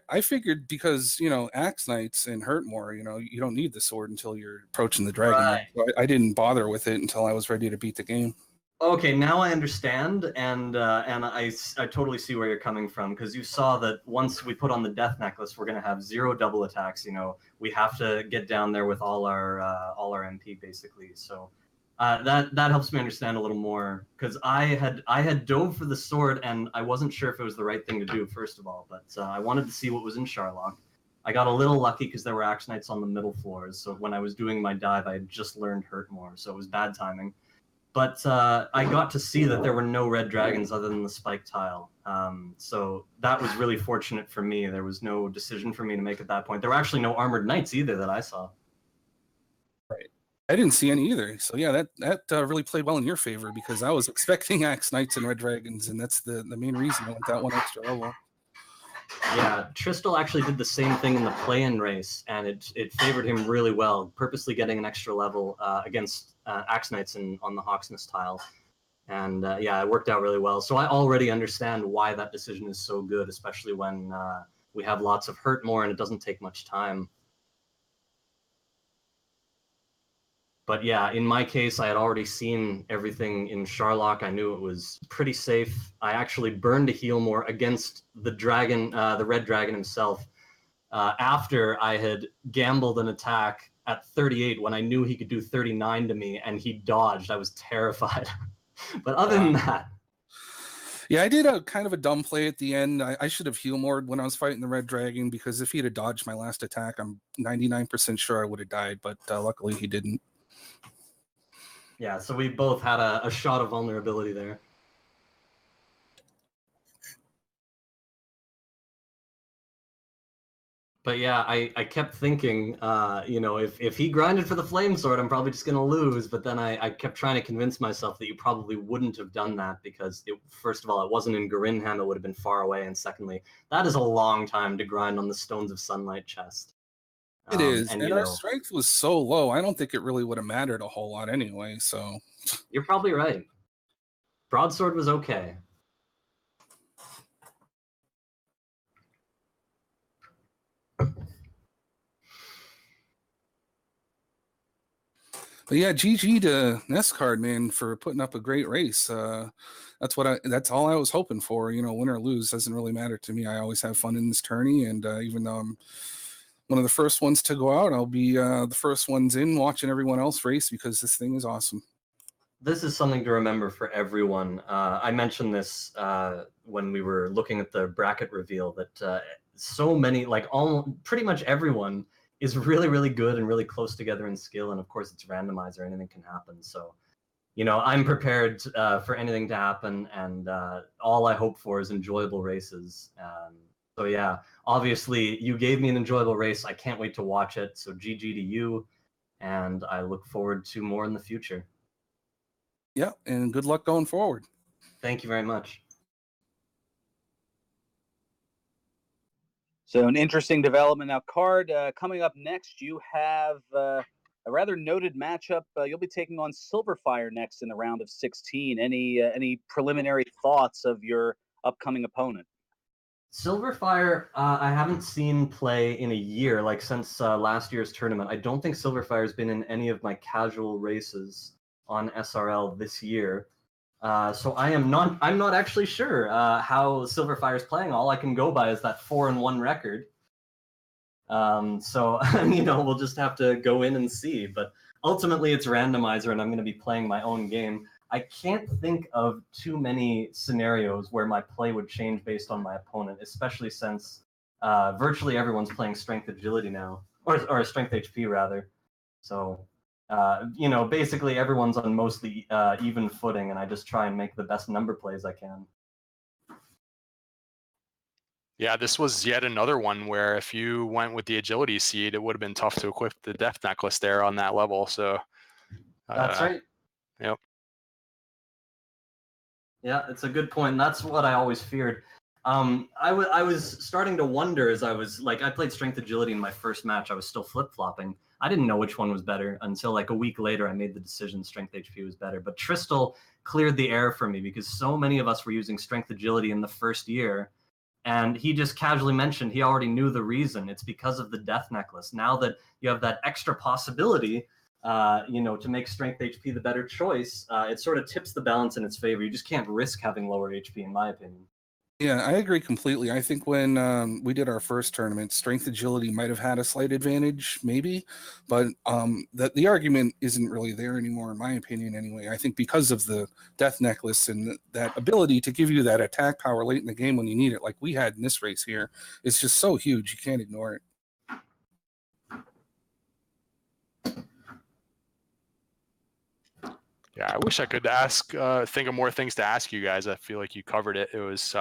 I figured, because Axe Knights and hurt more, you don't need the sword until you're approaching the dragon. Right. So I didn't bother with it until I was ready to beat the game. Okay, now I understand, and I totally see where you're coming from, because you saw that once we put on the death necklace, we're going to have 0 double attacks. We have to get down there with all our MP basically. So that helps me understand a little more, because I had dove for the sword, and I wasn't sure if it was the right thing to do, first of all, but I wanted to see what was in Charlock. I got a little lucky because there were Axe Knights on the middle floors, so when I was doing my dive, I had just learned Hurt more, so it was bad timing. But I got to see that there were no red dragons other than the spike tile. So that was really fortunate for me. There was no decision for me to make at that point. There were actually no armored knights either that I saw. I didn't see any either. So yeah, that really played well in your favor because I was expecting Axe Knights and Red Dragons, and that's the main reason I went that one extra level. Yeah, Tristel actually did the same thing in the play-in race, and it favored him really well, purposely getting an extra level against Axe Knights on the Hawksness tile. And yeah, it worked out really well. So I already understand why that decision is so good, especially when we have lots of hurt more and it doesn't take much time. But yeah, in my case, I had already seen everything in Sharlock. I knew it was pretty safe. I actually burned a heal more against the dragon, the red dragon himself, after I had gambled an attack at 38 when I knew he could do 39 to me, and he dodged. I was terrified. But other than that, yeah, I did a kind of a dumb play at the end. I should have heal moored when I was fighting the red dragon, because if he'd have dodged my last attack, I'm 99% sure I would have died. But luckily, he didn't. Yeah, so we both had a shot of vulnerability there. But yeah, I kept thinking, you know, if he grinded for the flame sword, I'm probably just going to lose. But then I kept trying to convince myself that you probably wouldn't have done that because, first of all, it wasn't in Garinham, it would have been far away. And secondly, that is a long time to grind on the Stones of Sunlight chest. It is, and our strength was so low, I don't think it really would have mattered a whole lot anyway, so... You're probably right. Broadsword was okay. But yeah, GG to NESCard, man, for putting up a great race. That's all I was hoping for. You know, win or lose doesn't really matter to me. I always have fun in this tourney, and even though I'm one of the first ones to go out, I'll be the first ones in watching everyone else race because this thing is awesome. This is something to remember for everyone. I mentioned this when we were looking at the bracket reveal that so many, like pretty much everyone is really, really good and really close together in skill. And of course it's randomizer, anything can happen. So, you know, I'm prepared for anything to happen, and all I hope for is enjoyable races. So yeah, obviously you gave me an enjoyable race. I can't wait to watch it. So GG to you, and I look forward to more in the future. Yeah, and good luck going forward. Thank you very much. So an interesting development now. Card, coming up next, you have a rather noted matchup. You'll be taking on Silverfire next in the round of 16. Any preliminary thoughts of your upcoming opponent? Silverfire, I haven't seen play in a year, like since last year's tournament. I don't think Silverfire's been in any of my casual races on SRL this year. So I'm not actually sure how Silverfire's playing. All I can go by is that 4-1 record. So you know, we'll just have to go in and see. But ultimately, it's randomizer, and I'm going to be playing my own game. I can't think of too many scenarios where my play would change based on my opponent, especially since virtually everyone's playing Strength Agility now, or Strength HP rather. So, you know, basically everyone's on mostly even footing, and I just try and make the best number plays I can. Yeah, this was yet another one where if you went with the agility seed, it would have been tough to equip the death necklace there on that level. So that's right. Yep. Yeah, it's a good point. That's what I always feared. I was starting to wonder as I was like, I played Strength Agility in my first match. I was still flip-flopping. I didn't know which one was better until like a week later I made the decision Strength HP was better. But Tristel cleared the air for me because so many of us were using Strength Agility in the first year. And he just casually mentioned he already knew the reason. It's because of the death necklace. Now that you have that extra possibility, you know, to make Strength HP the better choice, it sort of tips the balance in its favor. You just can't risk having lower HP, in my opinion. Yeah, I agree completely. I think when we did our first tournament, Strength Agility might have had a slight advantage, maybe, but the argument isn't really there anymore, in my opinion, anyway. I think because of the Death Necklace and that ability to give you that attack power late in the game when you need it, like we had in this race here, it's just so huge, you can't ignore it. Yeah, I wish I could think of more things to ask you guys. I feel like you covered it. It was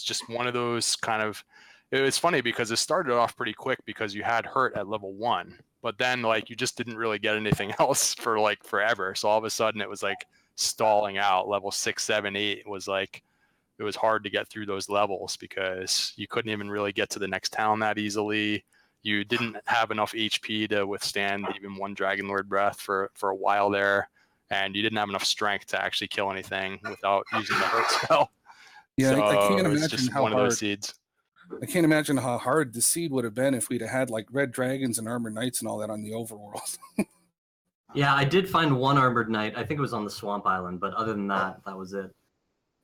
just one of those kind of. It was funny because it started off pretty quick because you had hurt at level 1, but then like you just didn't really get anything else for like forever. So all of a sudden it was like stalling out. Level 6, 7, 8 was like, it was hard to get through those levels because you couldn't even really get to the next town that easily. You didn't have enough HP to withstand even one Dragon Lord breath for a while there, and you didn't have enough strength to actually kill anything without using the hurt spell. Yeah, So I can't it's imagine just how one of hard. those seeds. I can't imagine how hard the seed would have been if we'd have had like red dragons and armored knights and all that on the overworld. Yeah, I did find one armored knight. I think it was on the Swamp Island, but other than that, that was it.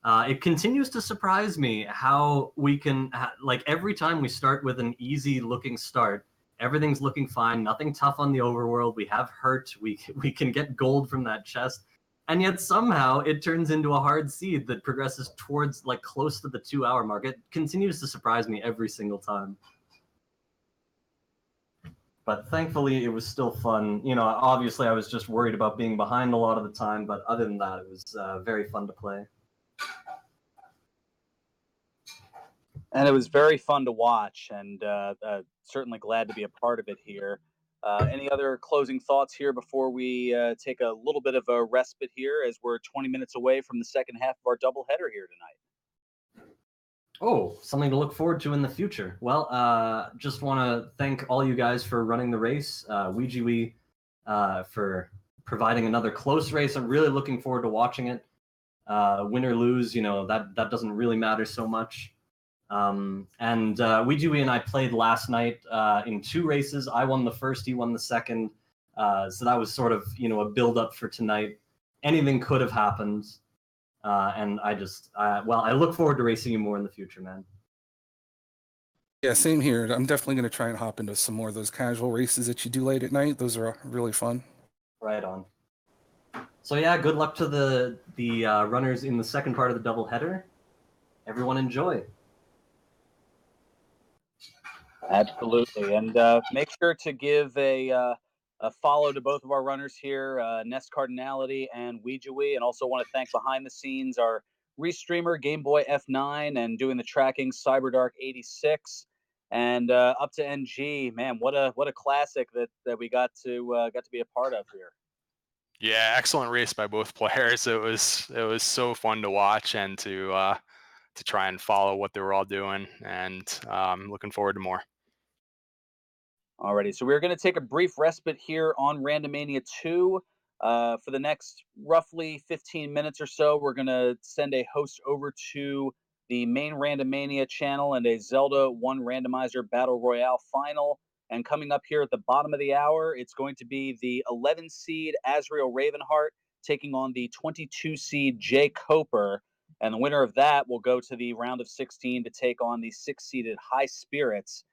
It continues to surprise me how we can, like, every time we start with an easy-looking start, everything's looking fine, nothing tough on the overworld, we have hurt, we can get gold from that chest, and yet somehow it turns into a hard seed that progresses towards, like, close to the 2-hour mark. It continues to surprise me every single time. But thankfully, it was still fun. You know, obviously I was just worried about being behind a lot of the time, but other than that, it was very fun to play. And it was very fun to watch, and certainly glad to be a part of it here. Any other closing thoughts here before we take a little bit of a respite here, as we're 20 minutes away from the second half of our doubleheader here tonight? Oh, something to look forward to in the future. Well, just want to thank all you guys for running the race, Ouijawii for providing another close race. I'm really looking forward to watching it. Win or lose, you know, that doesn't really matter so much. And Ouijawii and I played last night in 2 races. I won the first, he won the second. So that was sort of, you know, a build-up for tonight. Anything could have happened. And I just, well, I look forward to racing you more in the future, man. Yeah, same here. I'm definitely going to try and hop into some more of those casual races that you do late at night. Those are really fun. Right on. So yeah, good luck to the runners in the second part of the doubleheader. Everyone enjoy. Absolutely, and make sure to give a follow to both of our runners here, NESCardinality and Ouijawii, and also want to thank behind the scenes our restreamer Game Boy F9 and doing the tracking CyberDark86, and up to NG. Man, what a classic that we got to be a part of here. Yeah, excellent race by both players. It was so fun to watch and to try and follow what they were all doing, and looking forward to more. Alrighty, so we're going to take a brief respite here on Randomania 2. For the next roughly 15 minutes or so, we're going to send a host over to the main Randomania channel and a Zelda 1 Randomizer Battle Royale final. And coming up here at the bottom of the hour, it's going to be the 11 seed Azrael Ravenheart taking on the 22 seed Jay Coper. And the winner of that will go to the round of 16 to take on the 6-seeded High Spirits.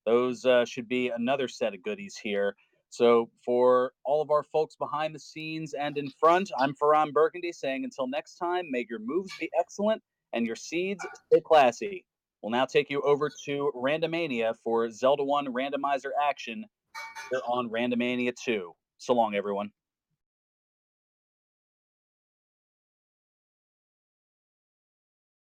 Those should be another set of goodies here. So for all of our folks behind the scenes and in front, I'm Farhan Burgundy saying until next time, may your moves be excellent and your seeds stay classy. We'll now take you over to Randomania for Zelda 1 randomizer action here on Randomania 2. So long, everyone.